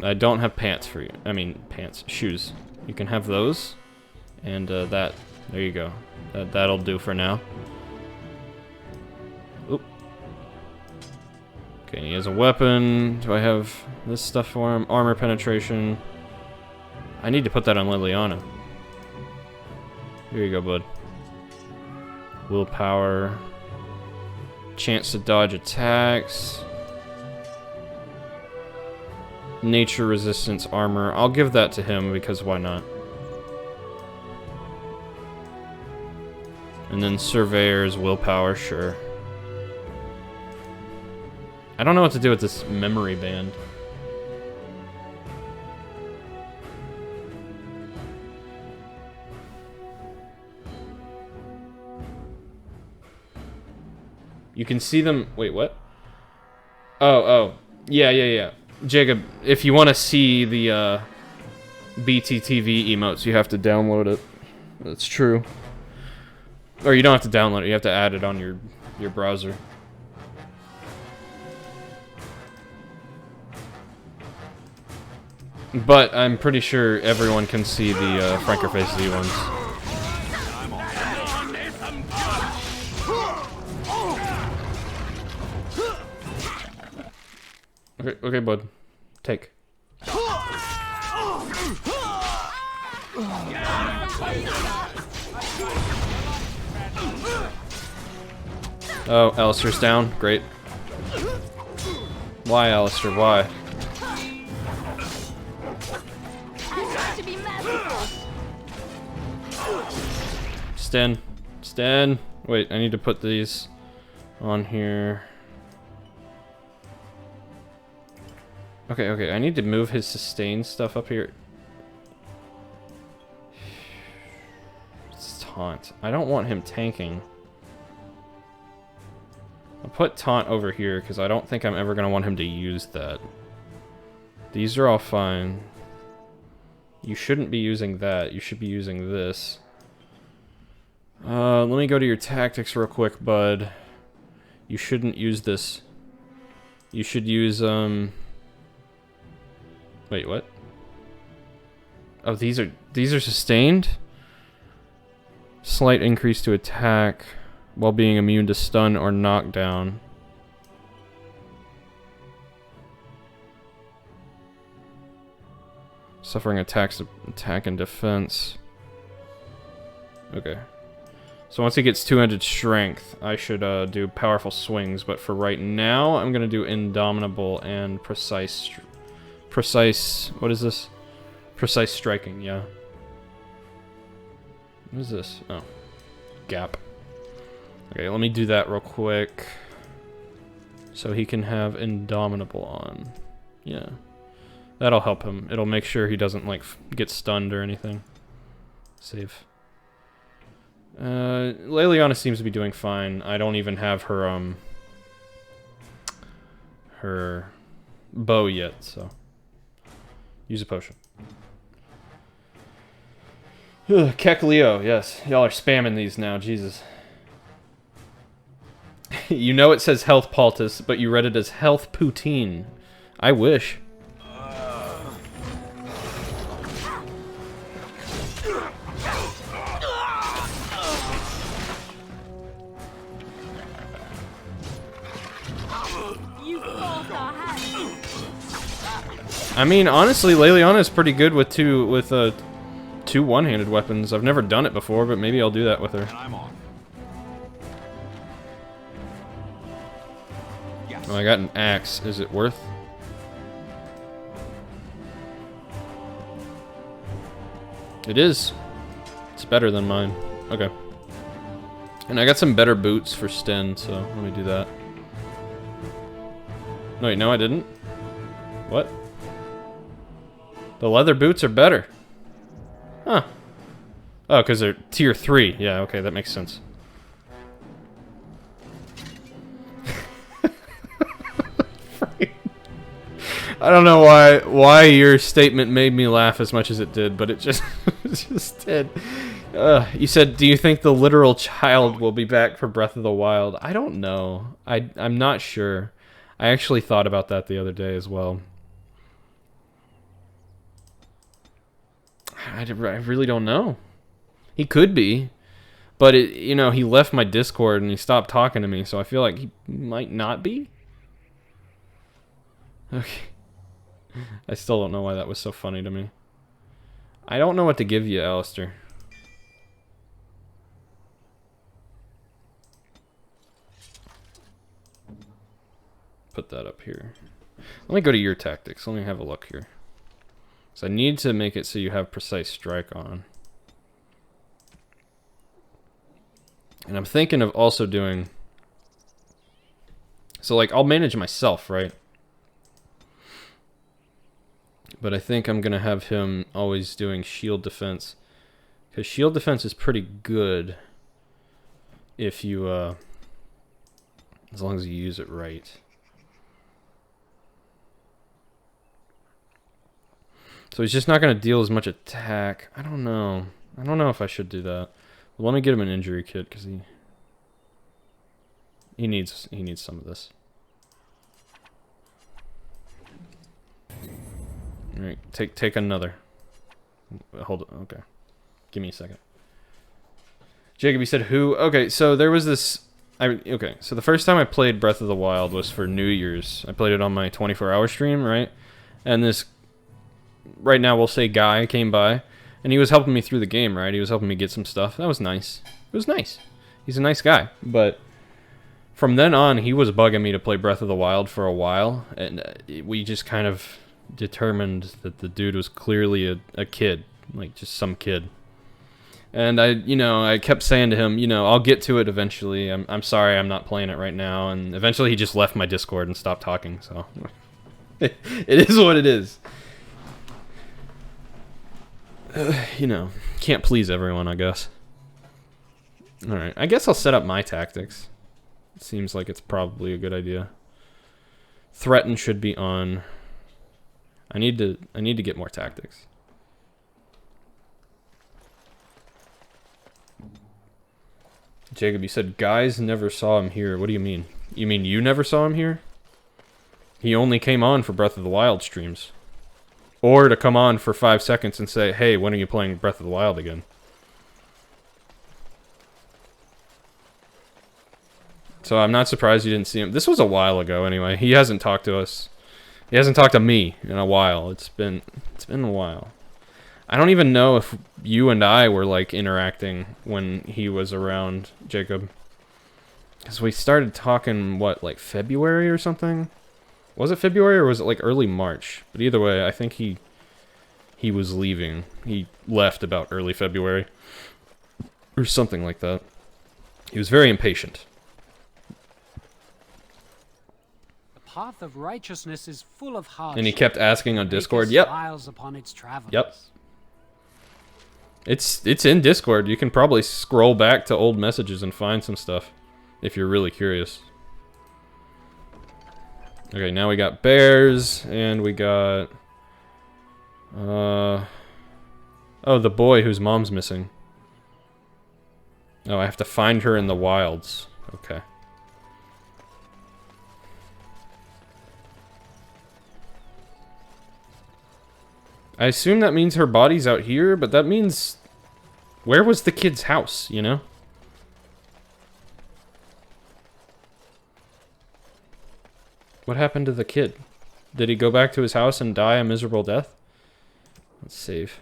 I don't have pants for you. I mean, pants. Shoes. You can have those. And, that. There you go. That'll do for now. Oop. Okay, he has a weapon. Do I have this stuff for him? Armor penetration. I need to put that on Liliana. Here you go, bud. Willpower. Chance to dodge attacks. Nature resistance armor. I'll give that to him because why not? And then Surveyor's willpower, sure. I don't know what to do with this memory band. You can see them. Wait, what? Oh. Yeah. Jacob, if you want to see the BTTV emotes, you have to download it. That's true. Or you don't have to download it, you have to add it on your browser. But I'm pretty sure everyone can see the Frankerface Z ones. Okay, bud. Take. Oh, Alistair's down. Great. Why, Alistair? Why? Sten. Wait, I need to put these on here. Okay, I need to move his sustain stuff up here. It's taunt. I don't want him tanking. I'll put taunt over here because I don't think I'm ever going to want him to use that. These are all fine. You shouldn't be using that. You should be using this. Let me go to your tactics real quick, bud. You shouldn't use this. You should use, Wait, what? Oh, these are sustained? Slight increase to attack while being immune to stun or knockdown. Suffering attacks, attack and defense. Okay. So once he gets 200 strength, I should do powerful swings, but for right now, I'm gonna do indomitable and precise, what is this? Precise striking, yeah. What is this? Oh. Gap. Okay, let me do that real quick. So he can have indomitable on. Yeah. That'll help him. It'll make sure he doesn't, like, get stunned or anything. Save. Liliana seems to be doing fine. I don't even have her, her bow yet, so. Use a potion. Kekleo, yes. Y'all are spamming these now, Jesus. You know it says health poultice, but you read it as health poutine. I wish. I mean, honestly, Liliana is pretty good with two one-handed weapons. I've never done it before, but maybe I'll do that with her. Oh, I got an axe. Is it worth? It is. It's better than mine. Okay. And I got some better boots for Sten, so let me do that. Wait, no I didn't. What? The leather boots are better. Huh. Oh, because they're tier 3. Yeah, okay, that makes sense. I don't know why your statement made me laugh as much as it did, but it just it just did. You said, do you think the literal child will be back for Breath of the Wild? I don't know. I'm not sure. I actually thought about that the other day as well. I really don't know. He could be, but you know, he left my Discord and he stopped talking to me, so I feel like he might not be. Okay. I still don't know why that was so funny to me. I don't know what to give you, Alistair. Put that up here. Let me go to your tactics. Let me have a look here. So I need to make it so you have precise strike on. And I'm thinking of also doing... So like, I'll manage myself, right? But I think I'm going to have him always doing shield defense. Because shield defense is pretty good if you, as long as you use it right. So he's just not going to deal as much attack. I don't know. I don't know if I should do that. Well, let me get him an injury kit because he needs some of this. All right, take another. Hold it. Okay, give me a second. Jacob, you said who? Okay, so there was this. Okay, so the first time I played Breath of the Wild was for New Year's. I played it on my 24-hour stream, right? And this, right now we'll say guy came by, and he was helping me through the game, right? He was helping me get some stuff. That was nice. It was nice. He's a nice guy, but from then on, he was bugging me to play Breath of the Wild for a while, and we just kind of determined that the dude was clearly a kid, like just some kid. And I kept saying to him, I'll get to it eventually. I'm sorry, I'm not playing it right now. And eventually he just left my Discord and stopped talking. So it is what it is. Can't please everyone, I guess. All right, I guess I'll set up my tactics. It seems like it's probably a good idea. Threaten should be on. I need to get more tactics. Jacob, you said guys never saw him here. What do you mean? You mean you never saw him here? He only came on for Breath of the Wild streams. Or to come on for 5 seconds and say, hey, when are you playing Breath of the Wild again? So I'm not surprised you didn't see him. This was a while ago anyway. He hasn't talked to us. He hasn't talked to me in a while. It's been a while. I don't even know if you and I were like interacting when he was around, Jacob. Because we started talking, what, like February or something? Was it February or was it like early March? But either way, I think he was leaving. He left about early February. Or something like that. He was very impatient. Path of righteousness is full of hardship. And he kept asking on Discord. Yep. Upon its travelers. Yep. It's in Discord. You can probably scroll back to old messages and find some stuff if you're really curious. Okay, now we got bears and we got oh, the boy whose mom's missing. Oh, I have to find her in the wilds. Okay. I assume that means her body's out here, but that means... Where was the kid's house, you know? What happened to the kid? Did he go back to his house and die a miserable death? Let's save.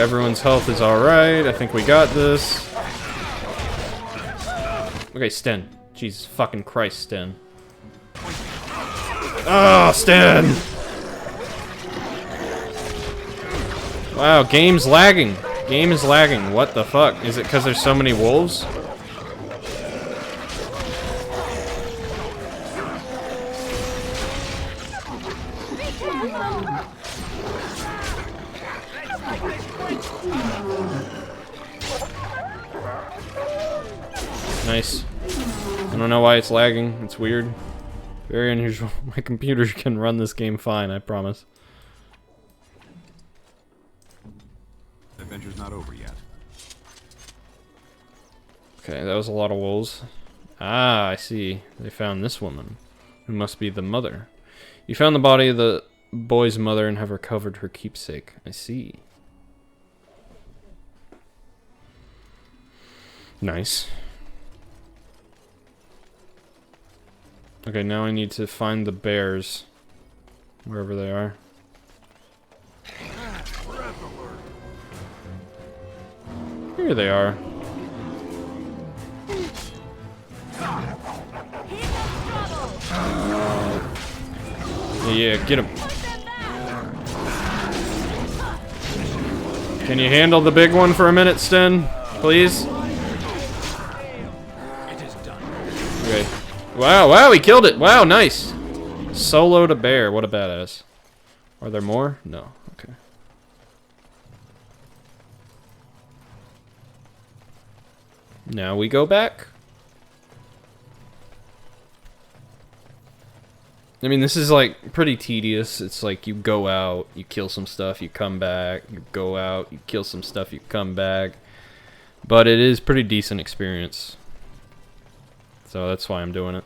everyone's health is alright. I think we got this. Okay, Sten. Jesus fucking Christ, Sten. Oh, Sten! Wow, game's lagging. Game is lagging. What the fuck? Is it because there's so many wolves? Nice. I don't know why it's lagging. It's weird. Very unusual. My computer can run this game fine, I promise. The adventure's not over yet. Okay, that was a lot of wolves. Ah, I see. They found this woman, who must be the mother. You found the body of the boy's mother and have recovered her keepsake. I see. Nice. Okay, now I need to find the bears, wherever they are. Here they are. Yeah, get him. Can you handle the big one for a minute, Sten? Please? Okay. Wow, wow, he killed it. Wow, nice. Soloed a bear. What a badass. Are there more? No. Okay. Now we go back. I mean, this is like pretty tedious. It's like you go out, you kill some stuff, you come back, you go out, you kill some stuff, you come back. But it is pretty decent experience. So that's why I'm doing it.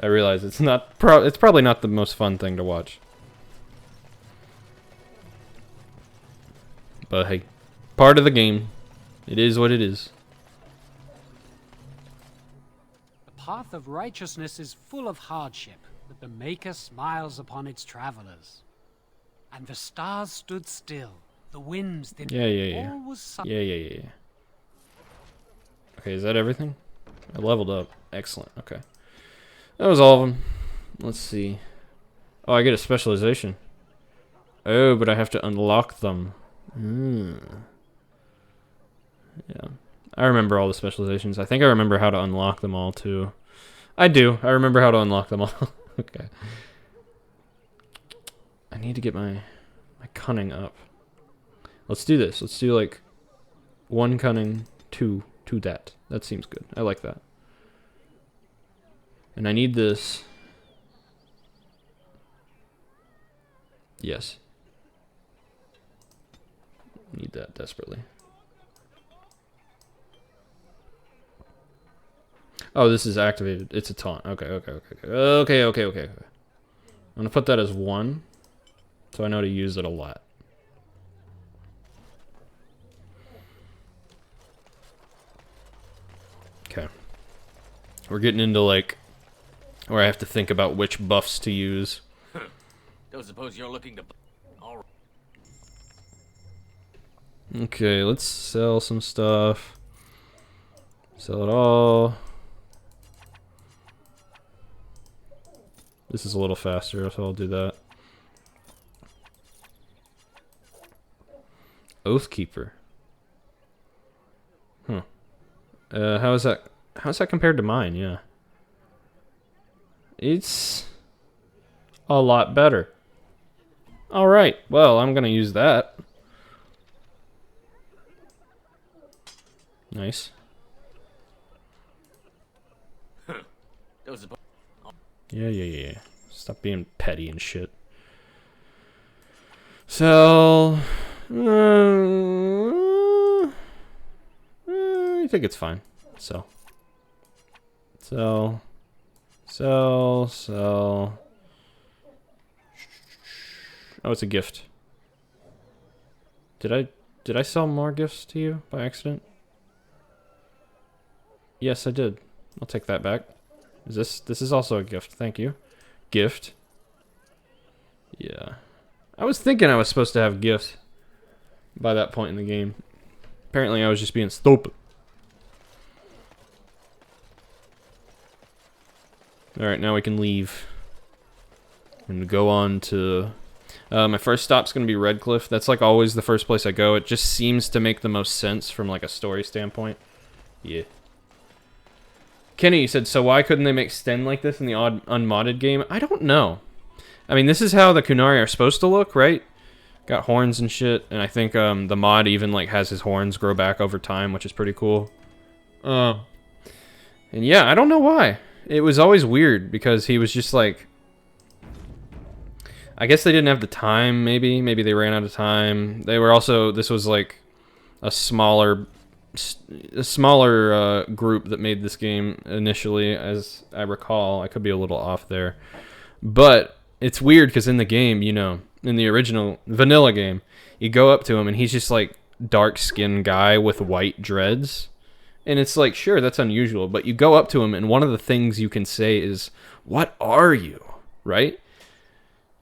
I realize it's not it's probably not the most fun thing to watch. But hey, part of the game. It is what it is. The path of righteousness is full of hardship, but the Maker smiles upon its travelers. And the stars stood still, the winds didn't. Yeah. All was Yeah. Okay, is that everything? I leveled up. Excellent. Okay. That was all of them. Let's see. Oh, I get a specialization. Oh, but I have to unlock them. Yeah. I remember all the specializations. I think I remember how to unlock them all, too. I do. I remember how to unlock them all. Okay. I need to get my cunning up. Let's do this. Let's do, like, 1 cunning, 2 that. That seems good. I like that. And I need this. Yes. Need that desperately. Oh, this is activated. It's a taunt. Okay. I'm gonna put that as 1, so I know to use it a lot. Okay. We're getting into, like, where I have to think about which buffs to use. Don't suppose you're looking to... All right. Okay, let's sell some stuff. Sell it all. This is a little faster, so I'll do that. Oathkeeper. Huh. How's that compared to mine? Yeah. It's a lot better. Alright, well, I'm gonna use that. Nice. Yeah. Stop being petty and shit. Sell. I think it's fine. Sell. Oh, it's a gift. Did I sell more gifts to you by accident? Yes, I did. I'll take that back. This is also a gift. Thank you. Gift. Yeah. I was thinking I was supposed to have gifts. by that point in the game. Apparently I was just being stupid. Alright, now we can leave. I'm gonna go on to... my first stop's gonna be Redcliffe. That's like always the first place I go. It just seems to make the most sense from like a story standpoint. Yeah. Kenny, you said, so why couldn't they make Sten like this in the odd unmodded game? I don't know. I mean, this is how the Kunari are supposed to look, right? Got horns and shit, and I think the mod even like has his horns grow back over time, which is pretty cool. And yeah, I don't know why. It was always weird because he was just like... I guess they didn't have the time, maybe. Maybe they ran out of time. They were also... This was like a smaller group that made this game initially, as I recall. I could be a little off there. But it's weird because in the game, you know, in the original vanilla game, you go up to him and he's just like dark-skinned guy with white dreads. And it's like, sure, that's unusual, but you go up to him and one of the things you can say is, "What are you?" Right?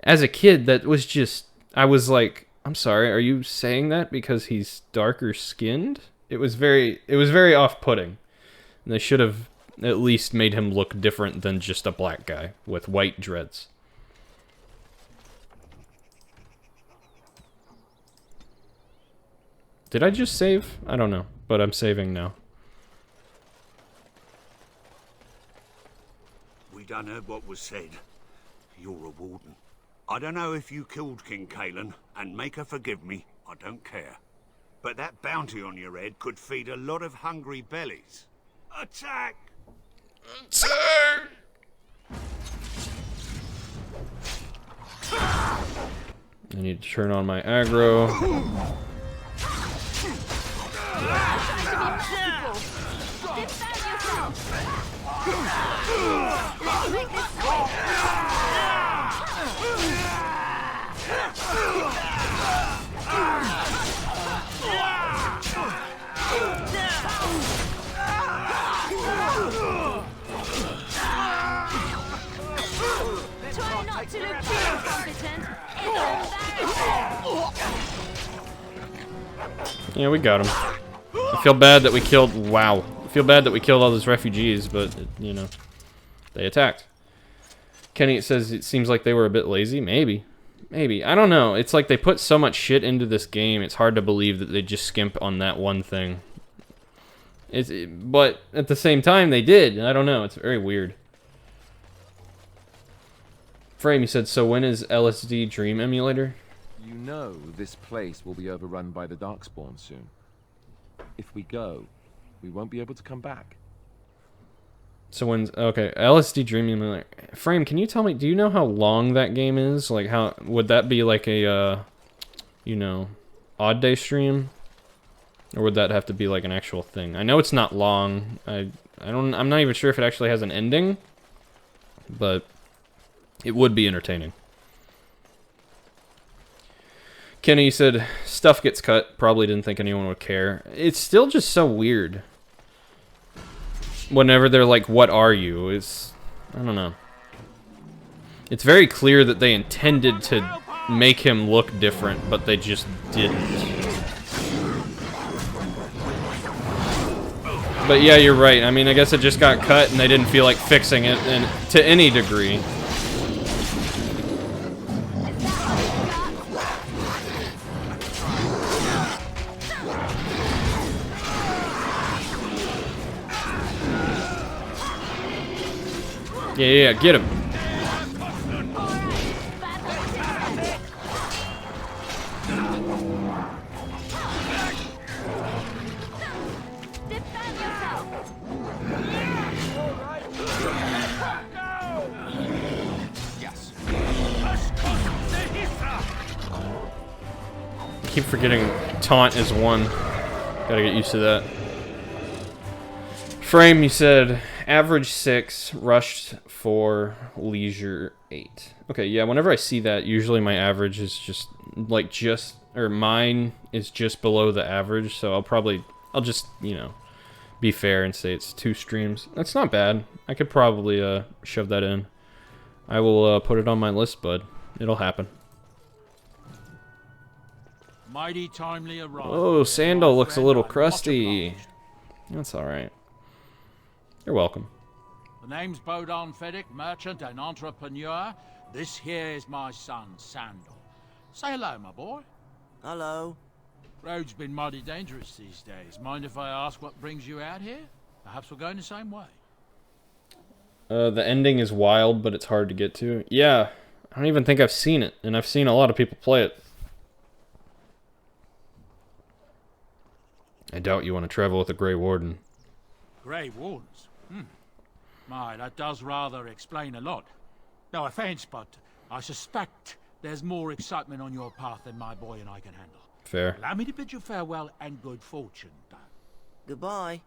As a kid, that was just, I was like, I'm sorry, are you saying that because he's darker skinned? It was very off-putting. And they should have at least made him look different than just a black guy with white dreads. Did I just save? I don't know, but I'm saving now. We done heard what was said. You're a warden. I don't know if you killed King Kalen, and make her forgive me, I don't care. But that bounty on your head could feed a lot of hungry bellies. Attack! Attack! I need to turn on my aggro. Try not to look too incompetent. Yeah, we got him. I feel bad that we killed... Wow. I feel bad that we killed all those refugees, but, you know, they attacked. Kenny says it seems like they were a bit lazy. Maybe. Maybe. I don't know. It's like they put so much shit into this game, it's hard to believe that they just skimp on that one thing. But at the same time, they did. I don't know. It's very weird. Frame, you said, so when is LSD Dream Emulator? You know this place will be overrun by the Darkspawn soon. If we go, we won't be able to come back. So when's... Okay, LSD Dream Emulator. Frame, can you tell me, do you know how long that game is? Like, how... Would that be like a, you know, odd day stream? Or would that have to be like an actual thing? I know it's not long. I'm not even sure if it actually has an ending. But it would be entertaining. Kenny said, stuff gets cut. Probably didn't think anyone would care. It's still just so weird. Whenever they're like, what are you? It's... I don't know. It's very clear that they intended to make him look different, but they just didn't. But yeah, you're right. I mean, I guess it just got cut and they didn't feel like fixing it to any degree. Yeah, get him. I keep forgetting taunt is one. Gotta get used to that. Frame, you said average 6, rushed 4, leisure 8. Okay, yeah, whenever I see that, usually my average is just, like, or mine is just below the average, so I'll just, you know, be fair and say it's 2 streams. That's not bad. I could probably, shove that in. I will, put it on my list, bud. It'll happen. Mighty timely arrival. Oh, Sandal looks a little crusty. That's alright. You're welcome. The name's Bodon Feddick, merchant and entrepreneur. This here is my son, Sandal. Say hello, my boy. Hello. Road's been mighty dangerous these days. Mind if I ask what brings you out here? Perhaps we're going the same way. The ending is wild, but it's hard to get to. Yeah, I don't even think I've seen it, and I've seen a lot of people play it. I doubt you want to travel with the Grey Warden. Grey Wardens? My, that does rather explain a lot. No offense, but I suspect there's more excitement on your path than my boy and I can handle. Fair. Allow me to bid you farewell and good fortune, Dan. Goodbye.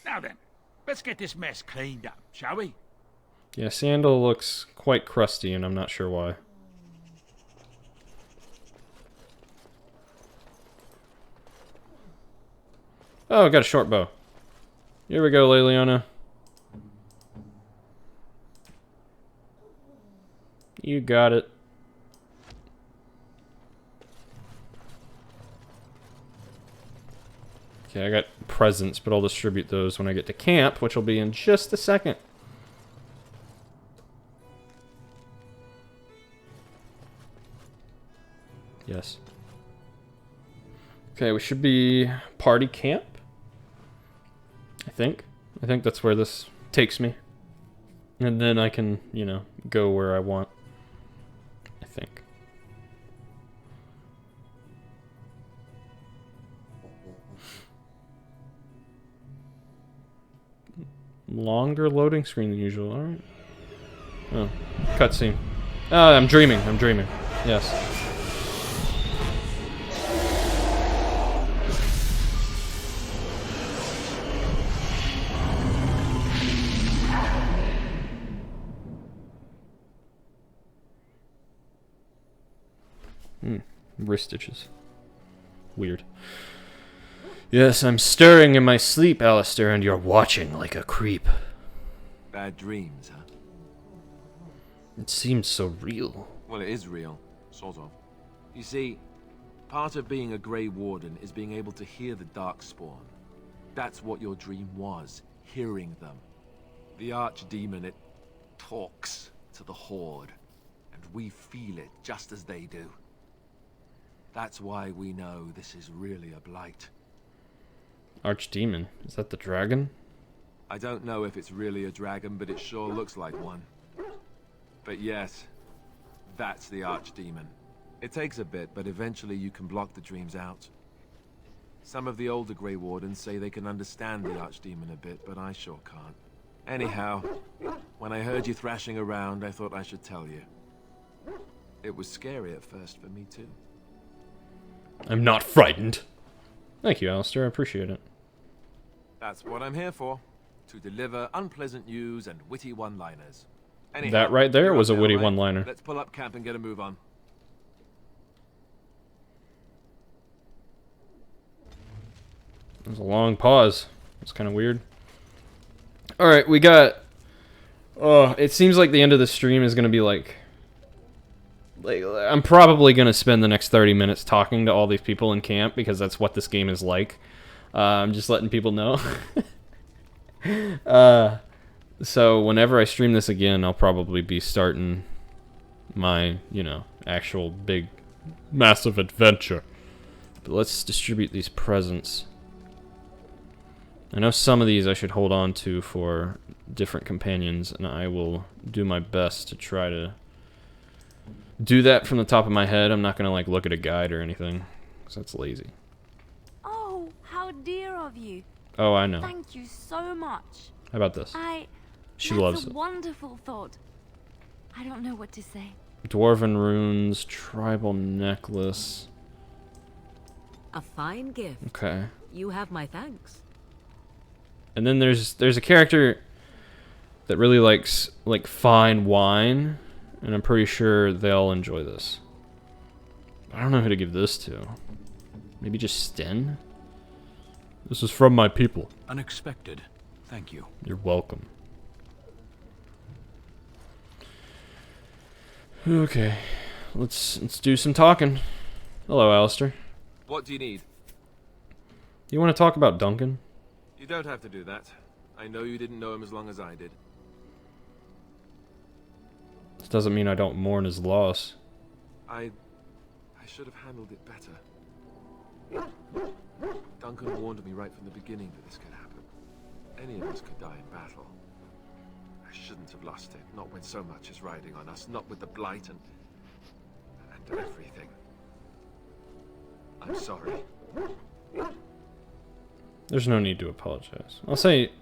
Now then, let's get this mess cleaned up, shall we? Yeah, Sandal looks quite crusty, and I'm not sure why. Oh, I got a short bow. Here we go, Leliana. You got it. Okay, I got presents, but I'll distribute those when I get to camp, which will be in just a second. Yes. Okay, we should be party camp. I think that's where this takes me. And then I can, you know, go where I want. I think. Longer loading screen than usual, alright. Oh, cutscene. Oh, I'm dreaming, yes. Wrist stitches. Weird. Yes, I'm stirring in my sleep, Alistair, and you're watching like a creep. Bad dreams, huh? It seems so real. Well, it is real. Sort of. You see, part of being a Grey Warden is being able to hear the Darkspawn. That's what your dream was, hearing them. The Archdemon, it talks to the Horde, and we feel it just as they do. That's why we know this is really a blight. Archdemon? Is that the dragon? I don't know if it's really a dragon, but it sure looks like one. But yes, that's the Archdemon. It takes a bit, but eventually you can block the dreams out. Some of the older Grey Wardens say they can understand the Archdemon a bit, but I sure can't. Anyhow, when I heard you thrashing around, I thought I should tell you. It was scary at first for me too. I'm not frightened. Thank you, Alistair. I appreciate it. That's what I'm here for. To deliver unpleasant news and witty one-liners. That right there was a witty one-liner. Let's pull up camp and get a move on. There's a long pause. It's kind of weird. Alright, we got... Oh, it seems like the end of the stream is going to be like... I'm probably going to spend the next 30 minutes talking to all these people in camp, because that's what this game is like. I'm just letting people know. So whenever I stream this again, I'll probably be starting my, you know, actual big, massive adventure. But let's distribute these presents. I know some of these I should hold on to for different companions, and I will do my best to try to do that from the top of my head. I'm not going to, like, look at a guide or anything, because that's lazy. Oh, how dear of you. Oh, I know. Thank you so much. How about this? She loves That's a it. wonderful thought. I don't know what to say. Dwarven runes, tribal necklace. A fine gift. Okay. You have my thanks. And then there's a character that really likes, like, fine wine, and I'm pretty sure they'll enjoy this. I don't know who to give this to. Maybe just Sten? This is from my people. Unexpected. Thank you. You're welcome. Okay. Let's do some talking. Hello, Alistair. What do you need? You want to talk about Duncan? You don't have to do that. I know you didn't know him as long as I did. This doesn't mean I don't mourn his loss. I should have handled it better. Duncan warned me right from the beginning that this could happen. Any of us could die in battle. I shouldn't have lost it, not when so much is riding on us, not with the Blight and everything. I'm sorry. There's no need to apologize. I'll say,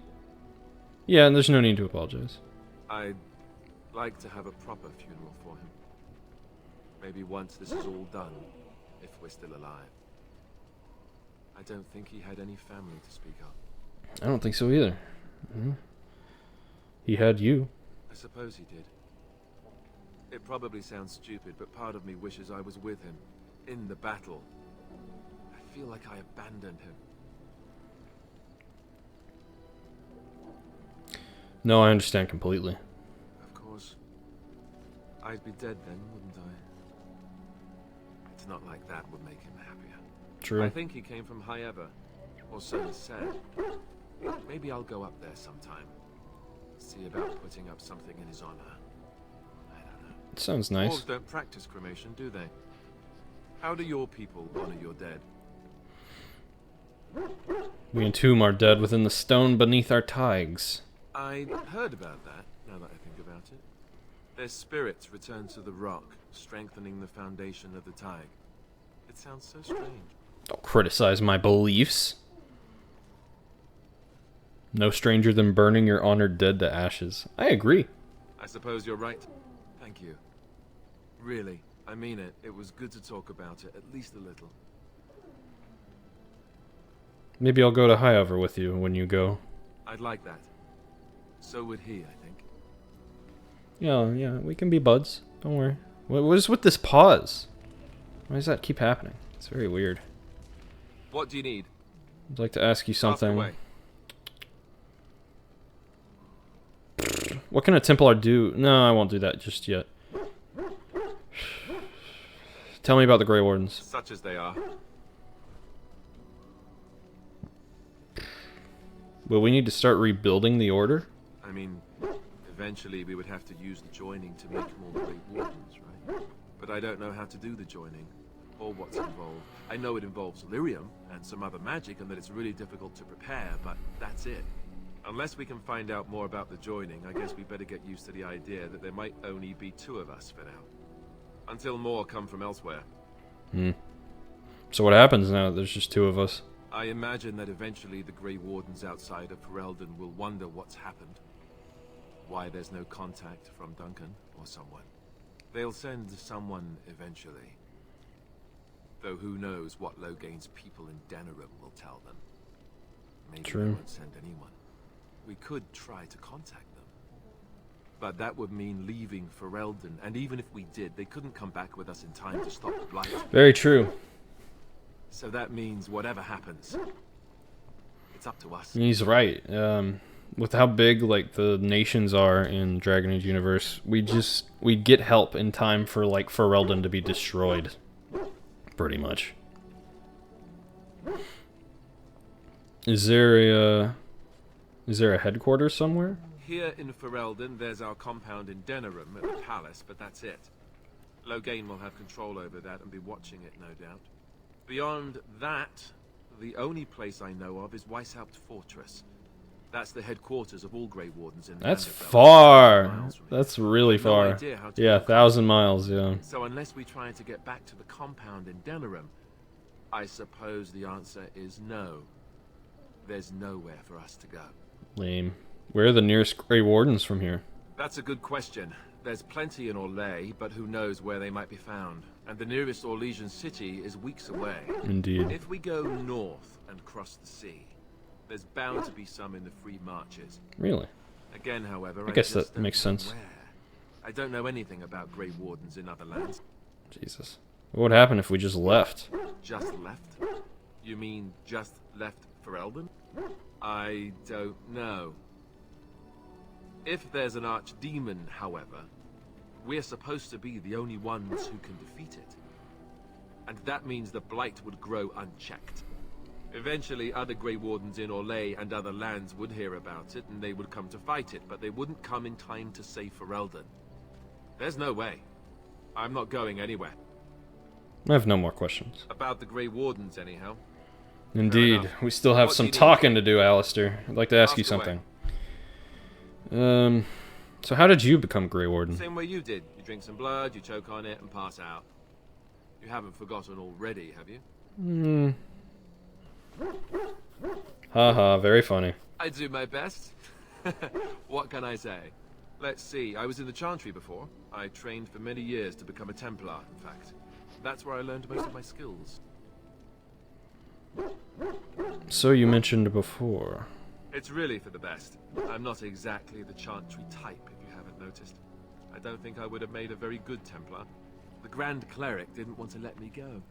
yeah, there's no need to apologize. I'd like to have a proper funeral for him. Maybe once this is all done, if we're still alive. I don't think he had any family to speak of. I don't think so either. He had you. I suppose he did. It probably sounds stupid, but part of me wishes I was with him, in the battle. I feel like I abandoned him. No, I understand completely. Of course. I'd be dead then, wouldn't I? It's not like that would make him happier. True. I think he came from High Ever, or so he said. Maybe I'll go up there sometime. See about putting up something in his honor. I don't know. It sounds nice. Dwarves don't practice cremation, do they? How do your people honor your dead? We entomb our dead within the stone beneath our tiges. I heard about that, now that I think about it. Their spirits return to the rock, strengthening the foundation of the Tig. It sounds so strange. Don't criticize my beliefs. No stranger than burning your honored dead to ashes. I agree. I suppose you're right. Thank you. Really, I mean it. It was good to talk about it, at least a little. Maybe I'll go to Highover with you when you go. I'd like that. So would he, I think. Yeah, we can be buds. Don't worry. What is with this pause? Why does that keep happening? It's very weird. What do you need? I'd like to ask you something. What can a Templar do? No, I won't do that just yet. Tell me about the Grey Wardens. Such as they are. Will we need to start rebuilding the Order? I mean, eventually we would have to use the joining to make more Great Wardens, right? But I don't know how to do the joining, or what's involved. I know it involves lyrium and some other magic, and that it's really difficult to prepare, but that's it. Unless we can find out more about the joining, I guess we better get used to the idea that there might only be 2 of us for now. Until more come from elsewhere. So what happens now that there's just 2 of us? I imagine that eventually the Grey Wardens outside of Ferelden will wonder what's happened. Why there's no contact from Duncan or someone. They'll send someone eventually. Though who knows what Logain's people in Denerim will tell them. Maybe they won't send anyone. We could try to contact them. But that would mean leaving Ferelden, and even if we did, they couldn't come back with us in time to stop the Blight. Very true. So that means whatever happens, it's up to us. He's right. With how big like the nations are in Dragon Age universe, we'd get help in time for like Ferelden to be destroyed. Pretty much. Is there a headquarters somewhere? Here in Ferelden, there's our compound in Denerim at the palace, but that's it. Logain will have control over that and be watching it, no doubt. Beyond that, the only place I know of is Weishaupt Fortress. That's the headquarters of all Grey Wardens in the That's Vanderbilt. far. That's really No far. idea how to Yeah, get 1,000 miles, yeah. So unless we try to get back to the compound in Denerim, I suppose the answer is no. There's nowhere for us to go. Lame. Where are the nearest Grey Wardens from here? That's a good question. There's plenty in Orlais, but who knows where they might be found. And the nearest Orlesian city is weeks away. Indeed. If we go north and cross the sea, there's bound to be some in the Free Marches. Really? Again, however, I guess just that don't makes know sense. where. I don't know anything about Grey Wardens in other lands. Jesus. What would happen if we just left? Just left? You mean just left Ferelden? I don't know. If there's an archdemon, however, we're supposed to be the only ones who can defeat it. and that means the blight would grow unchecked. Eventually, other Grey Wardens in Orlais and other lands would hear about it, and they would come to fight it, but they wouldn't come in time to save Ferelden. There's no way. I'm not going anywhere. I have no more questions. About the Grey Wardens, anyhow. Indeed. We still have some talking to do, Alistair. I'd like to ask you something. So how did you become Grey Warden? Same way you did. You drink some blood, you choke on it, and pass out. You haven't forgotten already, have you? Haha, very funny. I do my best. What can I say? Let's see, I was in the Chantry before. I trained for many years to become a Templar, in fact. That's where I learned most of my skills. So you mentioned before. It's really for the best. I'm not exactly the Chantry type, if you haven't noticed. I don't think I would have made a very good Templar. The Grand Cleric didn't want to let me go.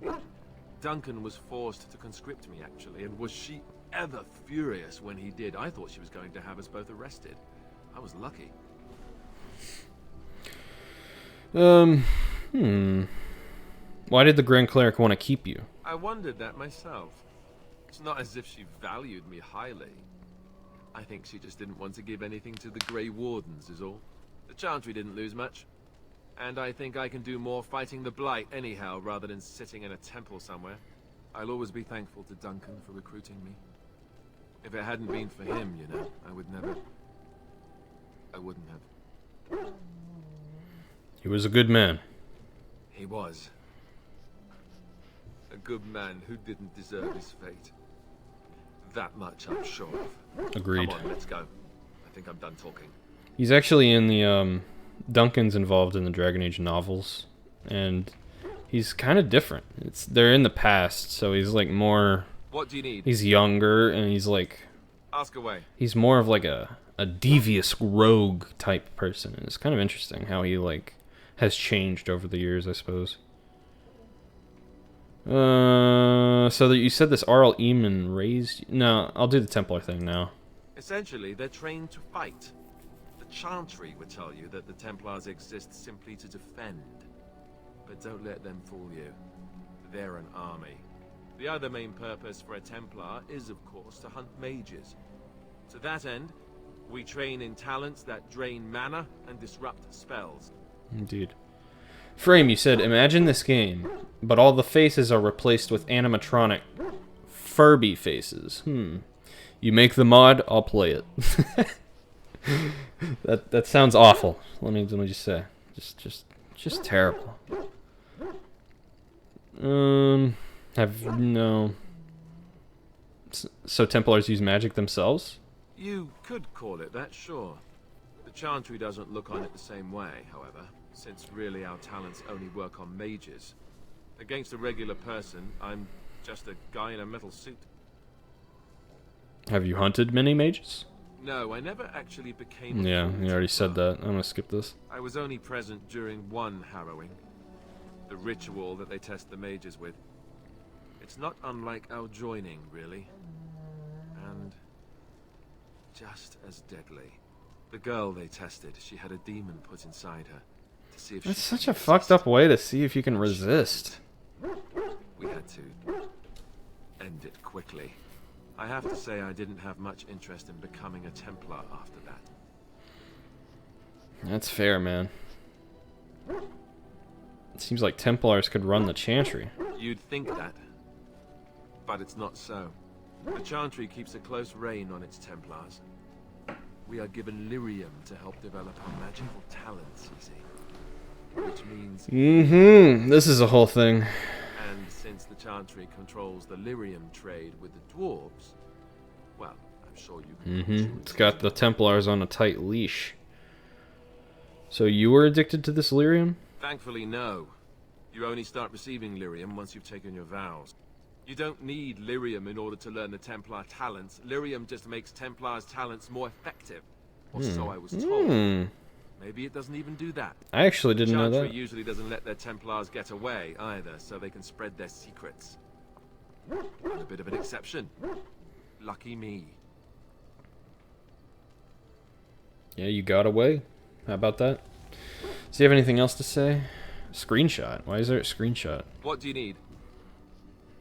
Duncan was forced to conscript me, actually, and was she ever furious when he did. I thought she was going to have us both arrested. I was lucky. Why did the Grand Cleric want to keep you? I wondered that myself. It's not as if she valued me highly. I think she just didn't want to give anything to the Grey Wardens, is all. The Chantry didn't lose much. And I think I can do more fighting the Blight anyhow, rather than sitting in a temple somewhere. I'll always be thankful to Duncan for recruiting me. If it hadn't been for him, you know, I wouldn't have. He was a good man. He was. A good man who didn't deserve his fate. That much I'm sure of. Agreed. Come on, let's go. I think I'm done talking. He's actually in the, Duncan's involved in the Dragon Age novels, and he's kind of different. They're in the past, so he's like more... What do you need? He's younger, and he's like... Ask away. He's more of like a devious rogue type person. And it's kind of interesting how he like has changed over the years, I suppose. So that you said this Arl Eamon raised... No, I'll do the Templar thing now. Essentially, they're trained to fight. The Chantry would tell you that the Templars exist simply to defend. But don't let them fool you. They're an army. The other main purpose for a Templar is, of course, to hunt mages. To that end, we train in talents that drain mana and disrupt spells. Indeed. Frame, you said, imagine this game, but all the faces are replaced with animatronic Furby faces. You make the mod, I'll play it. That sounds awful. Let me just say, just terrible. No. So Templars use magic themselves? You could call it that, sure. The Chantry doesn't look on it the same way, however, since really our talents only work on mages. Against a regular person, I'm just a guy in a metal suit. Have you hunted many mages? No, I never actually became a Yeah, full you already Templar. said that. I'm gonna skip this. I was only present during one harrowing. The ritual that they test the mages with. It's not unlike our joining, really. And just as deadly. The girl they tested, she had a demon put inside her to see if That's she such a fucked up way to see if you can resist. We had to end it quickly. I have to say I didn't have much interest in becoming a Templar after that. That's fair, man. It seems like Templars could run the Chantry. You'd think that, but it's not so. The Chantry keeps a close rein on its Templars. We are given lyrium to help develop our magical talents, you see. Which means... This is a whole thing. And since the Chantry controls the lyrium trade with the dwarves, well, I'm sure you can... It's got the Templars on a tight leash. So you were addicted to this lyrium? Thankfully, no. You only start receiving lyrium once you've taken your vows. You don't need lyrium in order to learn the Templar talents. Lyrium just makes Templars' talents more effective. Or so I was told. Maybe it doesn't even do that. I actually didn't know Chantry that. usually doesn't let their Templars get away either, so they can spread their secrets. I'm a bit of an exception. Lucky me. Yeah, you got away. How about that? Does he have anything else to say? Screenshot. Why is there a screenshot? What do you need?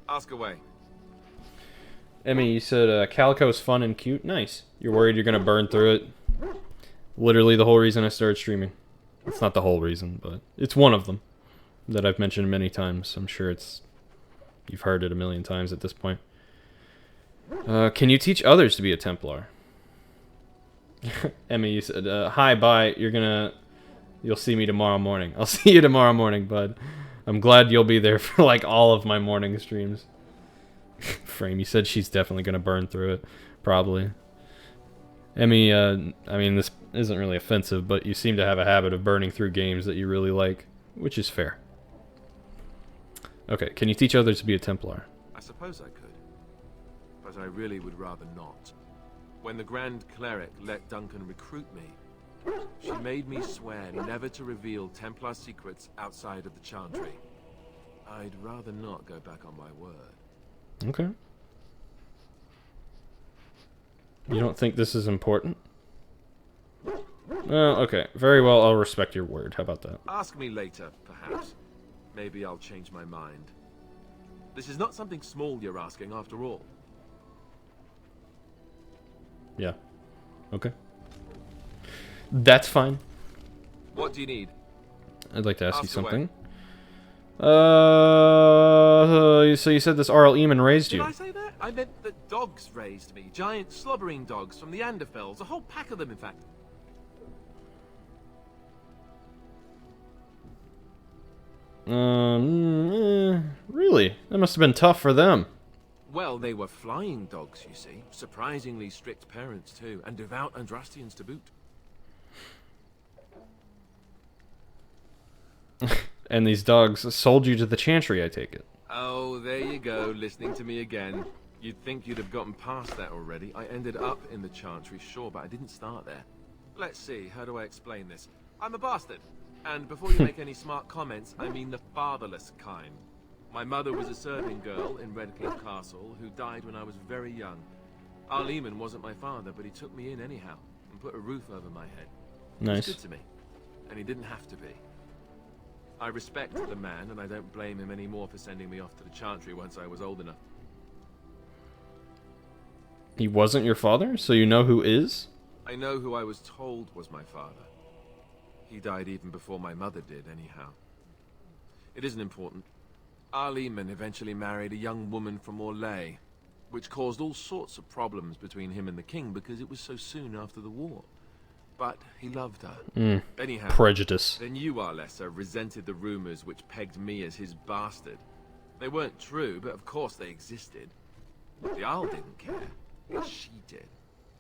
Ask away. Emmy, you said Calico's fun and cute. Nice. You're worried you're gonna burn through it. Literally the whole reason I started streaming. It's not the whole reason, but it's one of them that I've mentioned many times. I'm sure you've heard it a million times at this point. Can you teach others to be a Templar? Emmy, you said, hi, bye. You'll see me tomorrow morning. I'll see you tomorrow morning, bud. I'm glad you'll be there for like all of my morning streams. Frame, you said she's definitely gonna burn through it. Probably. Emmy, I mean, this isn't really offensive, but you seem to have a habit of burning through games that you really like, which is fair. Okay, can you teach others to be a Templar? I suppose I could. But I really would rather not. When the Grand Cleric let Duncan recruit me, she made me swear never to reveal Templar secrets outside of the Chantry. I'd rather not go back on my word. Okay. You don't think this is important? Well, okay. Very well, I'll respect your word. How about that? Ask me later, perhaps. Maybe I'll change my mind. This is not something small you're asking, after all. Yeah. Okay. That's fine. What do you need? I'd like to ask you Ask away. something. So you said this Arl Eamon raised you. Did I say that? I meant that dogs raised me. Giant slobbering dogs from the Anderfells. A whole pack of them, in fact. Really? That must have been tough for them. Well, they were flying dogs, you see. Surprisingly strict parents, too. And devout Andrastians to boot. And these dogs sold you to the Chantry, I take it. Oh, there you go, listening to me again. You'd think you'd have gotten past that already. I ended up in the Chantry, sure, but I didn't start there. Let's see, how do I explain this? I'm a bastard. And before you make any smart comments, I mean the fatherless kind. My mother was a serving girl in Redcliffe Castle who died when I was very young. Arl Eamon wasn't my father, but he took me in anyhow and put a roof over my head. Nice. He was good to me, and he didn't have to be. I respect the man, and I don't blame him anymore for sending me off to the Chantry once I was old enough. He wasn't your father, so you know who is? I know who I was told was my father. He died even before my mother did, anyhow. It isn't important. Arl Eamon eventually married a young woman from Orlais, which caused all sorts of problems between him and the king because it was so soon after the war. But he loved her. Anyhow, prejudice. Then you, Arlessa, resented the rumors which pegged me as his bastard. They weren't true, but of course they existed. The Arl didn't care. She did.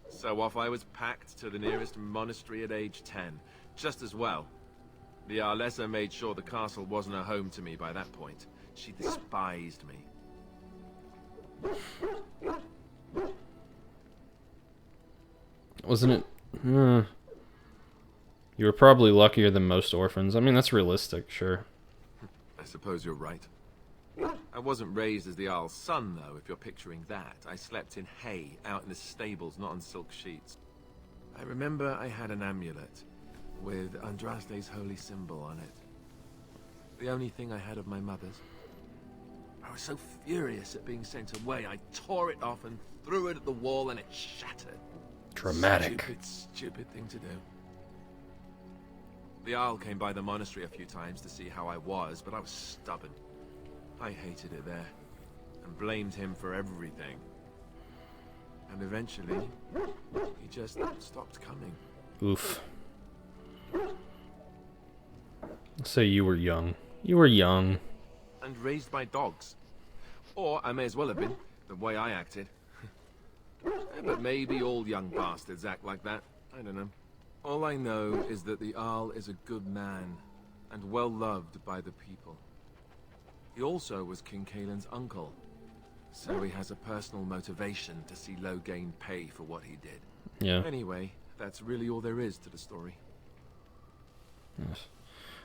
So off I was packed to the nearest monastery at age 10. Just as well. The Arlessa made sure the castle wasn't a home to me by that point. She despised me. Wasn't it? You were probably luckier than most orphans. I mean, that's realistic, sure. I suppose you're right. I wasn't raised as the Arl's son, though, if you're picturing that. I slept in hay, out in the stables, not on silk sheets. I remember I had an amulet with Andraste's holy symbol on it. The only thing I had of my mother's. I was so furious at being sent away, I tore it off and threw it at the wall and it shattered. Dramatic. Stupid thing to do. The Arl came by the monastery a few times to see how I was, but I was stubborn. I hated it there, and blamed him for everything. And eventually, he just stopped coming. Oof. Say you were young. You were young. And raised by dogs. Or I may as well have been, the way I acted. But maybe all young bastards act like that. I don't know. All I know is that the Arl is a good man, and well loved by the people. He also was King Kaelin's uncle, so he has a personal motivation to see Loghain pay for what he did. Yeah. Anyway, that's really all there is to the story. Yes.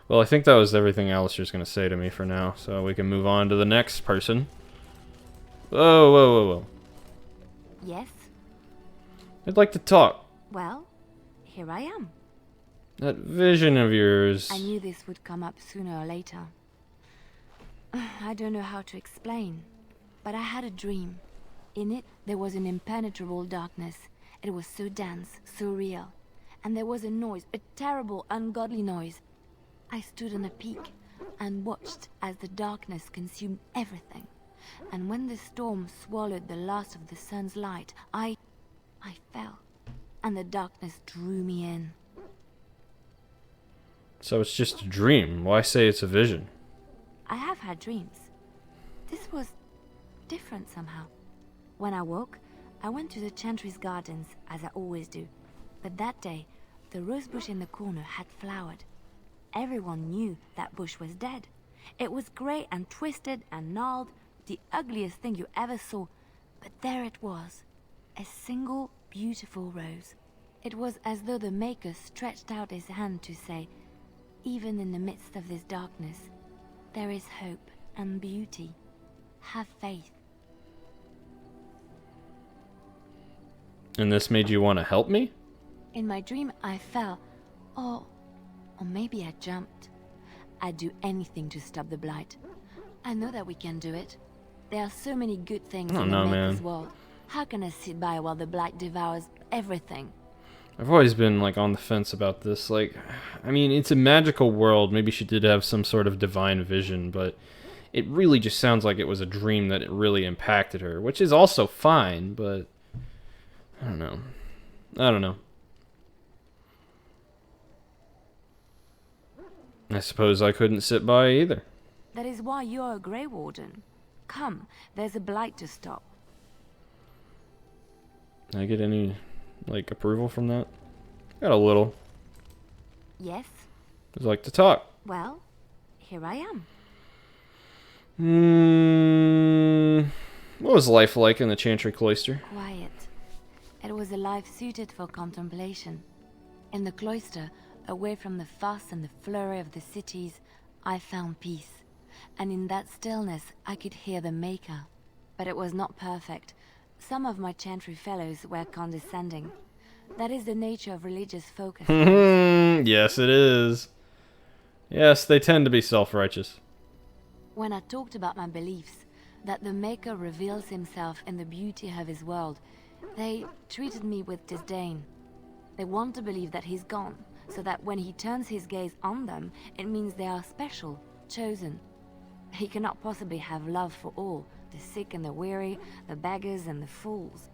Well, I think that was everything Alistair's going to say to me for now, so we can move on to the next person. Whoa, whoa, whoa, whoa. Yes? I'd like to talk. Well, here I am. That vision of yours. I knew this would come up sooner or later. I don't know how to explain. But I had a dream. In it, there was an impenetrable darkness. It was so dense, so real. And there was a noise, a terrible, ungodly noise. I stood on a peak and watched as the darkness consumed everything. And when the storm swallowed the last of the sun's light, I fell. And the darkness drew me in. So it's just a dream. Why say it's a vision? I have had dreams. This was different somehow. When I woke, I went to the Chantry's gardens, as I always do. But that day, the rose bush in the corner had flowered. Everyone knew that bush was dead. It was grey and twisted and gnarled, the ugliest thing you ever saw. But there it was, a single beautiful rose. It was as though the Maker stretched out his hand to say, even in the midst of this darkness, there is hope and beauty. Have faith. And this made you want to help me? In my dream, I fell. Or maybe I jumped. I'd do anything to stop the blight. I know that we can do it. There are so many good things in the Maker's world. How can I sit by while the blight devours everything? I've always been, like, on the fence about this. Like, I mean, it's a magical world. Maybe she did have some sort of divine vision, but it really just sounds like it was a dream that it really impacted her, which is also fine, but I don't know. I don't know. I suppose I couldn't sit by either. That is why you're a Grey Warden. Come, there's a blight to stop. Can I get any, like, approval from that? Got a little. Yes? I'd like to talk. Well, here I am. What was life like in the Chantry Cloister? Quiet. It was a life suited for contemplation. In the cloister, away from the fuss and the flurry of the cities, I found peace. And in that stillness, I could hear the Maker. But it was not perfect. Some of my Chantry fellows were condescending. That is the nature of religious focus. Yes, it is. Yes, they tend to be self-righteous. When I talked about my beliefs, that the Maker reveals himself in the beauty of his world, they treated me with disdain. They want to believe that he's gone, so that when he turns his gaze on them, it means they are special, chosen. He cannot possibly have love for all, the sick and the weary, the beggars and the fools.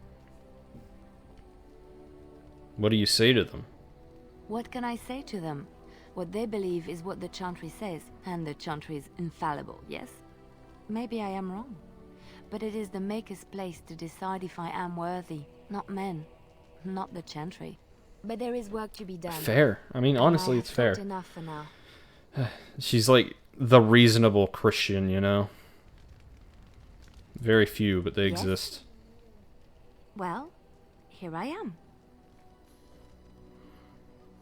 What do you say to them? What can I say to them? What they believe is what the Chantry says, and the Chantry is infallible, yes? Maybe I am wrong. But it is the Maker's place to decide if I am worthy, not men, not the Chantry. But there is work to be done. Fair. I mean, honestly, it's fair. Enough for now. She's like the reasonable Christian, you know? Very few, but they exist. Well, here I am.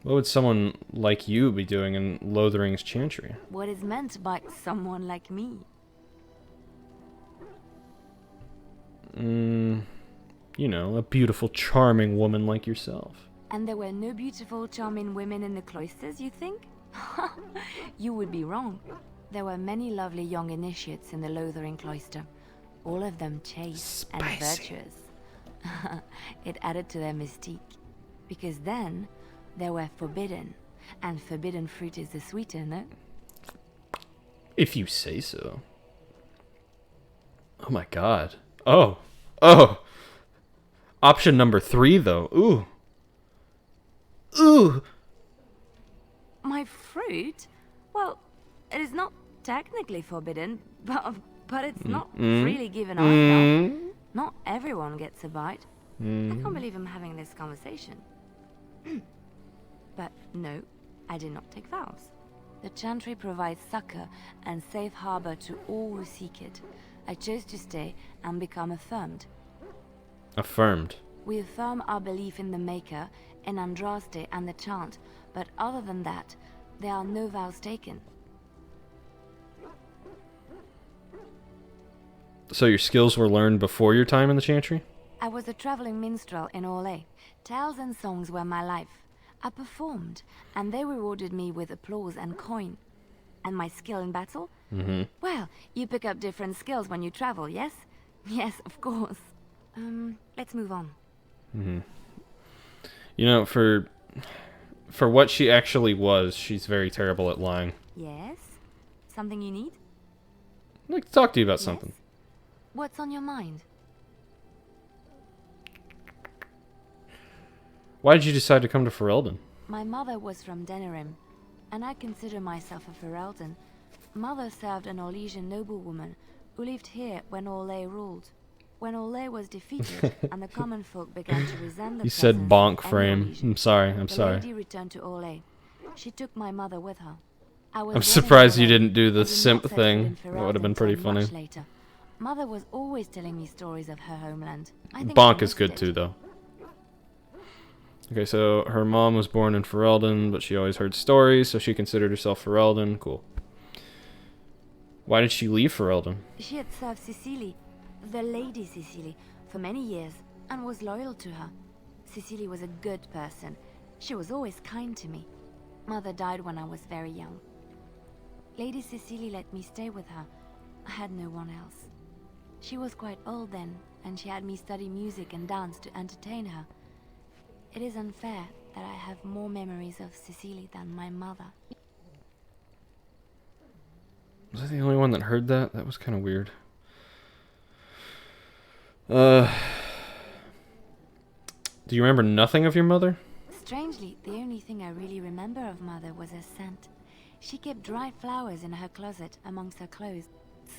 What would someone like you be doing in Lothering's Chantry? What is meant by someone like me? You know, a beautiful, charming woman like yourself. And there were no beautiful, charming women in the cloisters, you think? You would be wrong. There were many lovely young initiates in the Lothering cloister, all of them chaste and virtuous. It added to their mystique. Because then, they were forbidden, and forbidden fruit is the sweeter, no? If you say so. Oh my god. Oh. Oh! Option number 3, though. Ooh. Ooh! My fruit? Well, it is not technically forbidden, but it's not freely given either. Not everyone gets a bite. I can't believe I'm having this conversation. But no, I did not take vows. The Chantry provides succor and safe harbor to all who seek it. I chose to stay and become affirmed. Affirmed. We affirm our belief in the Maker, in Andraste and the chant, but other than that, there are no vows taken. So your skills were learned before your time in the Chantry? I was a traveling minstrel in Orlais. Tales and songs were my life. I performed, and they rewarded me with applause and coin. And my skill in battle? Well, you pick up different skills when you travel, yes? Yes, of course. Let's move on. Mm-hmm. You know, for what she actually was, she's very terrible at lying. Yes? Something you need? I'd like to talk to you about Yes? something. What's on your mind? Why did you decide to come to Ferelden? My mother was from Denerim, and I consider myself a Ferelden. Mother served an Orlesian noblewoman who lived here when Orlais ruled. When Orlais was defeated and the common folk began to resent the You said presence bonk of any frame. Orlesian, I'm sorry. I'm the sorry. lady returned to Orlais. She took my mother with her. I was I'm born in surprised you Orlais didn't do the and did not simp set foot thing. in That would have been Ferelden pretty till funny. much later. Mother was always telling me stories of her homeland. I think Bonk I is good missed too, it. though. Okay, so her mom was born in Ferelden, but she always heard stories, so she considered herself Ferelden. Cool. Why did she leave Ferelden? She had served Cecily, the Lady Cecily, for many years and was loyal to her. Cecily was a good person. She was always kind to me. Mother died when I was very young. Lady Cecily let me stay with her. I had no one else. She was quite old then, and she had me study music and dance to entertain her. It is unfair that I have more memories of Cecily than my mother. Was I the only one that heard that? That was kind of weird. Do you remember nothing of your mother? Strangely, the only thing I really remember of Mother was her scent. She kept dried flowers in her closet amongst her clothes.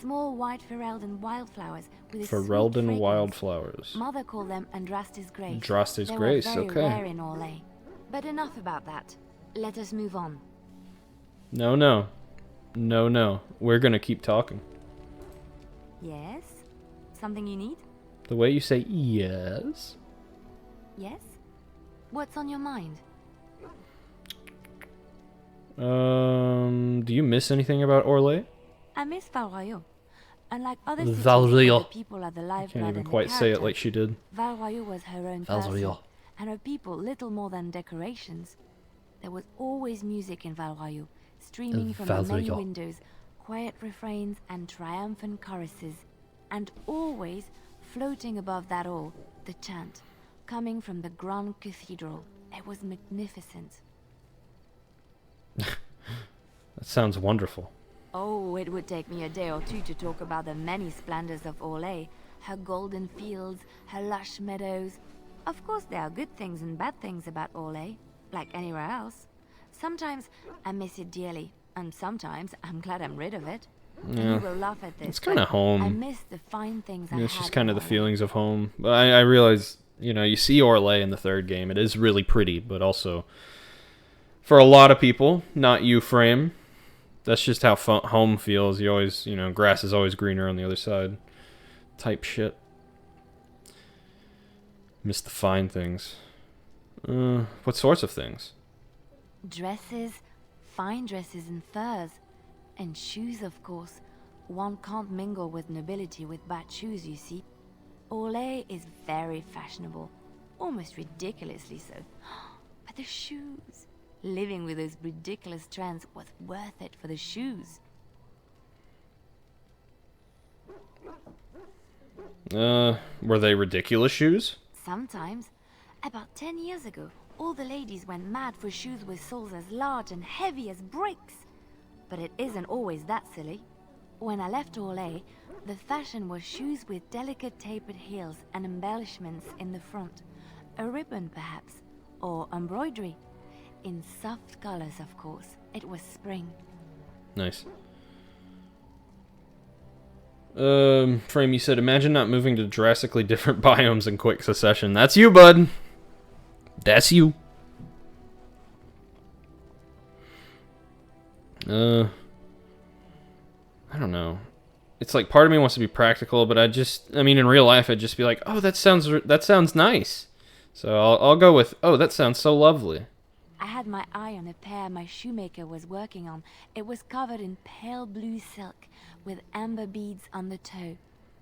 Small white Ferelden wildflowers with a sweet Ferelden fragrance. wildflowers. Mother called them Andraste's Grace. Andraste's They Grace, were very okay. rare in Orlais. But enough about that. Let us move on. No, no. No, no. We're gonna keep talking. Yes? Something you need? The way you say yes. Yes? What's on your mind? Do you miss anything about Orlais? I miss Val Royeaux. Unlike other cities Val where Royeaux. the people are the lifeblood Can't even and the quite say it character, like she did. Val Royeaux was her own Val person, Royeaux. and her people little more than decorations. There was always music in Val Royeaux, streaming from Val the many Royeaux. windows, quiet refrains and triumphant choruses, and always, floating above that all, the chant, coming from the Grand Cathedral. It was magnificent. That sounds wonderful. Oh, it would take me a day or two to talk about the many splendors of Orlais, her golden fields, her lush meadows. Of course, there are good things and bad things about Orlais, like anywhere else. Sometimes I miss it dearly, and sometimes I'm glad I'm rid of it. And Yeah. you will laugh at this. It's kinda but home. I miss the fine things I Yeah, it's had just kind of in the Orlais. feelings of home. But I realize, you know, you see Orlais in the third game. It is really pretty, but also, for a lot of people, not you, Frame, that's just how home feels. You always, you know, grass is always greener on the other side. Type shit. Miss the fine things. What sorts of things? Dresses, fine dresses and furs, and shoes, of course. One can't mingle with nobility with bad shoes, you see. Orlais is very fashionable, almost ridiculously so. But the shoes, living with those ridiculous trends was worth it for the shoes. Were they ridiculous shoes? Sometimes. About 10 years ago, all the ladies went mad for shoes with soles as large and heavy as bricks. But it isn't always that silly. When I left Orlais, the fashion was shoes with delicate tapered heels and embellishments in the front. A ribbon, perhaps, or embroidery. In soft colors, of course. It was spring. Nice. Frame, you said, imagine not moving to drastically different biomes in quick succession. That's you, bud. That's you. I don't know. It's like part of me wants to be practical, but I mean, in real life, I'd just be like, oh, that sounds nice. So I'll go with, oh, that sounds so lovely. I had my eye on a pair my shoemaker was working on. It was covered in pale blue silk with amber beads on the toe.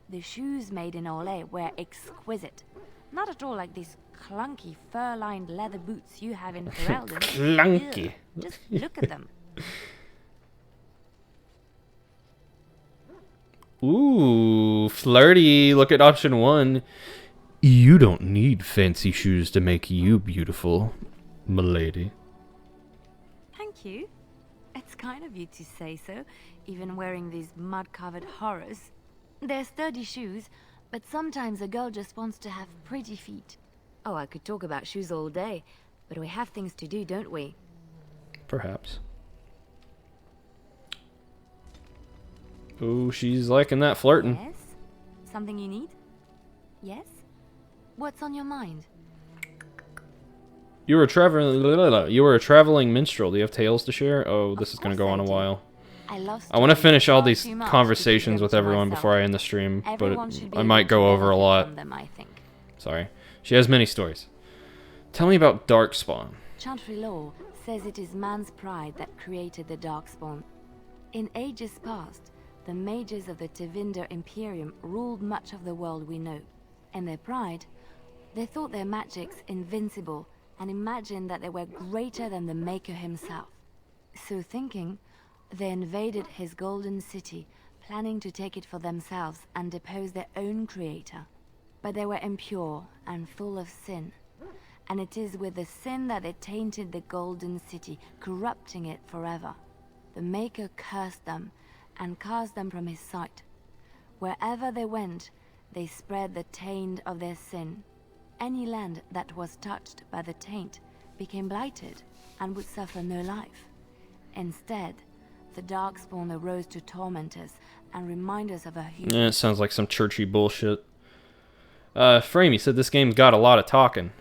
The shoes made in Orlais were exquisite. Not at all like these clunky fur-lined leather boots you have in Ferelden. Clunky. Ugh, just look at them. Ooh, flirty. Look at option 1. You don't need fancy shoes to make you beautiful, milady. Thank you. It's kind of you to say so, even wearing these mud-covered horrors. They're sturdy shoes, but sometimes a girl just wants to have pretty feet. Oh, I could talk about shoes all day, but we have things to do, don't we? Perhaps. Oh, she's liking that flirting. Yes? Something you need? Yes? What's on your mind? You were a traveling minstrel. Do you have tales to share? Oh, this is going to go on a while. I want to finish all these conversations with everyone before I end the stream, but I might go over a lot. Sorry. She has many stories. Tell me about Darkspawn. Chantry lore says it is man's pride that created the Darkspawn. In ages past, the mages of the Tevinder Imperium ruled much of the world we know. In their pride, they thought their magics invincible and imagined that they were greater than the Maker himself. So thinking, they invaded his golden city, planning to take it for themselves and depose their own creator. But they were impure and full of sin, and it is with the sin that they tainted the golden city, corrupting it forever. The Maker cursed them and cast them from his sight. Wherever they went, they spread the taint of their sin. Any land that was touched by the taint became blighted and would suffer no life. Instead, the Darkspawn arose to torment us and remind us of our human... Yeah, it sounds like some churchy bullshit. Frame, you said this game's got a lot of talking.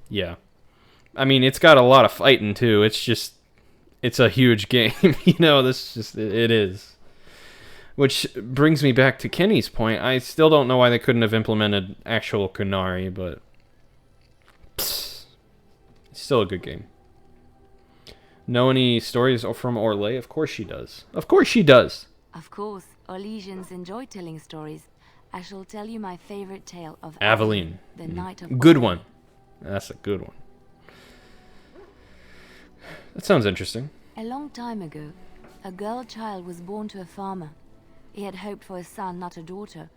Yeah. I mean, it's got a lot of fighting, too. It's just... It's a huge game. You know, this just... It is. Which brings me back to Kenny's point. I still don't know why they couldn't have implemented actual Kunari, but... Psst. It's still a good game. Know any stories from Orlais? Of course she does. Of course she does. Of course, Orlesians enjoy telling stories. I shall tell you my favorite tale of Aveline. The Knight of Good Orlais. one. That's a good one. That sounds interesting. A long time ago, a girl child was born to a farmer. He had hoped for a son, not a daughter,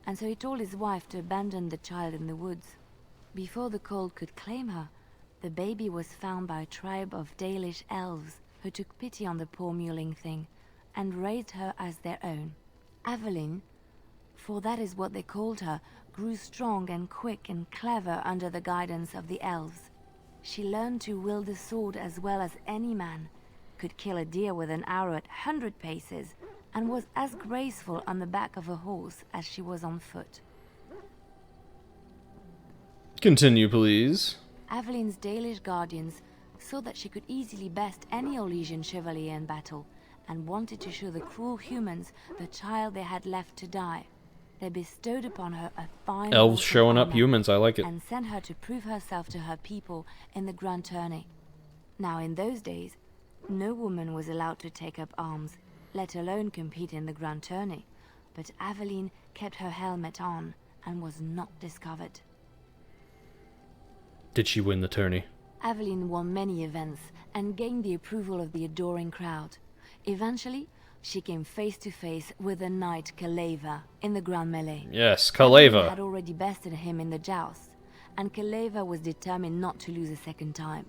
and so he told his wife to abandon the child in the woods. Before the cold could claim her, the baby was found by a tribe of Dalish elves who took pity on the poor mewling thing and raised her as their own. Aveline, for that is what they called her, grew strong and quick and clever under the guidance of the elves. She learned to wield the sword as well as any man, could kill a deer with an arrow at 100 paces, and was as graceful on the back of a horse as she was on foot. Continue, please. Aveline's Dalish guardians saw that she could easily best any Orlesian chevalier in battle, and wanted to show the cruel humans the child they had left to die. They bestowed upon her a fine Elves horse of showing up, armor humans, I like it. and sent her to prove herself to her people in the Grand Tourney. Now in those days, no woman was allowed to take up arms, let alone compete in the Grand Tourney, but Aveline kept her helmet on and was not discovered. Did she win the tourney? Aveline won many events and gained the approval of the adoring crowd. Eventually, she came face to face with the knight Kaleva in the Grand Melee. Yes, Aveline Kaleva. had already bested him in the joust, and Kaleva was determined not to lose a second time.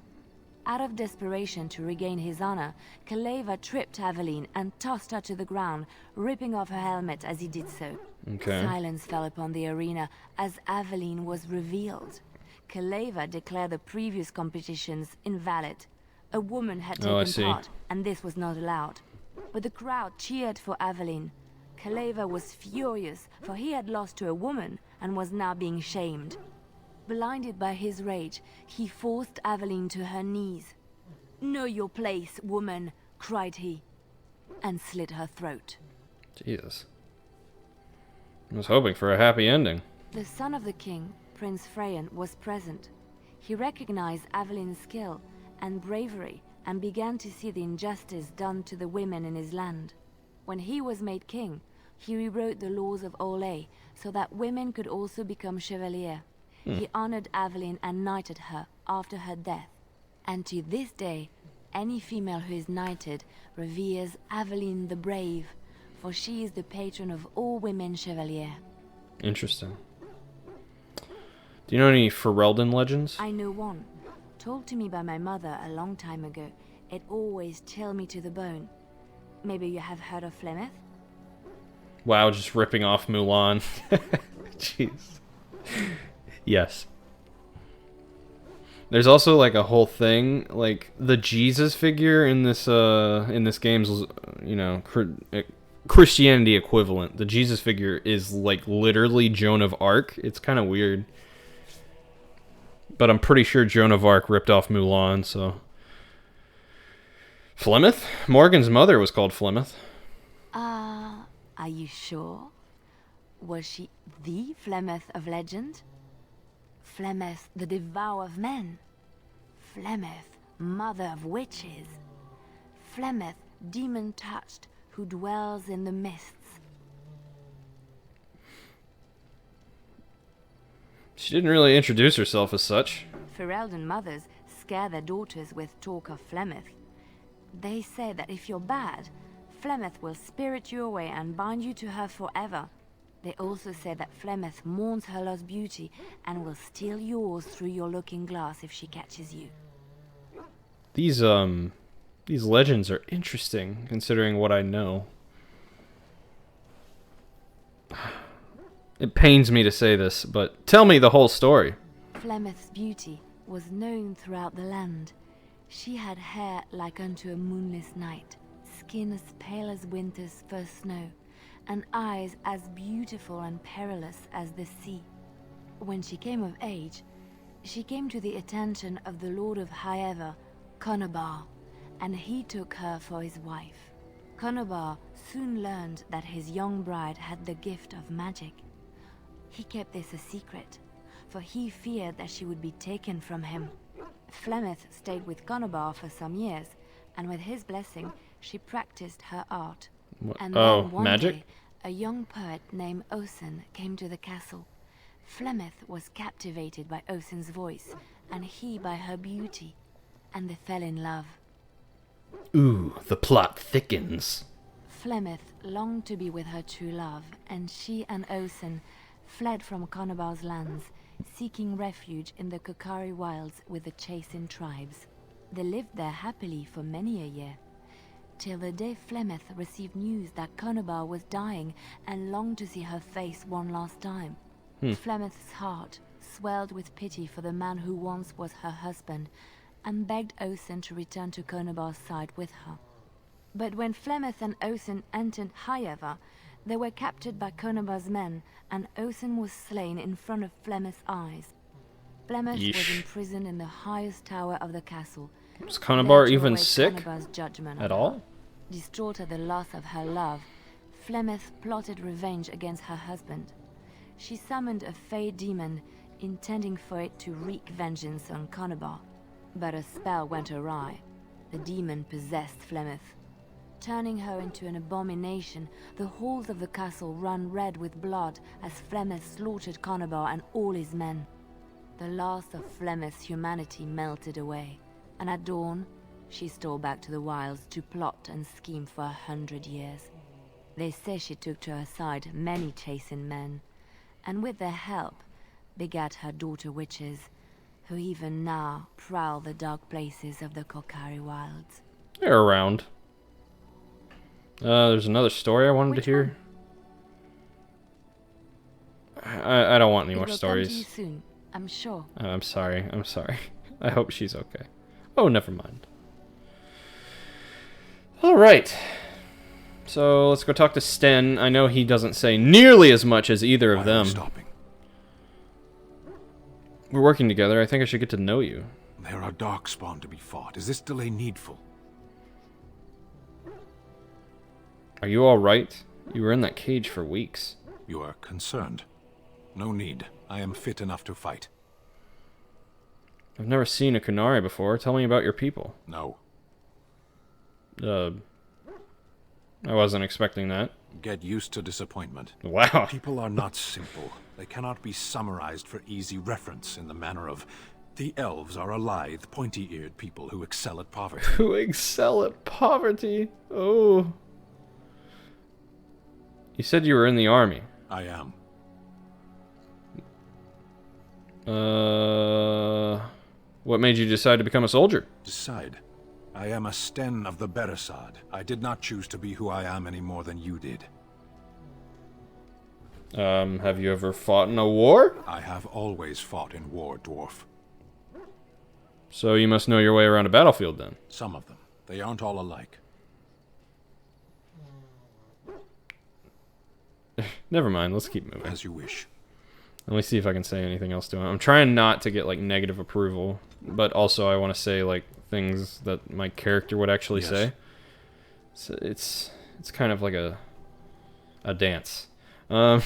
Out of desperation to regain his honor, Kaleva tripped Aveline and tossed her to the ground, ripping off her helmet as he did so. Okay. Silence fell upon the arena as Aveline was revealed. Kaleva declared the previous competitions invalid. A woman had Oh, I taken see. part, and this was not allowed. But the crowd cheered for Aveline. Kaleva was furious, for he had lost to a woman and was now being shamed. Blinded by his rage, he forced Aveline to her knees. "Know your place, woman," cried he, and slit her throat. Jesus. I was hoping for a happy ending. The son of the king, Prince Freyan, was present. He recognized Aveline's skill and bravery and began to see the injustice done to the women in his land. When he was made king, he rewrote the laws of Orlais so that women could also become chevalier. He honored Aveline and knighted her after her death. And to this day, any female who is knighted reveres Aveline the Brave, for she is the patron of all women chevalier. Interesting. Do you know any Ferelden legends? I know one, told to me by my mother a long time ago. It always chilled me to the bone. Maybe you have heard of Flemeth? Wow, just ripping off Mulan. Jeez. Yes. There's also like a whole thing, like the Jesus figure in this game's, you know, Christianity equivalent. The Jesus figure is like literally Joan of Arc. It's kind of weird. But I'm pretty sure Joan of Arc ripped off Mulan, so. Flemeth? Morgan's mother was called Flemeth. Are you sure? Was she the Flemeth of legend? Flemeth, the devourer of men? Flemeth, mother of witches? Flemeth, demon-touched, who dwells in the mists? She didn't really introduce herself as such. Ferelden mothers scare their daughters with talk of Flemeth. They say that if you're bad, Flemeth will spirit you away and bind you to her forever. They also say that Flemeth mourns her lost beauty and will steal yours through your looking glass if she catches you. These legends are interesting, considering what I know. It pains me to say this, but tell me the whole story. Flemeth's beauty was known throughout the land. She had hair like unto a moonless night, skin as pale as winter's first snow, and eyes as beautiful and perilous as the sea. When she came of age, she came to the attention of the Lord of Highever, Conobar, and he took her for his wife. Conobar soon learned that his young bride had the gift of magic. He kept this a secret, for he feared that she would be taken from him. Flemeth stayed with Conobar for some years, and with his blessing, she practiced her art. And then one magic? day, a young poet named Osen came to the castle. Flemeth was captivated by Osen's voice, and he by her beauty, and they fell in love. Ooh, the plot thickens. Flemeth longed to be with her true love, and she and Osen fled from Conobar's lands, seeking refuge in the Kokari wilds with the Chasing tribes. They lived there happily for many a year, till the day Flemeth received news that Conobar was dying and longed to see her face one last time. Flemeth's heart swelled with pity for the man who once was her husband, and begged Osen to return to Conobar's side with her. But when Flemeth and Osen entered Highever, they were captured by Conobar's men, and Osen was slain in front of Flemeth's eyes. Flemeth was imprisoned in the highest tower of the castle. Was Conobar there to even await sick Conobar's judgment at on all? her. Distraught at the loss of her love, Flemeth plotted revenge against her husband. She summoned a fey demon, intending for it to wreak vengeance on Conobar. But a spell went awry. The demon possessed Flemeth. Turning her into an abomination, the halls of the castle ran red with blood as Flemeth slaughtered Conobar and all his men. The last of Flemeth's humanity melted away, and at dawn, she stole back to the wilds to plot and scheme for 100 years. They say she took to her side many Chasing men, and with their help, begat her daughter witches, who even now prowl the dark places of the Kokari wilds. They're around. There's another story I wanted to hear. I don't want any more stories. Come to you soon, I'm sure. I'm sorry. I hope she's okay. Oh, never mind. Alright. So, let's go talk to Sten. I know he doesn't say nearly as much as either of them. Stopping. We're working together. I think I should get to know you. There are darkspawn to be fought. Is this delay needful? Are you alright? You were in that cage for weeks. You are concerned. No need. I am fit enough to fight. I've never seen a Kunari before. Tell me about your people. No. I wasn't expecting that. Get used to disappointment. Wow. People are not simple. They cannot be summarized for easy reference in the manner of, the elves are a lithe, pointy-eared people who excel at poverty. Who excel at poverty? Oh. You said you were in the army. I am. What made you decide to become a soldier? Decide. I am a Sten of the Beresad. I did not choose to be who I am any more than you did. Have you ever fought in a war? I have always fought in war, dwarf. So you must know your way around a battlefield then. Some of them. They aren't all alike. Never mind, let's keep moving. As you wish. Let me see if I can say anything else to him. I'm trying not to get, like, negative approval, but also I want to say, like, things that my character would actually say. So it's kind of like a dance. I've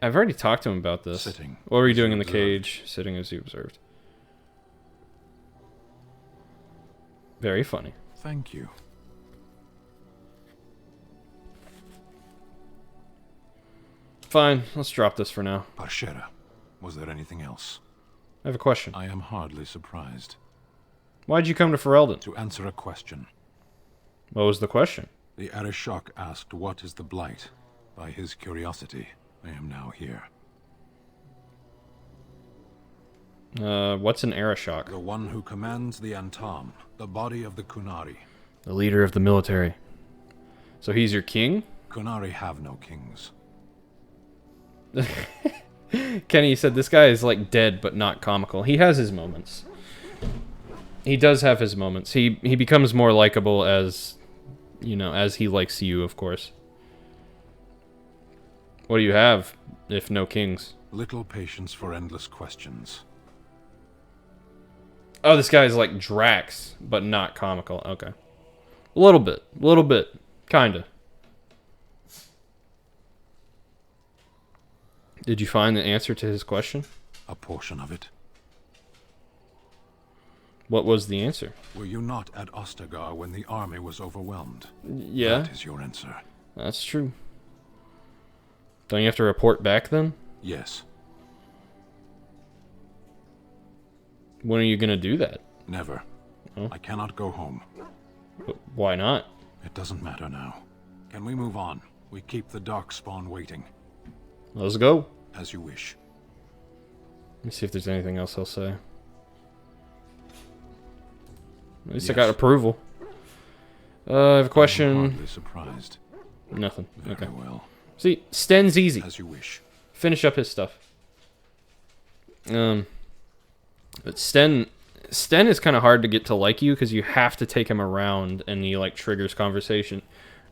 already talked to him about this. Sitting. What were you doing in the cage? Sitting as you observed. Very funny. Thank you. Fine, let's drop this for now. Parshera, was there anything else? I have a question. I am hardly surprised. Why'd you come to Ferelden? To answer a question. What was the question? The Arishok asked what is the Blight. By his curiosity, I am now here. What's an Arishok? The one who commands the Antam, the body of the Kunari. The leader of the military. So he's your king? Kunari have no kings. Kenny said this guy is like dead but not comical. He has his moments. He does have his moments. He becomes more likable as, you know, as he likes you, of course. What do you have, if no kings? Little patience for endless questions. Oh, this guy's like Drax, but not comical. Okay. A little bit. Kinda. Did you find the answer to his question? A portion of it. What was the answer? Were you not at Ostagar when the army was overwhelmed? Yeah. That is your answer. That's true. Don't you have to report back then? Yes. When are you gonna do that? Never. Oh. I cannot go home. But why not? It doesn't matter now. Can we move on? We keep the Darkspawn waiting. Let's go. As you wish. Let me see if there's anything else he'll say. At least Yes. I got approval. I have a question. I'm hardly surprised. Nothing. Very Okay. well. See, Sten's easy. As you wish. Finish up his stuff. But Sten is kind of hard to get to like you because you have to take him around and he like triggers conversation,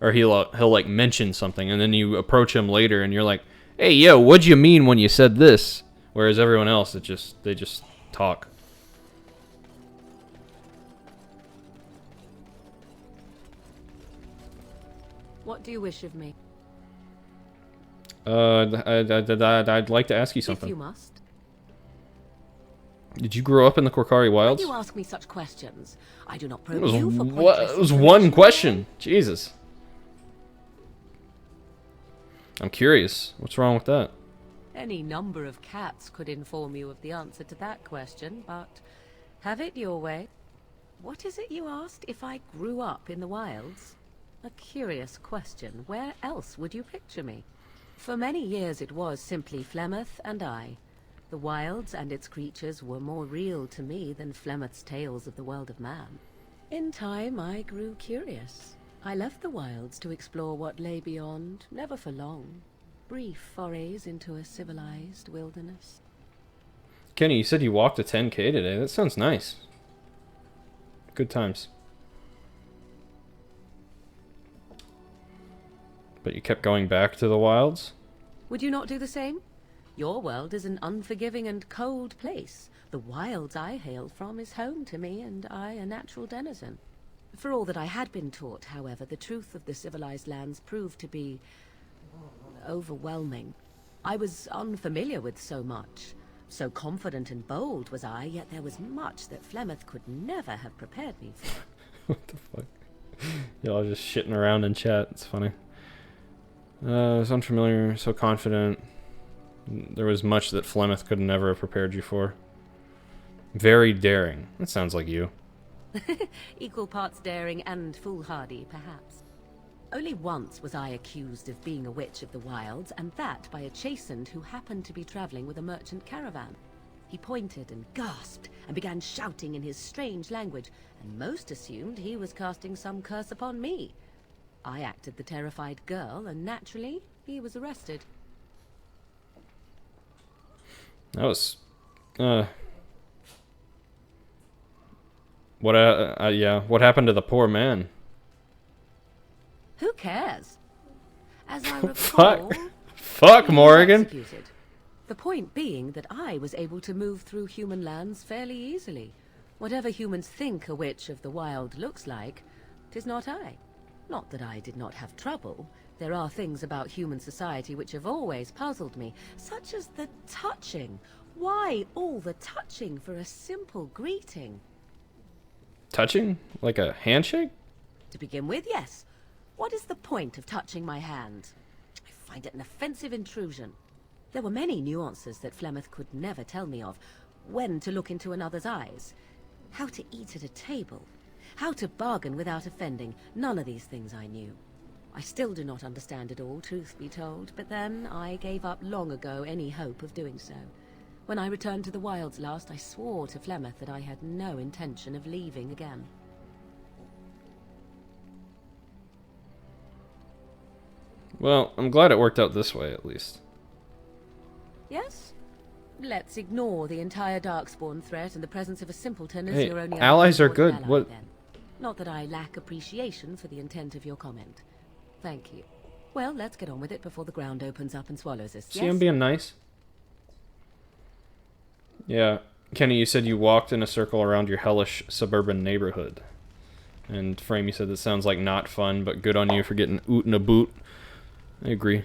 or he'll like mention something and then you approach him later and you're like, "Hey, yo, what'd you mean when you said this?" Whereas everyone else, they just talk. What do you wish of me? I'd like to ask you something. If you must. Did you grow up in the Korkari Why Wilds? do you ask me such questions? I do not It probe was, you for it was one question. Jesus. I'm curious. What's wrong with that? Any number of cats could inform you of the answer to that question, but have it your way. What is it you asked? If I grew up in the wilds? A curious question. Where else would you picture me? For many years it was simply Flemeth and I. The wilds and its creatures were more real to me than Flemeth's tales of the world of man. In time I grew curious. I left the wilds to explore what lay beyond, never for long. Brief forays into a civilized wilderness. Kenny, you said you walked a 10K today. That sounds nice. Good times. But you kept going back to the wilds? Would you not do the same? Your world is an unforgiving and cold place. The wilds I hail from is home to me, and I a natural denizen. For all that I had been taught, however, the truth of the civilized lands proved to be overwhelming. I was unfamiliar with so much. So confident and bold was I, yet there was much that Flemeth could never have prepared me for. What the fuck? Y'all just shitting around in chat. It's funny. I was unfamiliar, so confident. There was much that Flemeth could never have prepared you for. Very daring. That sounds like you. Equal parts daring and foolhardy, perhaps. Only once was I accused of being a witch of the wilds, and that by a chastened who happened to be traveling with a merchant caravan. He pointed and gasped and began shouting in his strange language, and most assumed he was casting some curse upon me. I acted the terrified girl, and naturally, he was arrested. That was... what happened to the poor man? Who cares? As I recall, Fuck, he was Morrigan. executed. The point being that I was able to move through human lands fairly easily. Whatever humans think a witch of the wild looks like, 'tis not I. Not that I did not have trouble. There are things about human society which have always puzzled me, such as the touching. Why all the touching for a simple greeting? Touching? Like a handshake? To begin with, yes. What is the point of touching my hand? I find it an offensive intrusion. There were many nuances that Flemeth could never tell me of. When to look into another's eyes. How to eat at a table. How to bargain without offending. None of these things I knew. I still do not understand it all, truth be told, but then I gave up long ago any hope of doing so. When I returned to the wilds last, I swore to Flemeth that I had no intention of leaving again. Well, I'm glad it worked out this way, at least. Yes? Let's ignore the entire Darkspawn threat and the presence of a simpleton as Hey, your only allies are good. ally, What? then. Not that I lack appreciation for the intent of your comment. Thank you. Well, let's get on with it before the ground opens up and swallows us. See, Yes? I'm being nice. Yeah. Kenny, you said you walked in a circle around your hellish suburban neighborhood. And Frame, you said that sounds like not fun, but good on you for getting oot in a boot. I agree.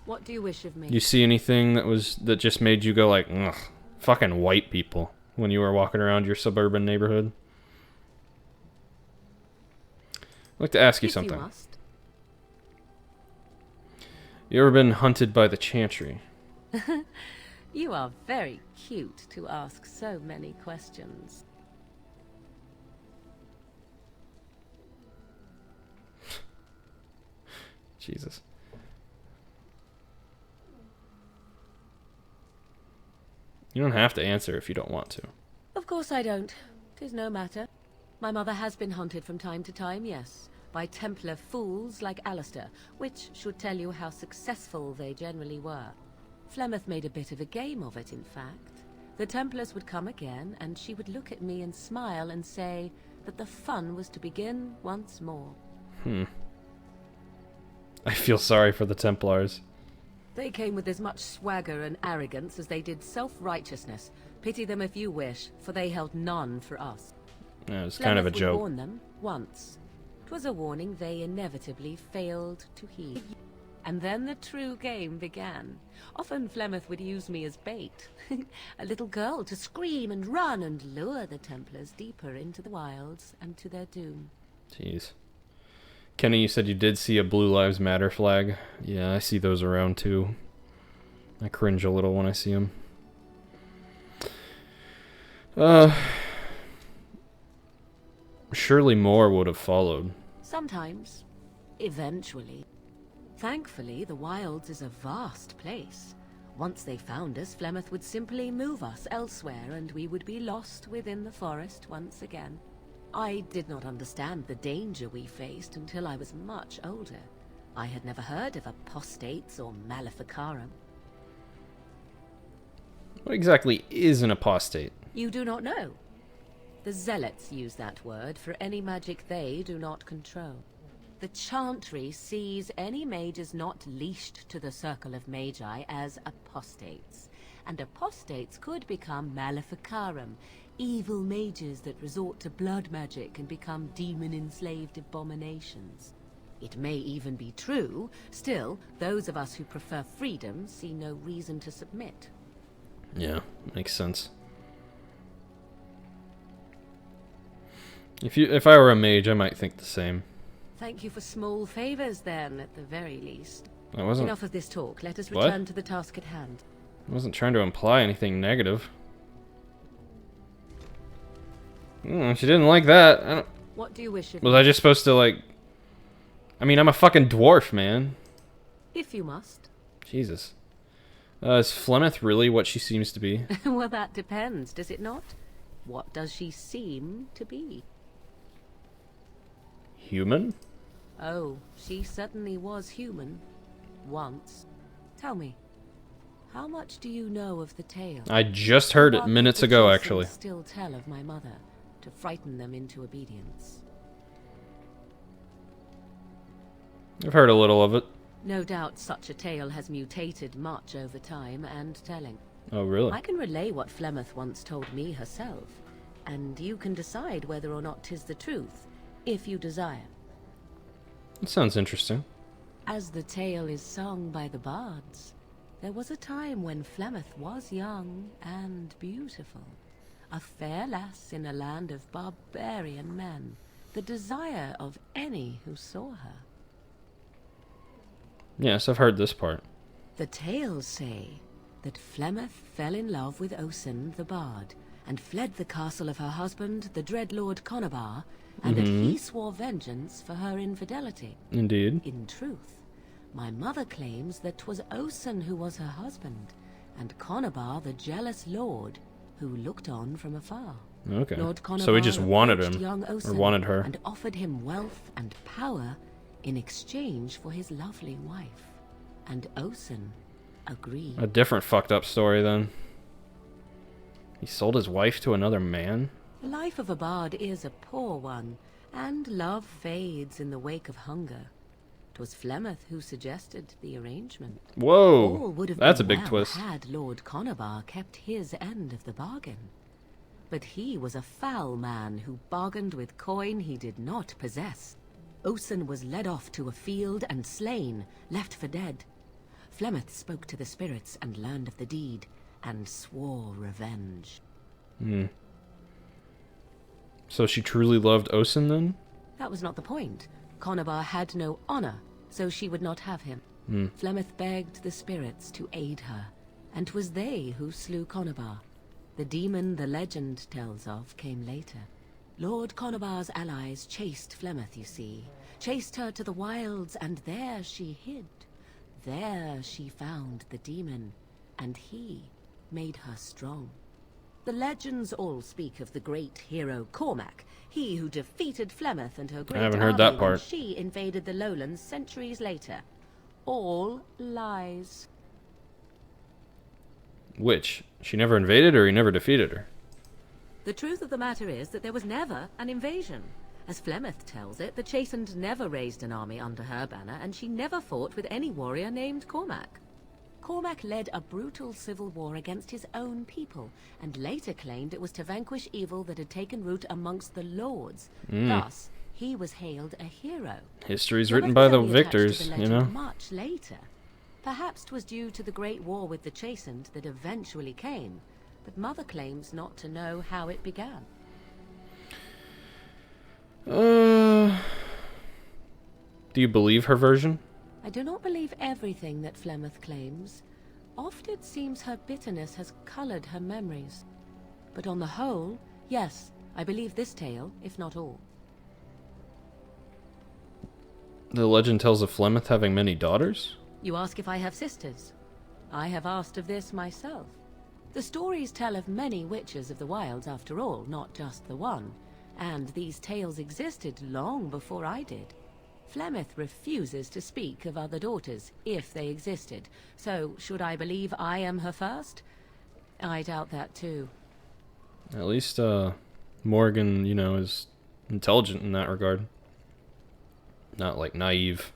What do you wish of me? You see anything that just made you go like, ugh, fucking white people when you were walking around your suburban neighborhood? I'd like to ask you something. You must. You ever been hunted by the Chantry? You are very cute to ask so many questions. Jesus. You don't have to answer if you don't want to. Of course I don't. 'Tis no matter. My mother has been hunted from time to time, yes, by Templar fools like Alistair, which should tell you how successful they generally were. Flemeth made a bit of a game of it, in fact. The Templars would come again, and she would look at me and smile and say that the fun was to begin once more. I feel sorry for the Templars. They came with as much swagger and arrogance as they did self-righteousness. Pity them if you wish, for they held none for us. Yeah, it was kind of a Flemeth would joke. warn them once. 'Twas a warning they inevitably failed to heed. And then the true game began. Often Flemeth would use me as bait. A little girl to scream and run and lure the Templars deeper into the wilds and to their doom. Jeez. Kenny, you said you did see a Blue Lives Matter flag. Yeah, I see those around too. I cringe a little when I see them. Surely more would have followed. Sometimes. Eventually. Thankfully, the wilds is a vast place. Once they found us, Flemeth would simply move us elsewhere, and we would be lost within the forest once again. I did not understand the danger we faced until I was much older. I had never heard of apostates or maleficarum. What exactly is an apostate? You do not know. The zealots use that word for any magic they do not control. The Chantry sees any mages not leashed to the circle of magi as apostates, and apostates could become maleficarum, evil mages that resort to blood magic and become demon-enslaved abominations. It may even be true, still, those of us who prefer freedom see no reason to submit. Yeah, makes sense. If I were a mage, I might think the same. Thank you for small favors, then, at the very least. I wasn't... Enough of this talk. Let us What? return to the task at hand. I wasn't trying to imply anything negative. She didn't like that. I don't... What do you wish of Was me? I just supposed to, like, I mean, I'm a fucking dwarf, man. If you must. Jesus. Is Flemeth really what she seems to be? Well, that depends, does it not? What does she seem to be? Human? Oh, she certainly was human. Once. Tell me, how much do you know of the tale? I just heard it minutes ago, actually. Still tell of my mother to frighten them into obedience. I've heard a little of it. No doubt such a tale has mutated much over time and telling. Oh, really? I can relay what Flemeth once told me herself, and you can decide whether or not 'tis the truth, if you desire. It sounds interesting. As the tale is sung by the bards, there was a time when Flemeth was young and beautiful, a fair lass in a land of barbarian men, the desire of any who saw her. Yes, I've heard this part. The tales say that Flemeth fell in love with Osen the bard, and fled the castle of her husband, the dread Lord Conabar, and that he swore vengeance for her infidelity. Indeed. In truth, my mother claims that 'twas Osen who was her husband, and Conabar the jealous lord who looked on from afar. Okay. Lord Conabar So he just wanted approached him, young or Osen wanted her. and offered him wealth and power in exchange for his lovely wife. And Osen agreed. A different fucked up story, then. He sold his wife to another man? The life of a bard is a poor one, and love fades in the wake of hunger. 'Twas Flemeth who suggested the arrangement. Whoa, All would have that's been a big well twist. had Lord Conabar kept his end of the bargain. But he was a foul man who bargained with coin he did not possess. Osen was led off to a field and slain, left for dead. Flemeth spoke to the spirits and learned of the deed, and swore revenge. Hmm. So she truly loved Osen, then? That was not the point. Conabar had no honor, so she would not have him. Hmm. Flemeth begged the spirits to aid her, and 'twas they who slew Conabar. The demon the legend tells of came later. Lord Conabar's allies chased Flemeth, you see. Chased her to the wilds, and there she hid. There she found the demon, and he made her strong. The legends all speak of the great hero Cormac, he who defeated Flemeth and her great haven't heard army that when part. she invaded the lowlands centuries later. All lies. Which? She never invaded, or he never defeated her? The truth of the matter is that there was never an invasion. As Flemeth tells it, the Chastened never raised an army under her banner, and she never fought with any warrior named Cormac. Cormac led a brutal civil war against his own people, and later claimed it was to vanquish evil that had taken root amongst the lords. Thus, he was hailed a hero. History's Flemeth written was by the only attached to victors, the you legend know? much later. Perhaps 'twas due to the great war with the Chastened that eventually came, but Mother claims not to know how it began. Do you believe her version? I do not believe everything that Flemeth claims. Oft it seems her bitterness has colored her memories. But on the whole, yes, I believe this tale, if not all. The legend tells of Flemeth having many daughters? You ask if I have sisters. I have asked of this myself. The stories tell of many witches of the wilds after all, not just the one. And these tales existed long before I did. Flemeth refuses to speak of other daughters, if they existed. So, should I believe I am her first? I doubt that too. At least, Morgan, you know, is intelligent in that regard. Not, like, naive.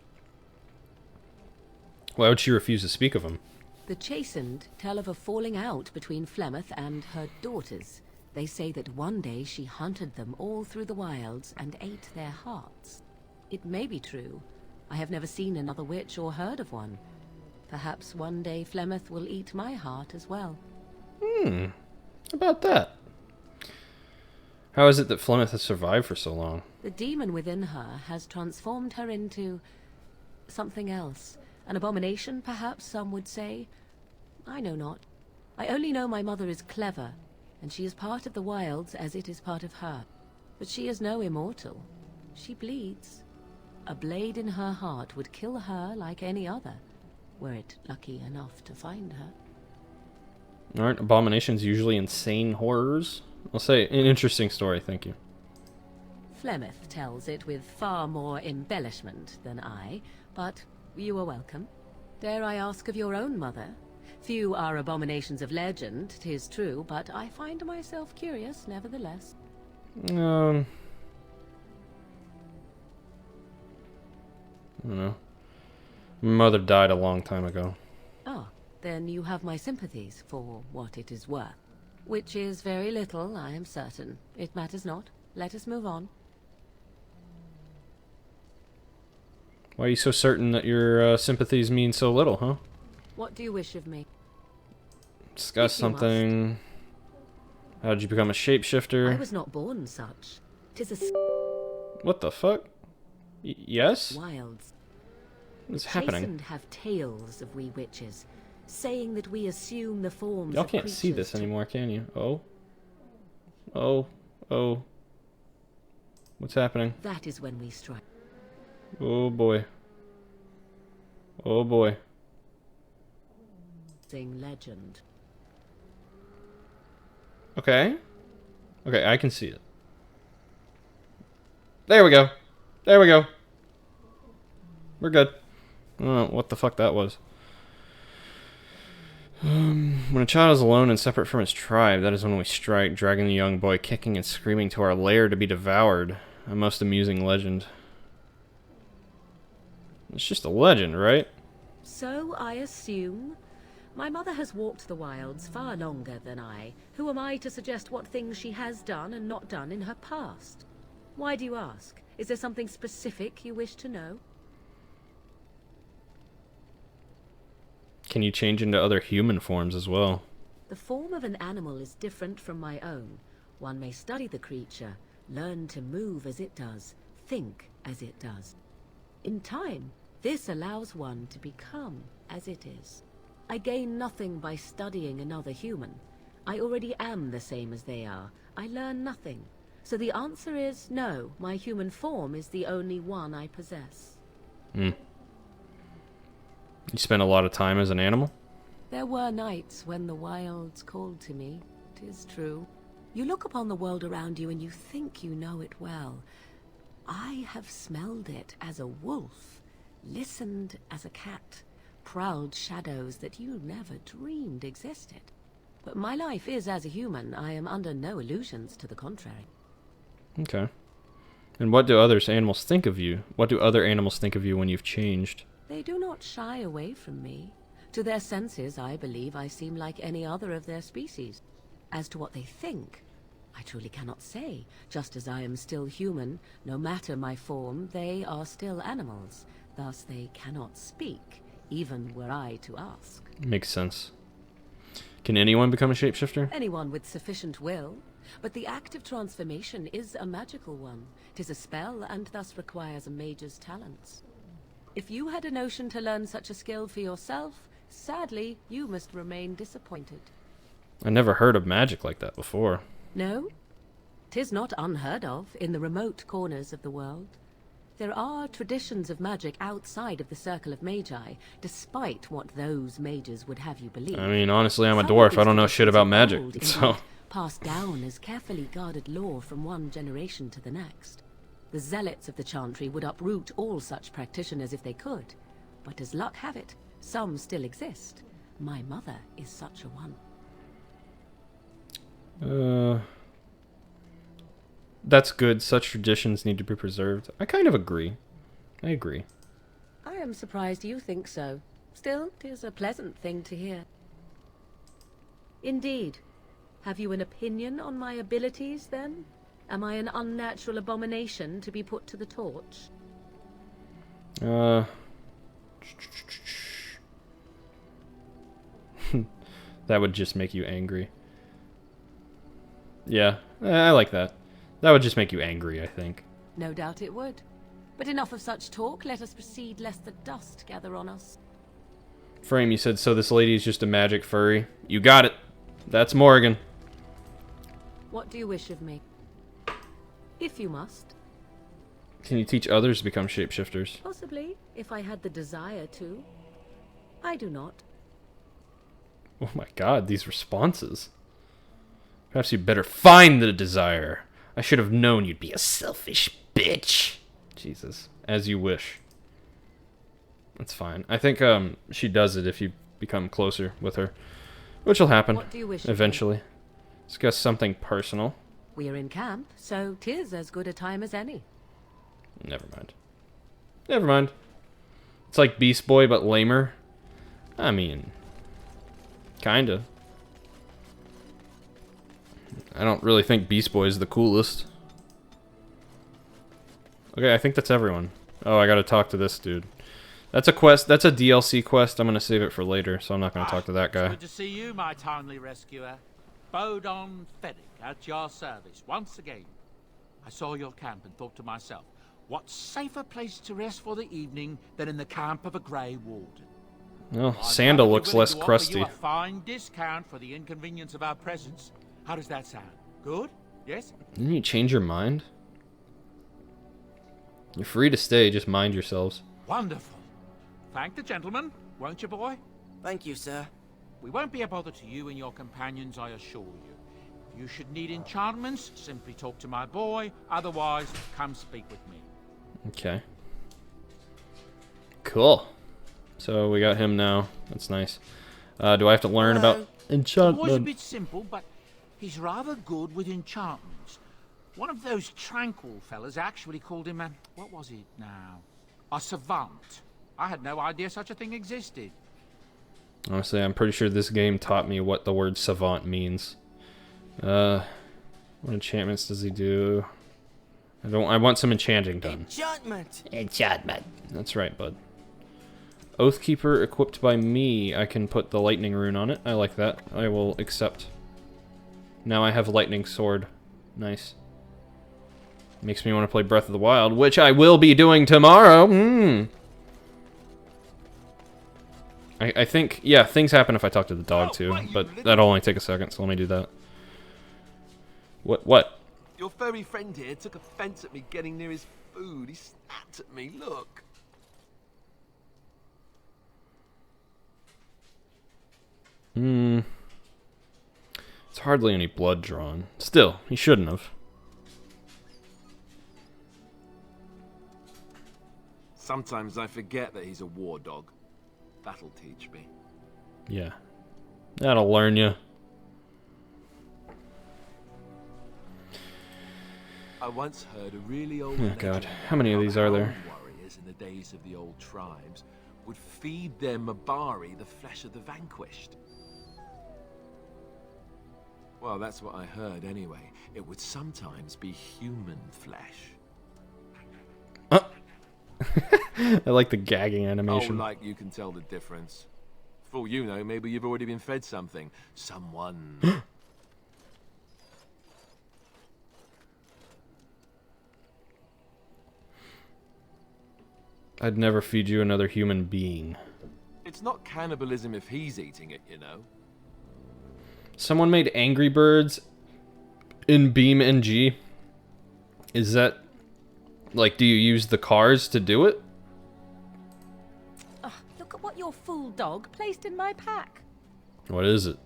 Why would she refuse to speak of him? The Chastened tell of a falling out between Flemeth and her daughters. They say that one day she hunted them all through the wilds and ate their hearts. It may be true. I have never seen another witch or heard of one. Perhaps one day Flemeth will eat my heart as well. How about that? How is it that Flemeth has survived for so long? The demon within her has transformed her into something else. An abomination, perhaps some would say. I know not. I only know my mother is clever, and she is part of the wilds as it is part of her. But she is no immortal. She bleeds. A blade in her heart would kill her like any other, were it lucky enough to find her. Aren't abominations usually insane horrors? I'll say, an interesting story, thank you. Flemeth tells it with far more embellishment than I, but you are welcome. Dare I ask of your own mother? Few are abominations of legend, 'tis true, but I find myself curious nevertheless. I don't know. My mother died a long time ago. Ah, then you have my sympathies for what it is worth. Which is very little, I am certain. It matters not. Let us move on. Why are you so certain that your sympathies mean so little, huh? What do you wish of me? Discuss something. How did you become a I shapeshifter? was not born such. 'Tis a What the fuck? Yes? wilds. What's The happening? chastened have tales of we witches, saying that we assume the forms Y'all of can't see creatures this anymore, can you? Oh. Oh. Oh. What's happening? That is when we strike. Oh boy. Oh boy. Sing legend. Okay. Okay, I can see it. There we go. There we go. We're good. I don't know what the fuck that was. When a child is alone and separate from his tribe, that is when we strike, dragging the young boy kicking and screaming to our lair to be devoured. A most amusing legend. It's just a legend, right? So I assume. My mother has walked the wilds far longer than I. Who am I to suggest what things she has done and not done in her past? Why do you ask? Is there something specific you wish to know? Can you change into other human forms as well? The form of an animal is different from my own. One may study the creature, learn to move as it does, think as it does. In time, this allows one to become as it is. I gain nothing by studying another human. I already am the same as they are. I learn nothing. So the answer is no, my human form is the only one I possess. Hmm. You spend a lot of time as an animal? There were nights when the wilds called to me, 'tis true. You look upon the world around you and you think you know it well. I have smelled it as a wolf, listened as a cat, prowled shadows that you never dreamed existed. But my life is as a human. I am under no illusions to the contrary. Okay. And what do other animals think of you? What do other animals think of you when you've changed? They do not shy away from me. To their senses, I believe I seem like any other of their species. As to what they think, I truly cannot say. Just as I am still human, no matter my form, they are still animals. Thus they cannot speak, even were I to ask. Makes sense. Can anyone become a shapeshifter? Anyone with sufficient will. But the act of transformation is a magical one. 'Tis a spell, and thus requires a mage's talents. If you had a notion to learn such a skill for yourself, sadly, you must remain disappointed. I never heard of magic like that before. No? 'Tis not unheard of in the remote corners of the world. There are traditions of magic outside of the circle of magi, despite what those mages would have you believe. I mean, honestly, I'm a Some of dwarf. these I don't know shit traditions about are magic, old, so... indeed, passed down as carefully guarded lore from one generation to the next. The zealots of the chantry would uproot all such practitioners if they could. But as luck have it, some still exist. My mother is such a one. That's good. Such traditions need to be preserved. I kind of agree. I agree. I am surprised you think so. Still, 'tis a pleasant thing to hear. Indeed. Have you an opinion on my abilities, then? Am I an unnatural abomination to be put to the torch? That would just make you angry. Yeah, I like that. That would just make you angry, I think. No doubt it would. But enough of such talk. Let us proceed, lest the dust gather on us. Frame, you said, so this lady is just a magic furry. You got it. That's Morrigan. What do you wish of me? If you must. Can you teach others to become shapeshifters? Possibly, if I had the desire to. I do not. Oh my god, these responses. Perhaps you'd better find the desire. I should have known you'd be a selfish bitch. Jesus. As you wish. That's fine. I think she does it if you become closer with her. Which will happen. What do you wish eventually. Discuss something personal. We are in camp, so 'tis as good a time as any. Never mind. Never mind. It's like Beast Boy, but lamer. I mean, kinda. I don't really think Beast Boy is the coolest. Okay, I think that's everyone. Oh, I gotta talk to this dude. That's a quest. That's a DLC quest. I'm gonna save it for later, so I'm not gonna talk to that guy. Good to see you, my timely rescuer. Bodon Fennick, at your service once again. I saw your camp and thought to myself, what safer place to rest for the evening than in the camp of a Grey Warden? Well, Sandal looks less crusty. You a fine discount for the inconvenience of our presence. How does that sound? Good? Yes? Didn't you change your mind? You're free to stay, just mind yourselves. Wonderful. Thank the gentleman, won't you, boy? Thank you, sir. We won't be a bother to you and your companions, I assure you. If you should need enchantments, simply talk to my boy. Otherwise, come speak with me. Okay. Cool. So we got him now. That's nice. Do I have to learn about enchantment? The boy's a bit simple, but he's rather good with enchantments. One of those tranquil fellas actually called him a... what was it now? A savant. I had no idea such a thing existed. Honestly, I'm pretty sure this game taught me what the word savant means. What enchantments does he do? I want some enchanting done. Enchantment! Enchantment. That's right, bud. Oathkeeper equipped by me. I can put the lightning rune on it. I like that. I will accept. Now I have lightning sword. Nice. Makes me want to play Breath of the Wild, which I will be doing tomorrow. I think, yeah, things happen if I talk to the dog too, but that'll only take a second, so let me do that. What? Your furry friend here took offense at me getting near his food. He snapped at me, look. It's hardly any blood drawn. Still, he shouldn't have. Sometimes I forget that he's a war dog. That'll teach me. Yeah. That'll learn you. I once heard a really old Oh god, how many of these are there? warriors in the days of the old tribes would feed their Mabari the flesh of the vanquished. Well, that's what I heard anyway. It would sometimes be human flesh. I like the gagging animation. Oh, like you can tell the difference. For all you know, maybe you've already been fed something. Someone. I'd never feed you another human being. It's not cannibalism if he's eating it, you know. Someone made Angry Birds in Beam NG. Is that... like, do you use the cars to do it? Look at what your fool dog placed in my pack. What is it?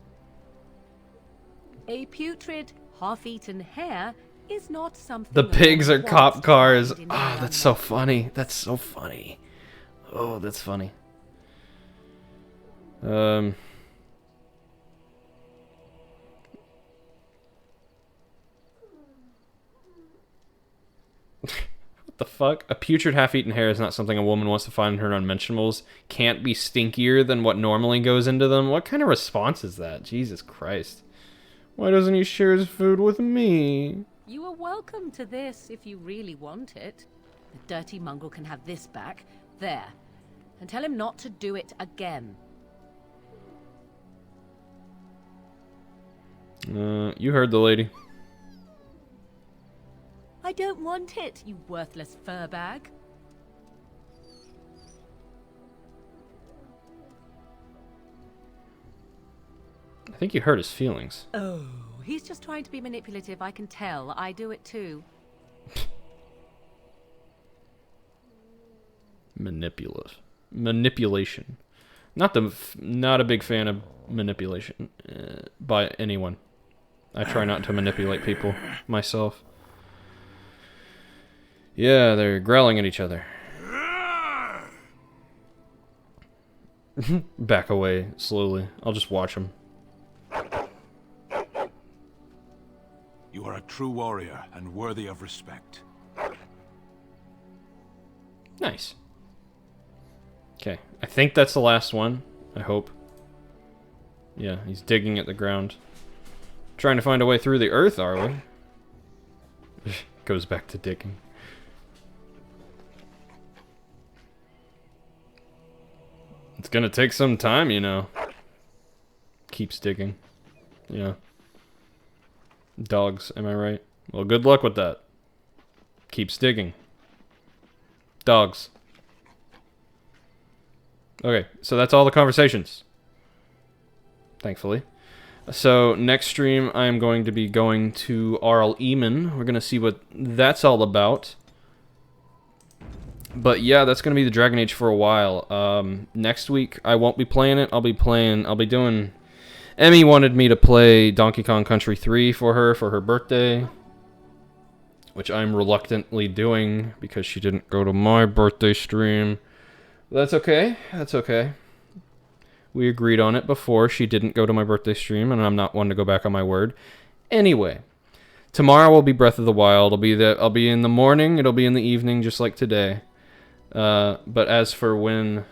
A putrid, half-eaten hare is not something... The pigs are one cop wants cars. to find in Ah, a that's so funny. That's so funny. Oh, that's funny. What the fuck? A putrid half-eaten hare is not something a woman wants to find in her unmentionables. Can't be stinkier than what normally goes into them. What kind of response is that? Jesus Christ. Why doesn't he share his food with me? You are welcome to this if you really want it. The dirty mongrel can have this back. There. And tell him not to do it again. You heard the lady. I don't want it, you worthless fur bag. I think you hurt his feelings. Oh, he's just trying to be manipulative, I can tell. I do it too. Manipulation. Not a big fan of manipulation by anyone. I try not to manipulate people myself. Yeah, they're growling at each other. Back away slowly. I'll just watch them. You are a true warrior and worthy of respect. Nice. Okay, I think that's the last one. I hope. Yeah, he's digging at the ground. Trying to find a way through the earth, are we? Goes back to digging. It's gonna take some time, you know. Keeps digging. Yeah. Dogs, am I right? Well, good luck with that. Keeps digging. Dogs. Okay, so that's all the conversations. Thankfully. So, next stream, I'm going to be going to Arl Eamon. We're going to see what that's all about. But yeah, that's going to be the Dragon Age for a while. Next week, I won't be playing it. I'll be doing... Emmy wanted me to play Donkey Kong Country 3 for her birthday. Which I'm reluctantly doing because she didn't go to my birthday stream. That's okay. That's okay. We agreed on it before. She didn't go to my birthday stream, and I'm not one to go back on my word. Anyway, tomorrow will be Breath of the Wild. I'll be in the morning. It'll be in the evening, just like today. But as for when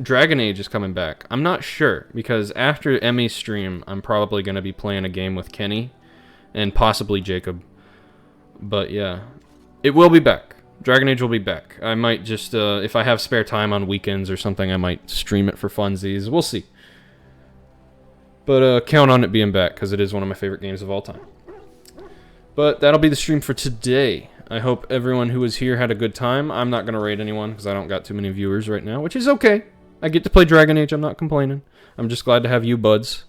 Dragon Age is coming back, I'm not sure, because after Emmy's stream, I'm probably going to be playing a game with Kenny and possibly Jacob. But yeah, it will be back. Dragon Age will be back. I might just, if I have spare time on weekends or something, I might stream it for funsies. We'll see. But count on it being back, because it is one of my favorite games of all time. But that'll be the stream for today. I hope everyone who was here had a good time. I'm not going to raid anyone, because I don't got too many viewers right now, which is okay. I get to play Dragon Age. I'm not complaining. I'm just glad to have you buds.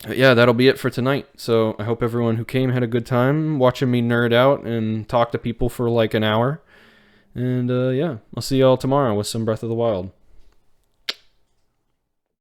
But yeah, that'll be it for tonight. So I hope everyone who came had a good time watching me nerd out and talk to people for like an hour. And yeah, I'll see y'all tomorrow with some Breath of the Wild.